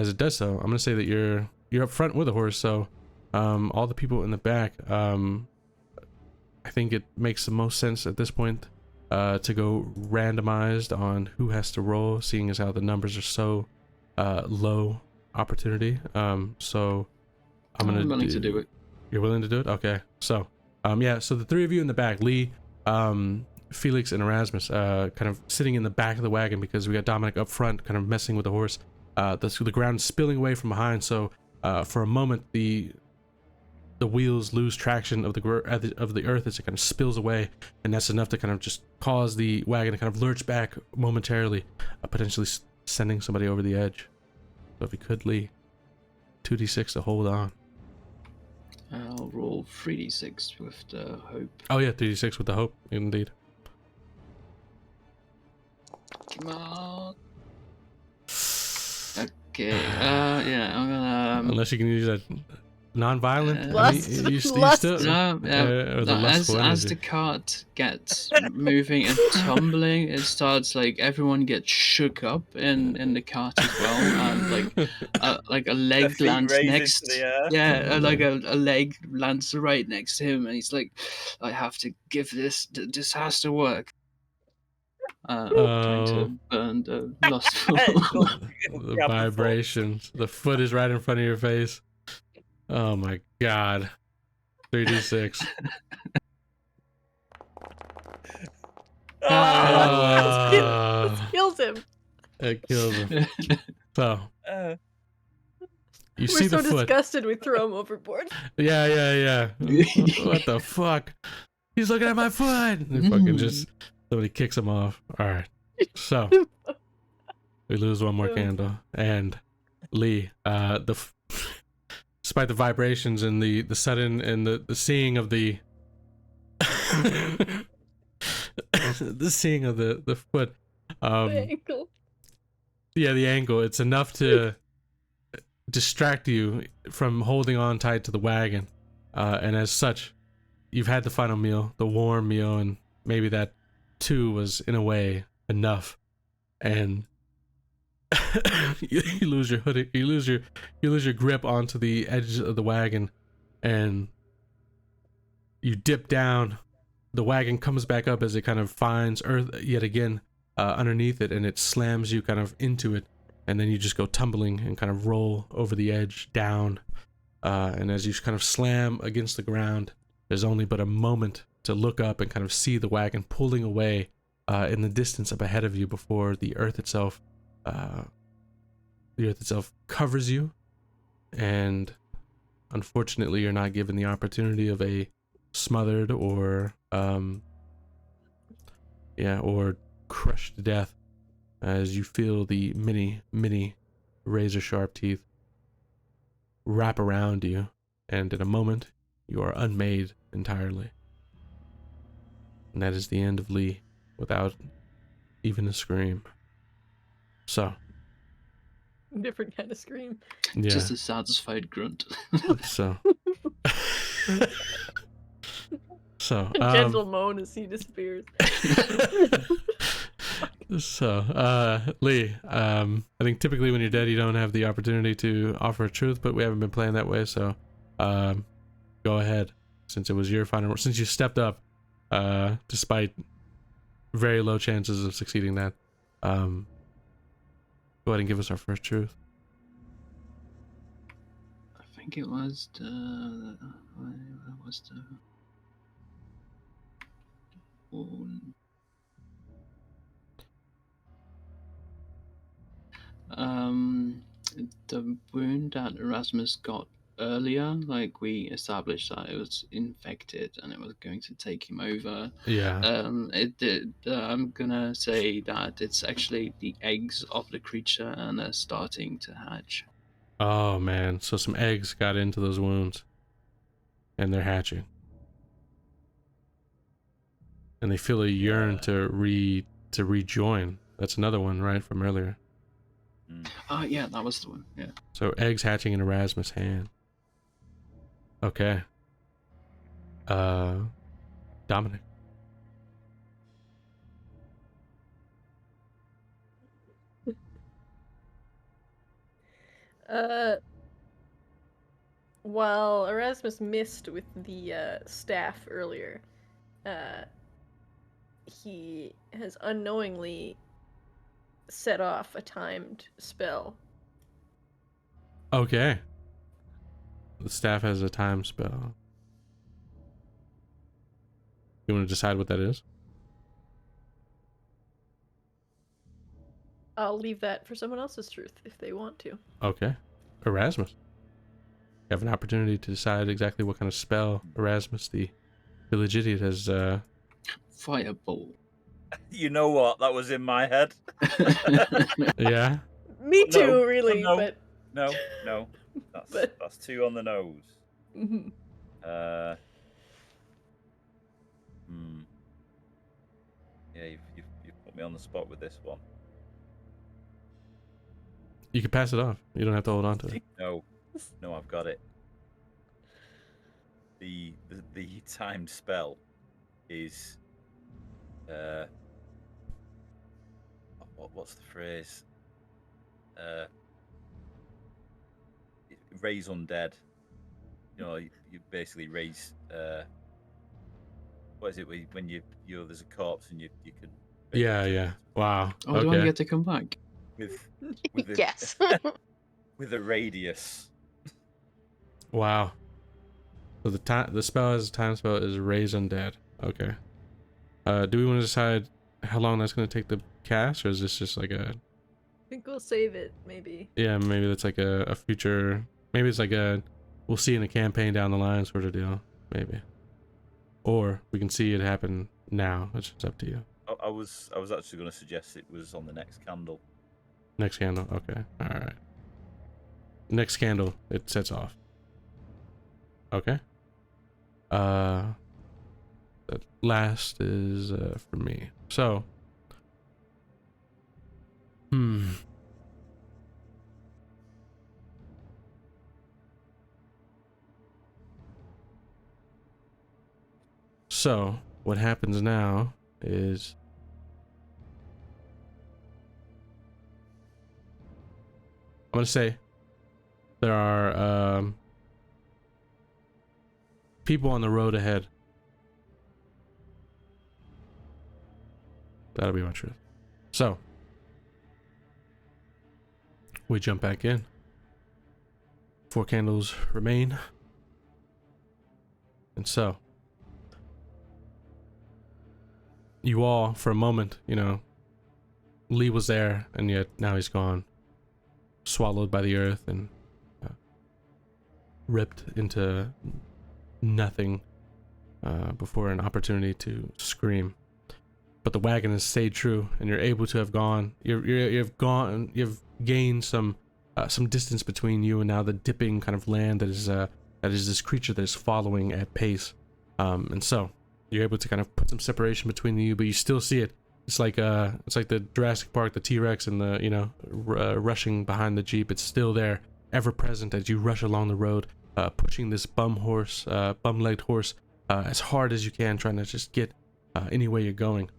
it does so, I'm gonna say that you're up front with the horse. So all the people in the back, I think it makes the most sense at this point to go randomized on who has to roll, seeing as how the numbers are so low opportunity. So I'm willing to do it. You're willing to do it? Okay. So so the three of you in the back, Lee, Felix, and Erasmus, kind of sitting in the back of the wagon, because we got Dominic up front kind of messing with the horse. The ground is spilling away from behind, so for a moment the wheels lose traction of the earth as it kind of spills away, and that's enough to kind of just cause the wagon to kind of lurch back momentarily, potentially sending somebody over the edge. So if you could, Lee. 2d6 to hold on. I'll roll 3d6 with the hope. Oh yeah, 3d6 with the hope, indeed. Come on. Okay. Yeah, I'm gonna. Unless you can use that non-violent. Lust. You Lust. still, No, or the lustful as energy. the cart gets moving and tumbling, it starts like everyone gets shook up in the cart as well, and like a The leg feet lands raise next. into the air. Yeah, like a leg lands right next to him, and he's like, "I have to give this. This has to work." Trying to burn the lustful. The Grab the vibrations. The foot is right in front of your face. Oh my god. 3d6. Ah, This kills him. It kills him. So, you We're see so the foot. disgusted we throw him overboard. Yeah. What the fuck? He's looking at my foot. And fucking just somebody kicks him off. All right. So we lose one more candle, and Lee, despite the vibrations and the sudden and the seeing of the the seeing of the foot, The ankle. yeah, the angle, it's enough to distract you from holding on tight to the wagon, and as such, you've had the final meal, the warm meal, and maybe that too was in a way enough, and you lose your hoodie, you lose your grip onto the edge of the wagon, and you dip down. The wagon comes back up as it kind of finds earth yet again underneath it, and it slams you kind of into it, and then you just go tumbling and kind of roll over the edge down, and as you kind of slam against the ground, there's only but a moment to look up and kind of see the wagon pulling away in the distance up ahead of you before the earth itself covers you, and unfortunately you're not given the opportunity of a smothered or crushed death as you feel the many razor sharp teeth wrap around you, and in a moment you are unmade entirely. And that is the end of Lee without even a scream. So, Different kind of scream. yeah. Just a satisfied grunt. So, A gentle moan as he disappears. So, Lee, I think typically when you're dead, you don't have the opportunity to offer a truth, but we haven't been playing that way, so go ahead, since it was your final, since you stepped up, despite very low chances of succeeding that. Go ahead and give us our first truth. I think it was the. The wound that Erasmus got earlier, like we established that it was infected and it was going to take him over. Yeah. It did. I'm gonna say that it's actually the eggs of the creature and they're starting to hatch. Oh man, so some eggs got into those wounds, and they're hatching, and they feel a yearn to rejoin. That's another one, right, from earlier. Yeah, that was the one. Yeah. So eggs hatching in Erasmus' hand. Okay. Dominic. While Erasmus missed with the staff earlier, he has unknowingly set off a timed spell. Okay. The staff has a time spell. You want to decide what that is? I'll leave that for someone else's truth if they want to. Okay. Erasmus. You have an opportunity to decide exactly what kind of spell Erasmus, the village idiot, has. Fireball. You know what? That was in my head. Yeah. Me too, No, really, no. but No. That's 2 on the nose. Mhm. Yeah, you've put me on the spot with this one. You can pass it off. You don't have to hold on to it. No, I've got it. The timed spell is what's the phrase? Raise undead. You know, you basically raise. What is it when there's a corpse and you can. Yeah. Wow. Oh, okay. do I get to come back? With Yes. with a radius. Wow. So the spell as a time spell is raise undead. Okay. Do we want to decide how long that's going to take to cast, or is this just like a? I think we'll save it, maybe. Yeah, maybe that's like a future. Maybe it's like a we'll see in a campaign down the line sort of deal. Maybe. Or we can see it happen now. It's just up to you. I was actually going to suggest it was on the next candle. Next candle. Okay. All right. Next candle. It sets off. Okay. The last is for me. So. So what happens now is I'm gonna say there are people on the road ahead. That'll be my truth. So we jump back in. 4 candles remain. And so you all, for a moment, you know, Lee was there, and yet now he's gone, swallowed by the earth and ripped into nothing before an opportunity to scream. But the wagon has stayed true, and you're able to have gone. You've gained some distance between you and now the dipping kind of land that is this creature that is following at pace, and so you're able to kind of put some separation between you, but you still see it. It's like the Jurassic Park, the T-Rex, and the rushing behind the Jeep. It's still there, ever present as you rush along the road, pushing this bum-legged horse as hard as you can, trying to just get any way you're going.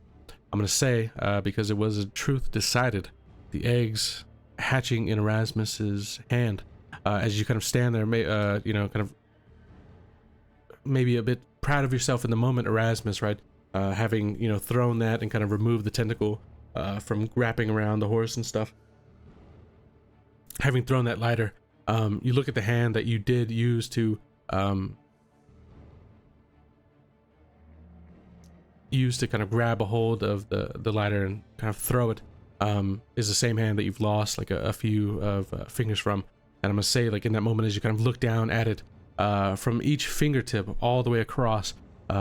I'm gonna say because it was a truth decided, the eggs hatching in Erasmus's hand as you kind of stand there, kind of maybe a bit proud of yourself in the moment, Erasmus, right? Having thrown that and kind of removed the tentacle from wrapping around the horse and stuff. Having thrown that lighter, you look at the hand that you did use to kind of grab a hold of the lighter and kind of throw it. Is the same hand that you've lost like a few of fingers from. And I'm gonna say, like, in that moment as you kind of look down at it, from each fingertip all the way across,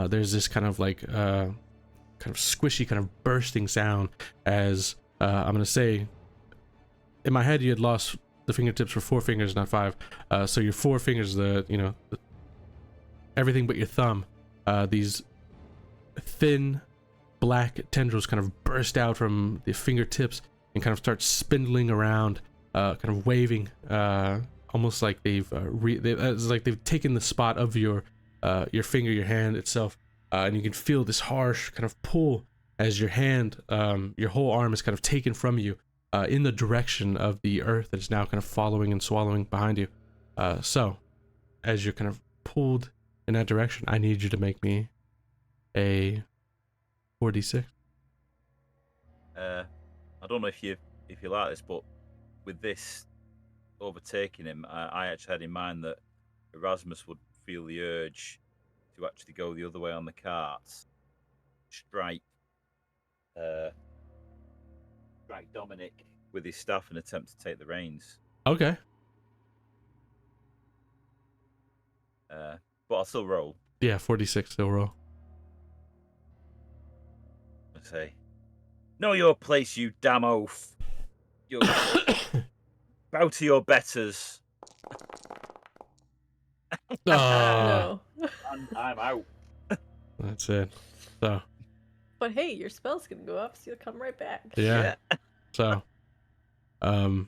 there's this kind of like kind of squishy kind of bursting sound as I'm gonna say, in my head you had lost the fingertips for 4 fingers, not 5, so your 4 fingers, everything but your thumb, these thin black tendrils kind of burst out from the fingertips and kind of start spindling around, kind of waving, almost like it's like they've taken the spot of your finger, your hand itself, and you can feel this harsh kind of pull as your hand, your whole arm is kind of taken from you in the direction of the earth that is now kind of following and swallowing behind you. So as you're kind of pulled in that direction, I need you to make me a 4d6. I don't know if you like this, but with this overtaking him, I actually had in mind that Erasmus would feel the urge to actually go the other way on the carts, strike Dominic with his staff and attempt to take the reins. Okay. But I'll still roll. Yeah, 4d6 still roll. I say, know your place, you damn oaf. You bow to your betters. Oh, No. And I'm out. that's it. So, But hey, your spell's gonna go up, so you'll come right back. yeah. So, one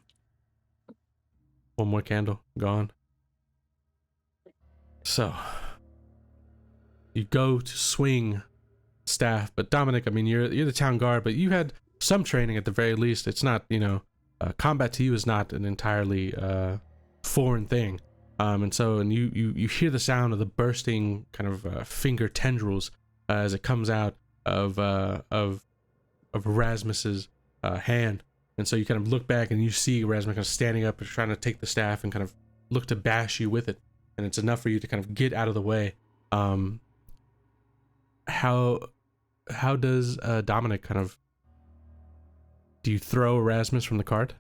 more candle gone. So, you go to swing staff, but Dominic, I mean, you're the town guard, but you had some training at the very least. It's not, combat to you is not an entirely foreign thing. And you hear the sound of the bursting kind of finger tendrils as it comes out of Erasmus's hand. And so you kind of look back and you see Erasmus kind of standing up and trying to take the staff and kind of look to bash you with it. And it's enough for you to kind of get out of the way. How does Dominic kind of, do you throw Erasmus from the cart?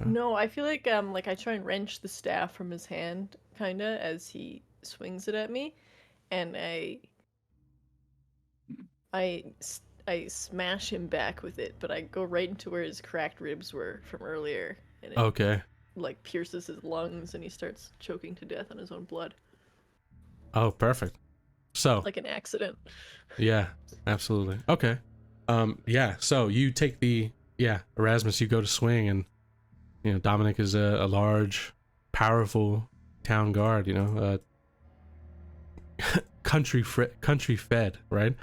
No, I feel like I try and wrench the staff from his hand, kinda, as he swings it at me, and I smash him back with it, but I go right into where his cracked ribs were from earlier, and it Okay. like pierces his lungs, and he starts choking to death on his own blood, Oh, perfect. So like an accident. yeah, absolutely. Okay. Yeah. So you take Erasmus. You go to swing, and Dominic is a large, powerful town guard. Country fed, right?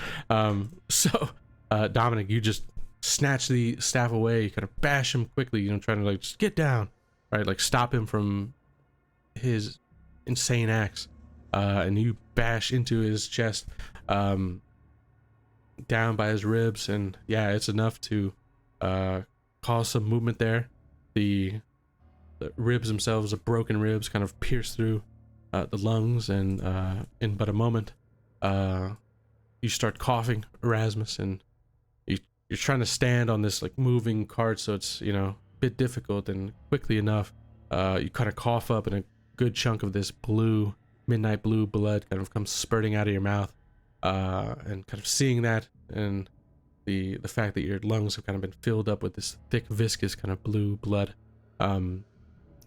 So Dominic, you just snatch the staff away. You kind of bash him quickly. Trying to just get down, right? Like stop him from his insane acts. And you bash into his chest, down by his ribs, and yeah, it's enough to cause some movement there. The ribs themselves, the broken ribs, kind of pierce through the lungs, and in but a moment, you start coughing, Erasmus, and you're trying to stand on this like moving cart, so it's a bit difficult, and quickly enough, you kind of cough up, and a good chunk of this midnight blue blood kind of comes spurting out of your mouth, and kind of seeing that, and the fact that your lungs have kind of been filled up with this thick, viscous kind of blue blood,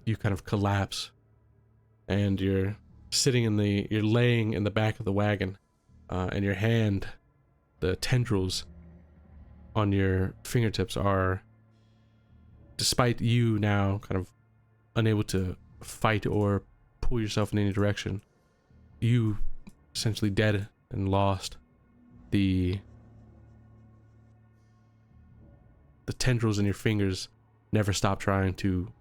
you kind of collapse, and you're laying in the back of the wagon, and your hand, the tendrils on your fingertips are, despite you now kind of unable to fight or pull yourself in any direction, you essentially dead and lost. The tendrils in your fingers never stop trying to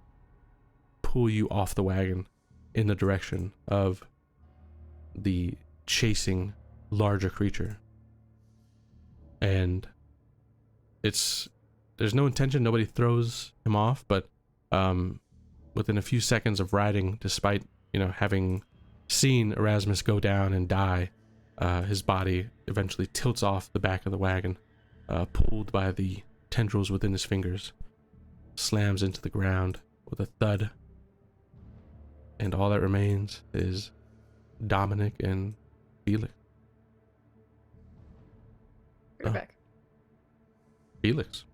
pull you off the wagon in the direction of the chasing larger creature. And there's no intention, nobody throws him off, but within a few seconds of riding, despite having seen Erasmus go down and die, his body eventually tilts off the back of the wagon, pulled by the tendrils within his fingers, slams into the ground with a thud, and all that remains is Dominic and Felix. We're back. Felix.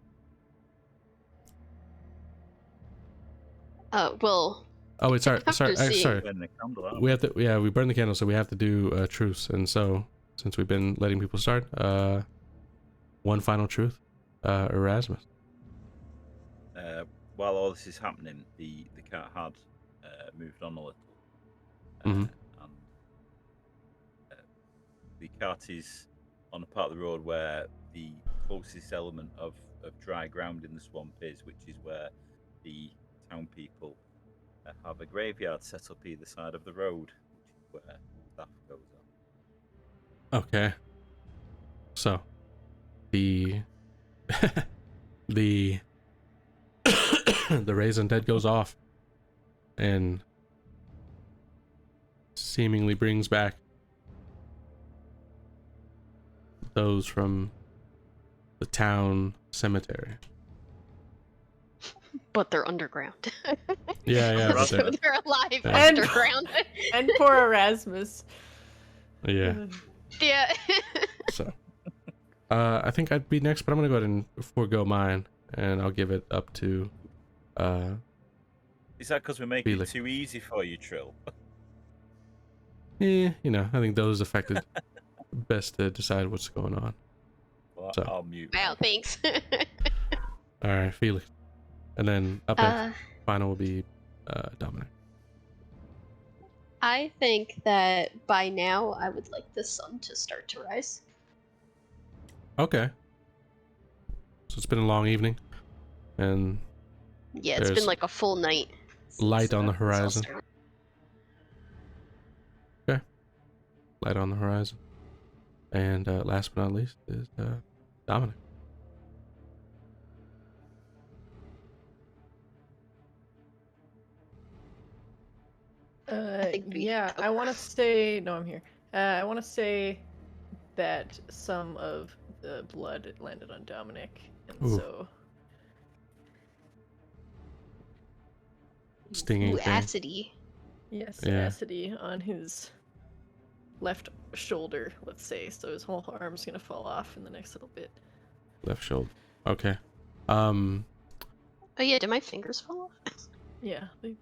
Well. Oh wait, sorry. Burn the candle out. We have to, we burn the candle, so we have to do truths. And so, since we've been letting people start, one final truth, Erasmus. While all this is happening, the cart had moved on a little, Mhm. and the cart is on a part of the road where the closest element of dry ground in the swamp is, which is where the town people have a graveyard set up either side of the road, which is where stuff goes on. Okay. So, the the the raison dead goes off, and seemingly brings back those from the town cemetery. But they're underground. Yeah, but So they're- they're alive Yeah. underground. And poor Erasmus. yeah. Yeah. So, I think I'd be next, but I'm gonna go ahead and forego mine, and I'll give it up to Is that because we're making Felix. it too easy for you, Trill? I think those affected best to decide what's going on. Well, So. I'll mute. Wow, thanks. All right, Felix. And then up next, final will be Dominic. I think that by now I would like the sun to start to rise. Okay. So it's been a long evening, and Yeah, it's there's been like a full night. light on the this all horizon. started. Light on the horizon. And last but not least is Dominic. Yeah, I want to say... No, I'm here. I want to say that some of the blood landed on Dominic, and Ooh. so... Stinging Ooh, thing. acidy. Yes, Yeah. acidity on his left shoulder, let's say, so his whole arm's gonna fall off in the next little bit. Left shoulder. Okay. Oh yeah, did my fingers fall off? Yeah, they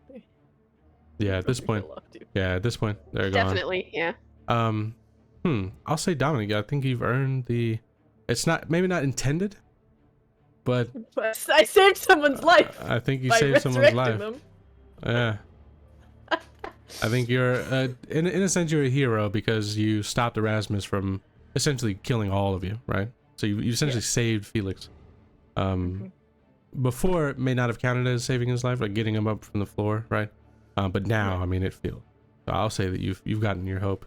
Yeah, at this probably point. fell off too. Yeah, at this point, they're gone. Definitely, yeah. I'll say Dominic. I think you've earned the. It's maybe not intended, but But I saved someone's life I think you by saved someone's resurrecting life. them. Yeah. I think you're, in a sense, you're a hero because you stopped Erasmus from essentially killing all of you, right? So you essentially saved Felix. Before it may not have counted as saving his life, like getting him up from the floor, right? But now, I mean, it feels. So I'll say that you've gotten your hope,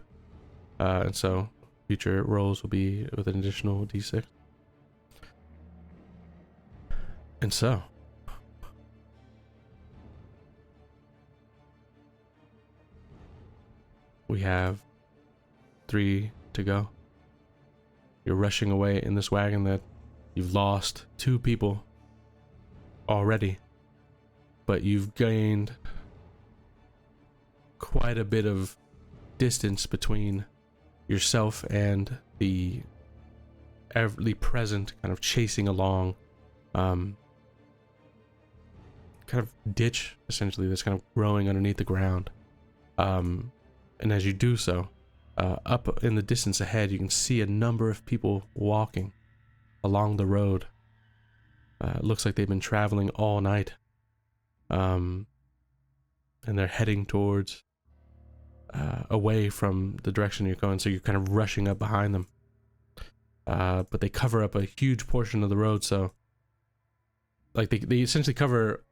and so future rolls will be with an additional d6. And so. We have 3 to go. You're rushing away in this wagon that you've lost 2 people already, but you've gained quite a bit of distance between yourself and the everly present kind of chasing along kind of ditch, essentially, that's kind of growing underneath the ground. And as you do so, up in the distance ahead, you can see a number of people walking along the road. It looks like they've been traveling all night. And they're heading towards, away from the direction you're going, so you're kind of rushing up behind them. But they cover up a huge portion of the road, so like they essentially cover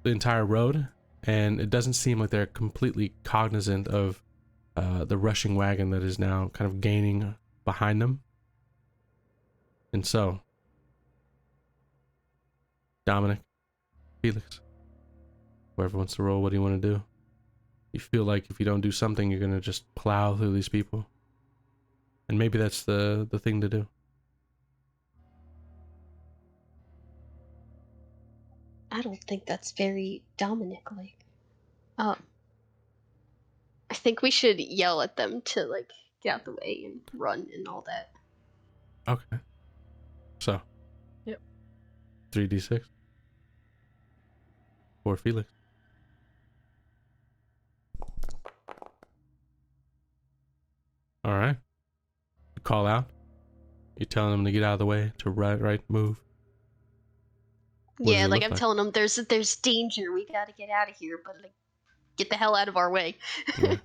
the entire road, and it doesn't seem like they're completely cognizant of the rushing wagon that is now kind of gaining behind them. And so, Dominic, Felix, whoever wants to roll, what do you want to do? You feel like if you don't do something, you're going to just plow through these people. And maybe that's the thing to do. I don't think that's very Dominic-like. I think we should yell at them to, like, get out the way and run and all that. Okay. So. Yep. 3d6. For Felix. All right. You call out. You're telling them to get out of the way, to right, move. What does Yeah, it like look I'm like? telling them there's danger. We gotta get out of here, but like get the hell out of our way. Yeah.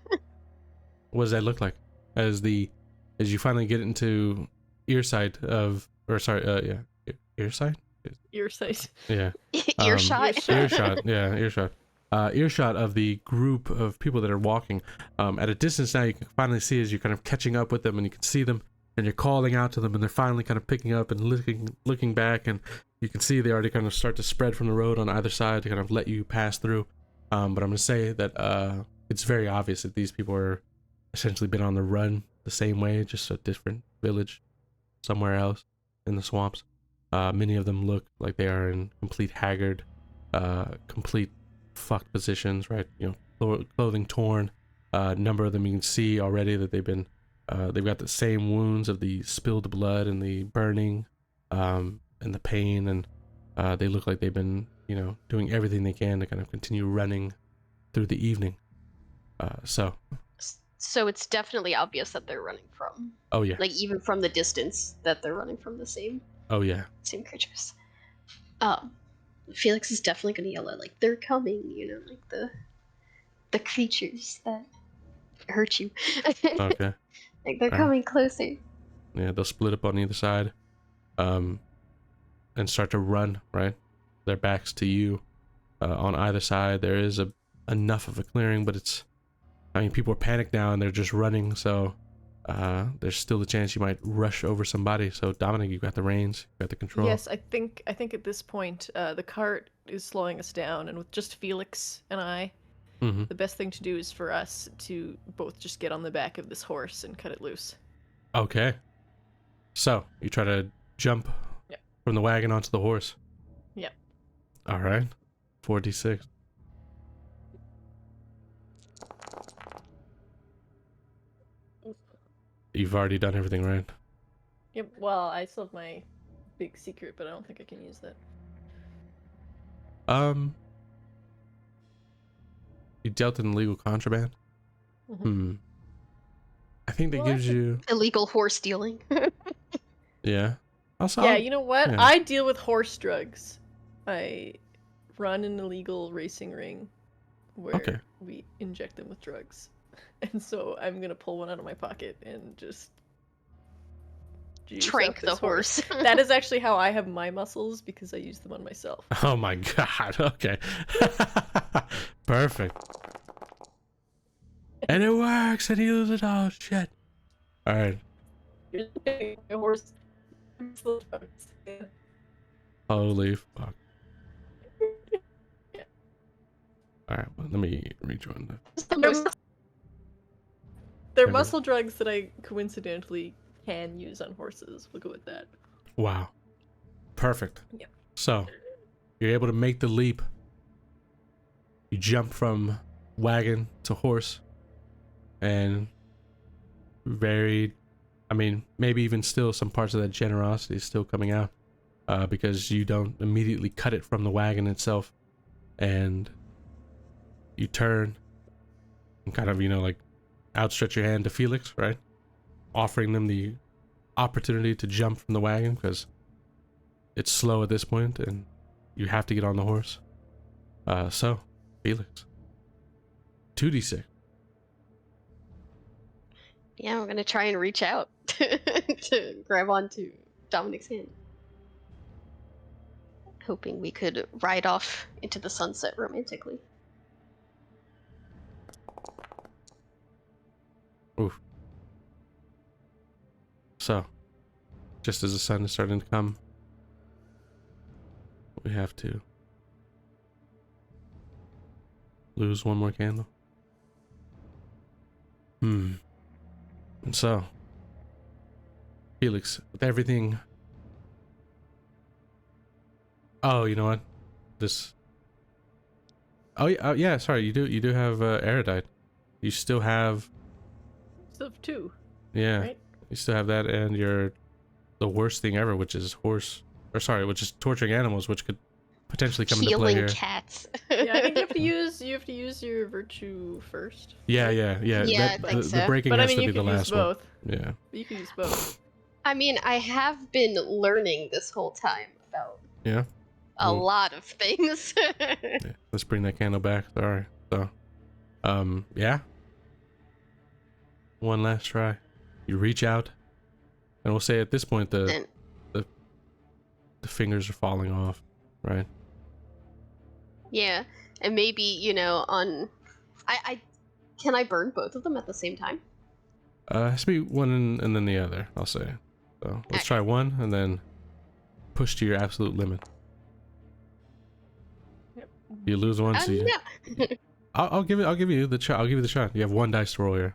What does that look like? As you finally get into earsight of, earsight? Yeah. Earshot. Earshot. Earshot. Earshot of the group of people that are walking. At a distance now, you can finally see as you're kind of catching up with them, and you can see them, and you're calling out to them, and they're finally kind of picking up and looking back, and you can see they already kind of start to spread from the road on either side to kind of let you pass through. But I'm going to say that it's very obvious that these people are essentially been on the run the same way, just a different village somewhere else in the swamps. Many of them look like they are in complete haggard, complete fucked positions, right? You know, clothing torn. A number of them you can see already that they've got the same wounds of the spilled blood and the burning, and the pain, and they look like they've been, doing everything they can to kind of continue running through the evening. So So it's definitely obvious that they're running from, Oh yeah. like even from the distance, that they're running from the same Oh yeah. creatures. Felix is definitely gonna yell at, like, they're coming, like the creatures that hurt you. Okay. Like, they're Alright. coming closer. Yeah, they'll split up on either side, and start to run. Right, their backs to you. On either side, there is enough of a clearing, but it's. I mean, people are panicked now and they're just running. So, there's still a chance you might rush over somebody. So, Dominic, you got the reins, you got the control. Yes, I think at this point, the cart is slowing us down, and with just Felix and I, Mm-hmm. the best thing to do is for us to both just get on the back of this horse and cut it loose. Okay. So you try to jump from the wagon onto the horse. Yep. All right. 4d6. You've already done everything, right? Yep. Well, I still have my big secret, but I don't think I can use that. You dealt in illegal contraband. Mm-hmm. I think that Well, gives you. Illegal horse stealing. Yeah. Also, Yeah, you know what? yeah. I deal with horse drugs. I run an illegal racing ring where we inject them with drugs. And so I'm gonna pull one out of my pocket and just Trank the horse. That is actually how I have my muscles, because I use them on myself. Oh my god. Okay. Perfect. And it works, and he loses. Oh shit. All right. A horse. Holy fuck. All right. Well, let me rejoin the. They're muscle drugs that I coincidentally can use on horses. We'll go with that. Wow. Perfect. Yep. So, you're able to make the leap. You jump from wagon to horse. And maybe even still some parts of that generosity is still coming out. Because you don't immediately cut it from the wagon itself. And you turn and kind of, like, outstretch your hand to Felix, right? Offering them the opportunity to jump from the wagon, because it's slow at this point and you have to get on the horse. So, Felix. 2d6. Yeah, I'm gonna try and reach out to grab onto Dominic's hand. Hoping we could ride off into the sunset romantically. Oof. So, just as the sun is starting to come, we have to lose one more candle. And so, Felix, with everything. Oh, you know what? This. Oh yeah. Sorry, you do have erudite. You still have. Still have 2. Yeah. Right? You still have that, and the worst thing ever, which is torturing animals, which could potentially come into play here. Healing cats. Yeah, I think you have to use your virtue first. Yeah. Yeah, I think The so. breaking But has I mean, to you be the can use last one. both. Yeah. You can use both. I mean, I have been learning this whole time about Yeah. a lot of things. Yeah. Let's bring that candle back. All right. So, yeah. One last try. You reach out, and we'll say at this point the fingers are falling off, right? Yeah, and maybe I can I burn both of them at the same time? It has to be one and then the other, I'll say. So let's try one and then push to your absolute limit. Yep. You lose one, so No. I'll give you the shot. I'll give you the shot. You have one dice to roll here.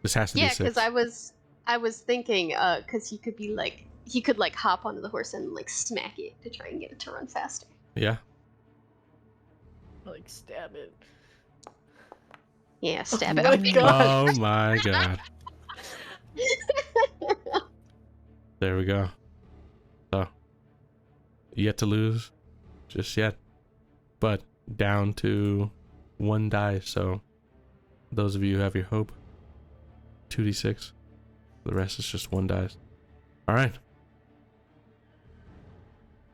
This has to be 6. Yeah, because I was thinking, because he could hop onto the horse and like smack it to try and get it to run faster. Yeah. Like, stab it. Yeah, stab Oh it. my I'll be- God. Oh my god. There we go. So, yet to lose, just yet, but down to 1 die. So, those of you who have your hope, 2d6. The rest is just 1 dice. All right.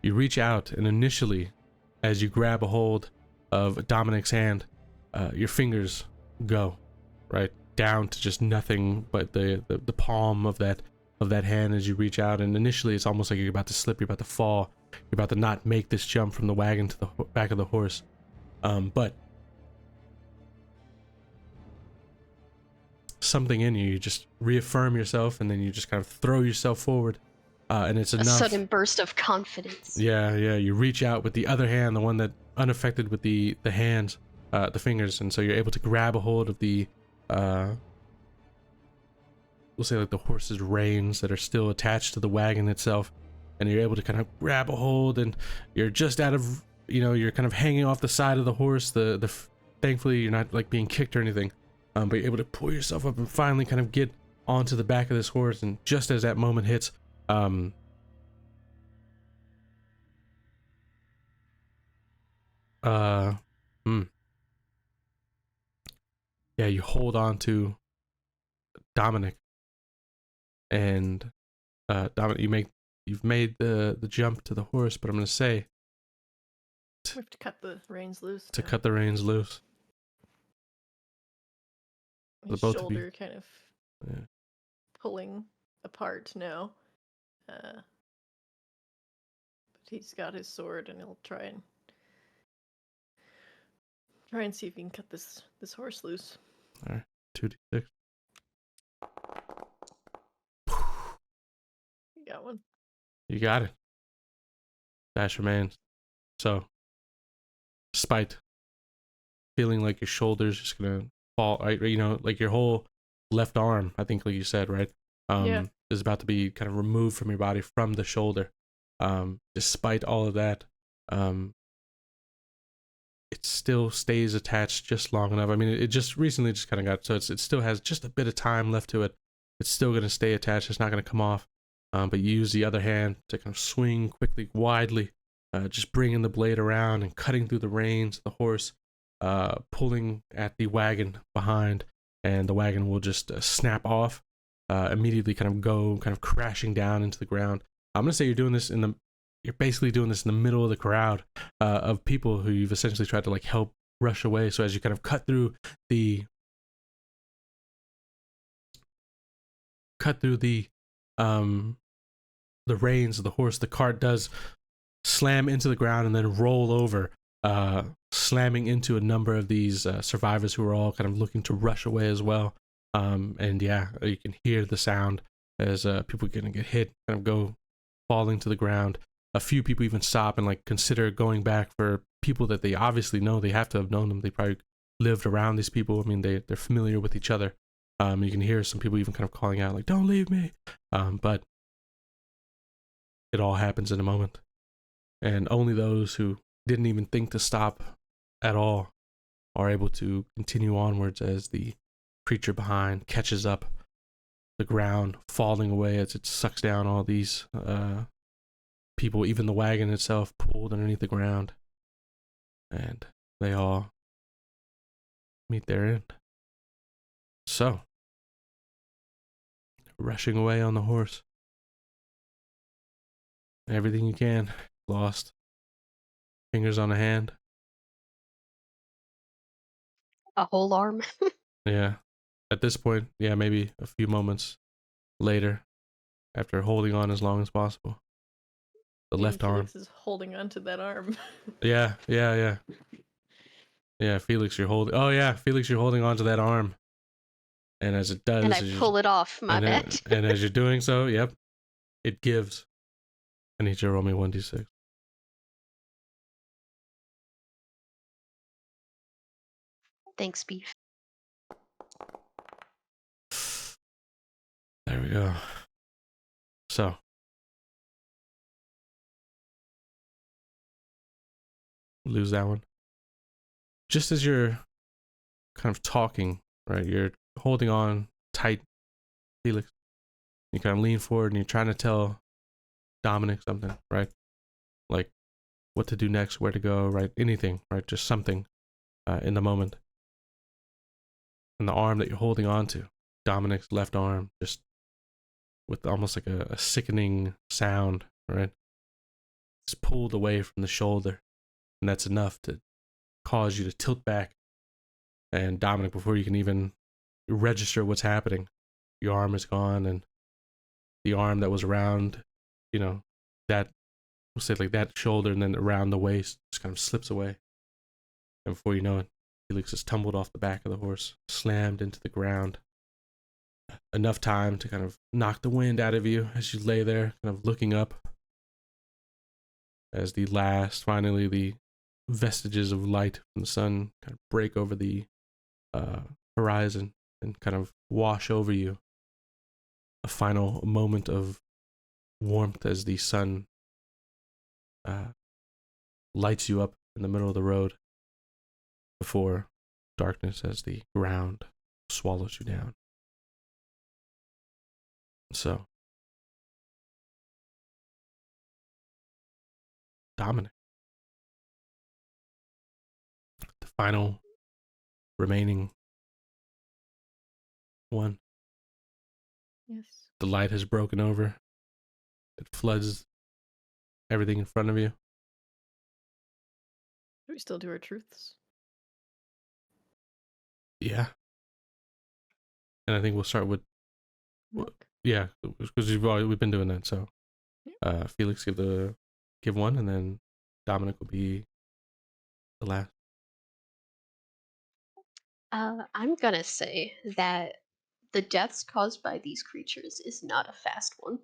You reach out, and initially, as you grab a hold of Dominic's hand, your fingers go right down to just nothing but the palm of that hand as you reach out. And initially, it's almost like you're about to slip, you're about to fall, you're about to not make this jump from the wagon to the back of the horse. But something in you just reaffirm yourself, and then you just kind of throw yourself forward. And it's enough. A sudden burst of confidence. Yeah. You reach out with the other hand, the one that unaffected with the hands, the fingers, and so you're able to grab a hold of the, we'll say like the horse's reins that are still attached to the wagon itself, and you're able to kind of grab a hold, and you're just out of, you're kind of hanging off the side of the horse. Thankfully you're not like being kicked or anything, but you're able to pull yourself up and finally kind of get onto the back of this horse. And just as that moment hits, you hold on to Dominic, and Dominic, you've made the jump to the horse, but I'm gonna say We have to cut the reins loose. to now. cut the reins loose. His both of you. shoulder kind of Yeah. pulling apart now. But he's got his sword, and he'll try and see if he can cut this horse loose. All right, 2d6. You got one. You got it. Dash remains. So, despite feeling like your shoulder's just gonna fall, right? Like your whole left arm, I think, like you said, right? Yeah. Is about to be kind of removed from your body from the shoulder. Despite all of that, it still stays attached just long enough. I mean, it just recently just kind of got, so it still has just a bit of time left to it. It's still going to stay attached. It's not going to come off. But you use the other hand to kind of swing quickly, widely, just bringing the blade around and cutting through the reins of the horse, pulling at the wagon behind, and the wagon will just snap off, immediately kind of crashing down into the ground. I'm going to say you're basically doing this in the middle of the crowd of people who you've essentially tried to like help rush away. So as you kind of cut through the reins of the horse, the cart does slam into the ground and then roll over, slamming into a number of these survivors who are all kind of looking to rush away as well. And yeah, you can hear the sound as people are gonna get hit, kind of go falling to the ground. A few people even stop and like consider going back for people that they obviously know. They have to have known them. They probably lived around these people. I mean, they're familiar with each other. You can hear some people even kind of calling out like, "Don't leave me." But it all happens in a moment, and only those who didn't even think to stop at all are able to continue onwards as the creature behind catches up the ground, falling away as it sucks down all these people, even the wagon itself pulled underneath the ground, and they all meet their end. So, rushing away on the horse. Everything you can, lost. Fingers on a hand. A whole arm. Yeah. At this point, yeah, maybe a few moments later, after holding on as long as possible. The Even left arm. Felix is holding onto that arm. Yeah. Yeah, Felix, you're holding. Oh yeah, Felix, you're holding onto that arm. And as it does, And I pull it off, my bad. And as you're doing so, yep, it gives. I need you to roll me 1d6. Thanks, Beef. There we go. So, lose that one. Just as you're kind of talking, right? You're holding on tight, Felix. You kind of lean forward and you're trying to tell Dominic something, right? Like what to do next, where to go, right? Anything, right? Just something in the moment. And the arm that you're holding on to Dominic's left arm just with almost like a sickening sound, right? It's pulled away from the shoulder, and that's enough to cause you to tilt back. And Dominic, before you can even register what's happening, your arm is gone, and the arm that was around, that, we'll say like that shoulder and then around the waist just kind of slips away. And before you know it, Felix is tumbled off the back of the horse, slammed into the ground. Enough time to kind of knock the wind out of you as you lay there, kind of looking up as finally the vestiges of light from the sun kind of break over the horizon and kind of wash over you. A final moment of warmth as the sun lights you up in the middle of the road before darkness as the ground swallows you down. So, Dominic, the final remaining one. Yes. The light has broken over. It floods everything in front of you. Do we still do our truths? Yeah. And I think we'll start with, Milk. yeah, because we've been doing that. So, Felix give one, and then Dominic will be the last. I'm gonna say that the deaths caused by these creatures is not a fast one.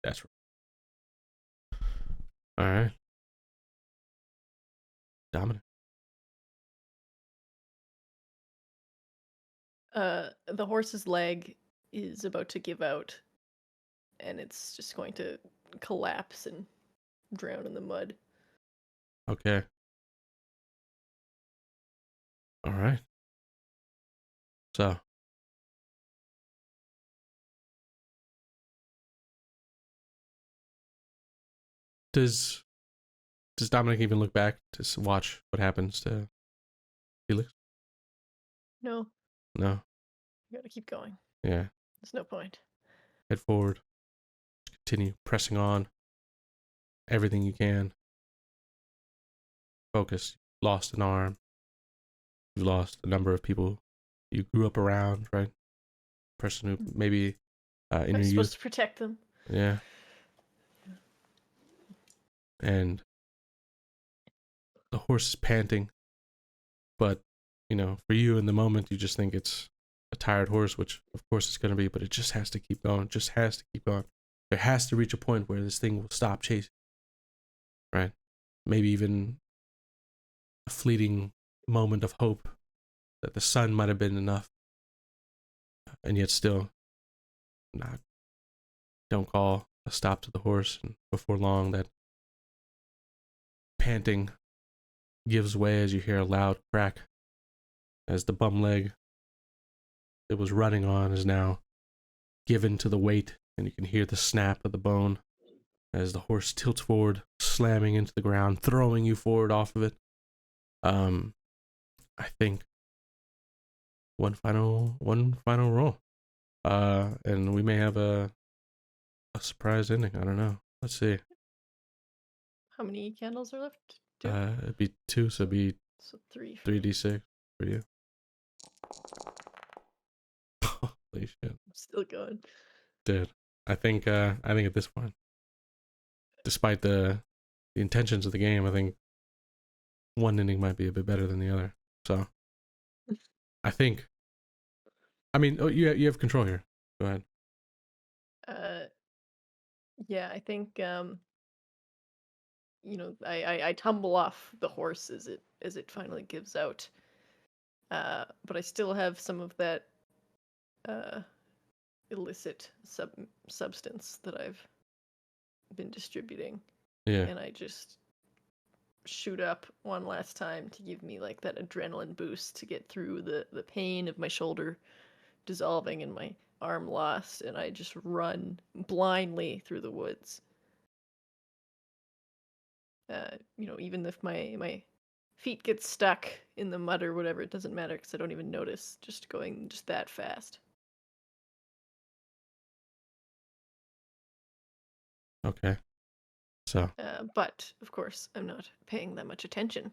That's right. All right. Dominic. The horse's leg is about to give out, and it's just going to collapse and drown in the mud. Okay. All right. So, does Dominic even look back to watch what happens to Felix? No, No. you gotta keep going. Yeah. There's no point. Head forward. Continue pressing on. Everything you can. Focus. Lost an arm. You've lost a number of people you grew up around, right? Person who maybe in I'm your supposed youth. to protect them. Yeah. And the horse is panting. But, for you in the moment, you just think it's a tired horse, which of course it's going to be, but it just has to keep going. Just has to keep going. There has to reach a point where this thing will stop chasing. Right? Maybe even a fleeting moment of hope that the sun might have been enough. And yet still, don't call a stop to the horse. And before long, that panting gives way as you hear a loud crack as the bum leg it was running on is now given to the weight, and you can hear the snap of the bone as the horse tilts forward, slamming into the ground, throwing you forward off of it. I think one final roll. And we may have a surprise ending. I don't know. Let's see. How many candles are left? Two? It'd be 2, so it'd be So 3. 3d6 for you. Holy shit. I'm still going. Dude, I think at this point, despite the intentions of the game, I think one ending might be a bit better than the other. So, I think. You have control here. Go ahead. Yeah, I think I tumble off the horse as it finally gives out. But I still have some of that illicit substance that I've been distributing. Yeah. And I just shoot up one last time to give me like that adrenaline boost to get through the pain of my shoulder dissolving and my arm lost, and I just run blindly through the woods. Even if my feet get stuck in the mud or whatever, it doesn't matter because I don't even notice. Just going just that fast. Okay. So. But of course, I'm not paying that much attention.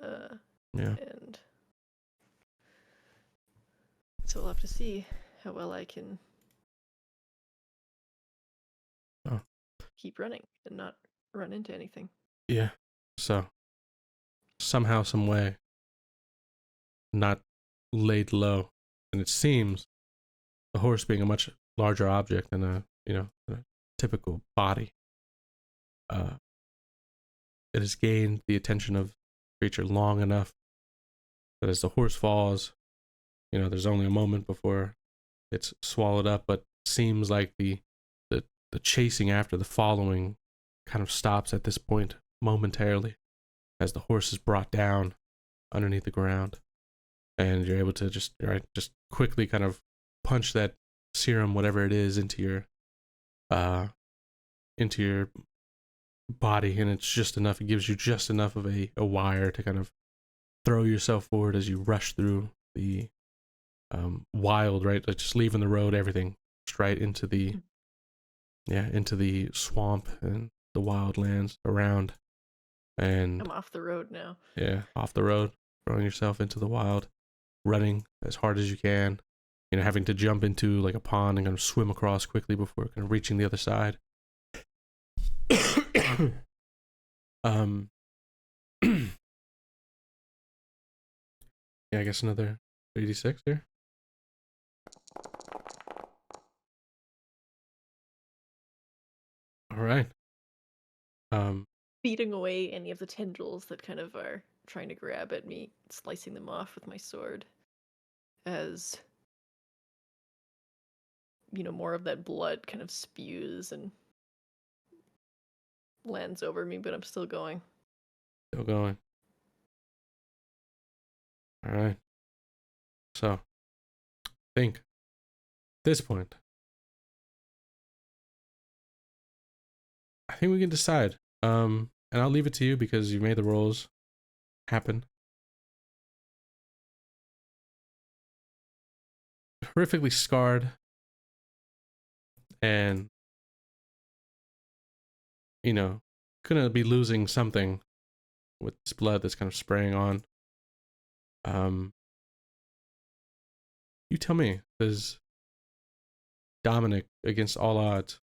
Yeah. And so we'll have to see how well I can keep running and not run into anything. Yeah. So somehow, some way, not laid low, and it seems the horse being a much larger object than a typical body. It has gained the attention of the creature long enough that as the horse falls, there's only a moment before it's swallowed up, but seems like the chasing after the following kind of stops at this point momentarily as the horse is brought down underneath the ground, and you're able to just quickly kind of punch that serum, whatever it is, into your body, and it's just enough. It gives you just enough of a wire to kind of throw yourself forward as you rush through the wild, right? Like just leaving the road, everything straight into the swamp and the wildlands around. And I'm off the road now. Yeah, off the road, throwing yourself into the wild, running as hard as you can, having to jump into like a pond and kind of swim across quickly before kind of reaching the other side. Yeah, I guess another 86 here. All right. Beating away any of the tendrils that kind of are trying to grab at me, slicing them off with my sword, as more of that blood kind of spews and lands over me, but I'm still going. Still going. All right. So, I think at this point, I think we can decide. And I'll leave it to you because you made the rolls happen. Horrifically scarred, and gonna be losing something with this blood that's kind of spraying on. You tell me, does Dominic, against all odds,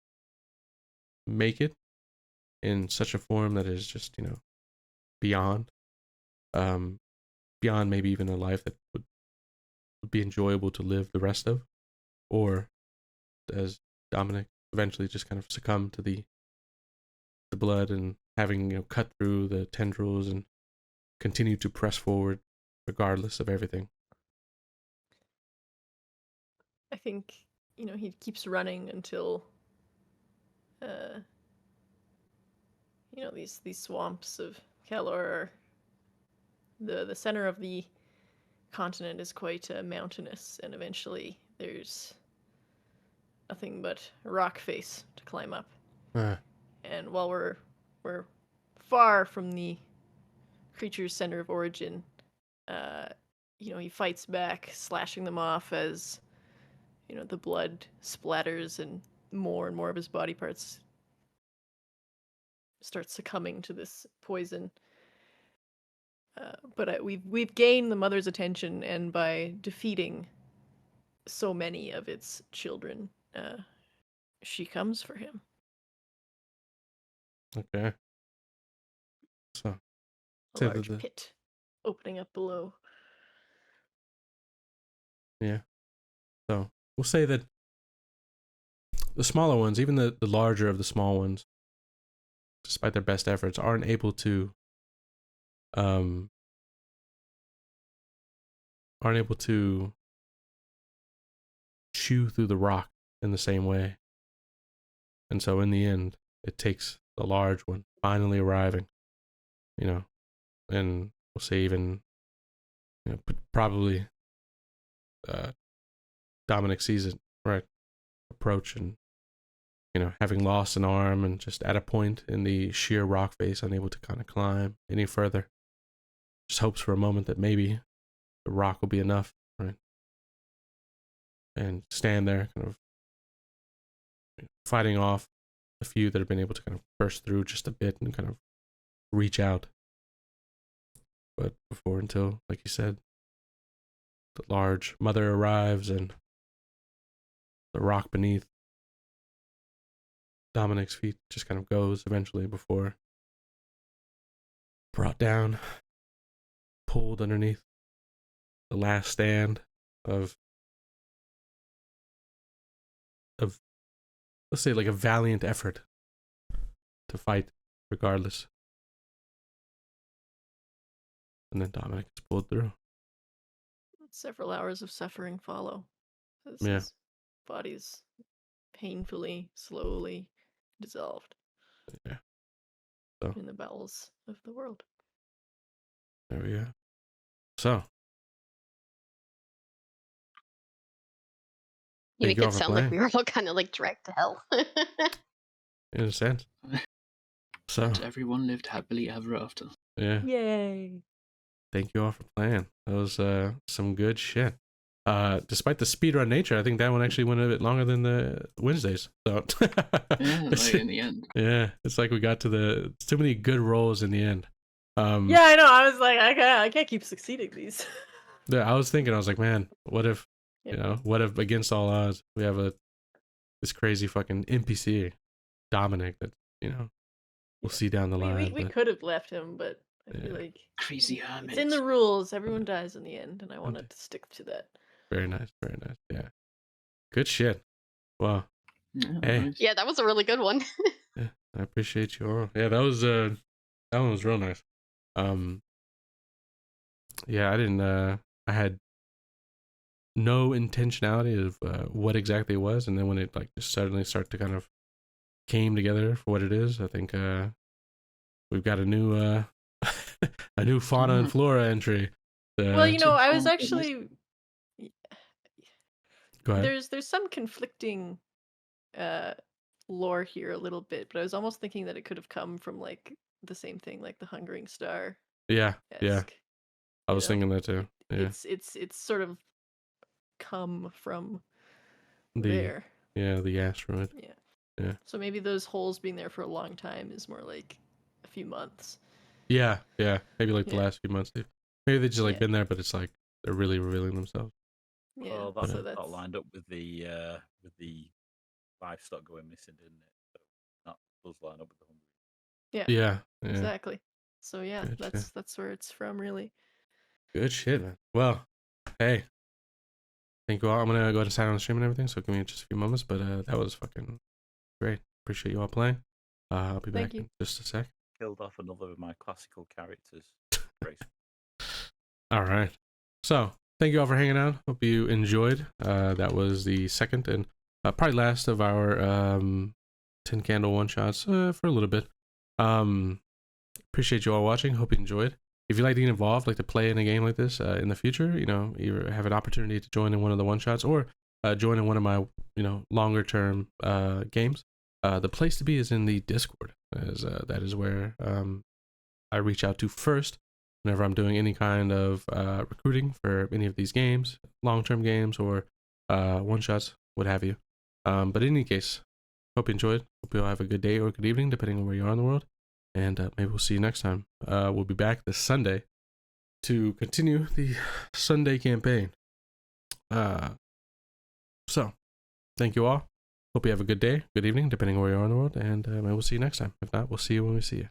make it in such a form that is just beyond maybe even a life that would be enjoyable to live the rest of? Or does Dominic eventually just kind of succumb to the blood and having cut through the tendrils and continue to press forward regardless of everything? I think he keeps running until these swamps of Calor are the center of the continent is quite mountainous, and eventually there's nothing but a rock face to climb up. And while we're far from the creature's center of origin, he fights back, slashing them off as the blood splatters and more of his body parts start succumbing to this poison. But we've gained the mother's attention, and by defeating so many of its children, she comes for him. Okay. So, a large pit opening up below. Yeah. So we'll say that the smaller ones, even the larger of the small ones, despite their best efforts, aren't able to chew through the rock in the same way. And so in the end, it takes the large one finally arriving, and we'll say even, probably Dominic sees it, right, approach, and having lost an arm and just at a point in the sheer rock face, unable to kind of climb any further. Just hopes for a moment that maybe the rock will be enough, right? And stand there, kind of fighting off a few that have been able to kind of burst through just a bit and kind of reach out. But until, like you said, the large mother arrives and the rock beneath Dominic's feet just kind of goes eventually before brought down, pulled underneath the last stand of let's say like a valiant effort to fight regardless. And then Dominic is pulled through. Several hours of suffering follow as Yeah. his body's painfully, slowly dissolved Yeah. So in the bowels of the world. there we go. So You thank make all it for sound like we playing, were all kind of like dragged to hell. in a sense. So And everyone lived happily ever after. yeah, Yay! thank you all for playing. That was some good shit. Despite the speedrun nature, I think that one actually went a bit longer than the Wednesdays. So Yeah, like in the end. yeah, it's like we got to too many good rolls in the end. Yeah, I know. I was like, I can't keep succeeding these. Yeah, I was like, man, what if, Yeah. what if against all odds we have this crazy fucking NPC, Dominic, that we'll see down the line. We but could have left him, but I feel Yeah. like Crazy hermit. it's in the rules. Everyone dies in the end, and I wanted to stick to that. very nice, very nice. Yeah, good shit. Wow. Yeah, Hey. nice. Yeah, that was a really good one. Yeah, I appreciate you all. Yeah, that one was real nice. Yeah, I didn't. I had no intentionality of what exactly it was, and then when it like just suddenly start to kind of came together for what it is, I think we've got a new a new fauna and flora entry. Well, I was Oh, actually Go ahead. there's some conflicting lore here a little bit, but I was almost thinking that it could have come from like the same thing, like the Hungering Star. Yeah. I was know, thinking that too. Yeah. It's sort of come from The there. the asteroid. Yeah. Yeah. So maybe those holes being there for a long time is more like a few months. Yeah. Maybe like the Yeah. last few months. Maybe they just like Yeah. been there, but it's like they're really revealing themselves. Yeah. Well, so that that's lined up with the livestock going missing, didn't it? So that does line up with the hungry. yeah, Yeah. exactly. So yeah, Good that's where it's from, really. Good shit, man. Well, hey. Thank you all. I'm gonna go ahead and sign on the stream and everything, so give me just a few moments. But that was fucking great. Appreciate you all playing. I'll be Thank back you. in just a sec. Killed off another of my classical characters. Great. All right. So thank you all for hanging out. Hope you enjoyed. That was the second and probably last of our 10 candle one shots for a little bit. Appreciate you all watching. Hope you enjoyed. If you'd like to get involved, like to play in a game like this in the future, you have an opportunity to join in one of the one shots or join in one of my longer term games. The place to be is in the Discord, as that is where I reach out to first whenever I'm doing any kind of recruiting for any of these games, long-term games or one-shots, what have you. But in any case, hope you enjoyed. Hope you all have a good day or good evening, depending on where you are in the world. And maybe we'll see you next time. We'll be back this Sunday to continue the Sunday campaign. So, thank you all. Hope you have a good day, good evening, depending on where you are in the world. And maybe we'll see you next time. If not, we'll see you when we see you.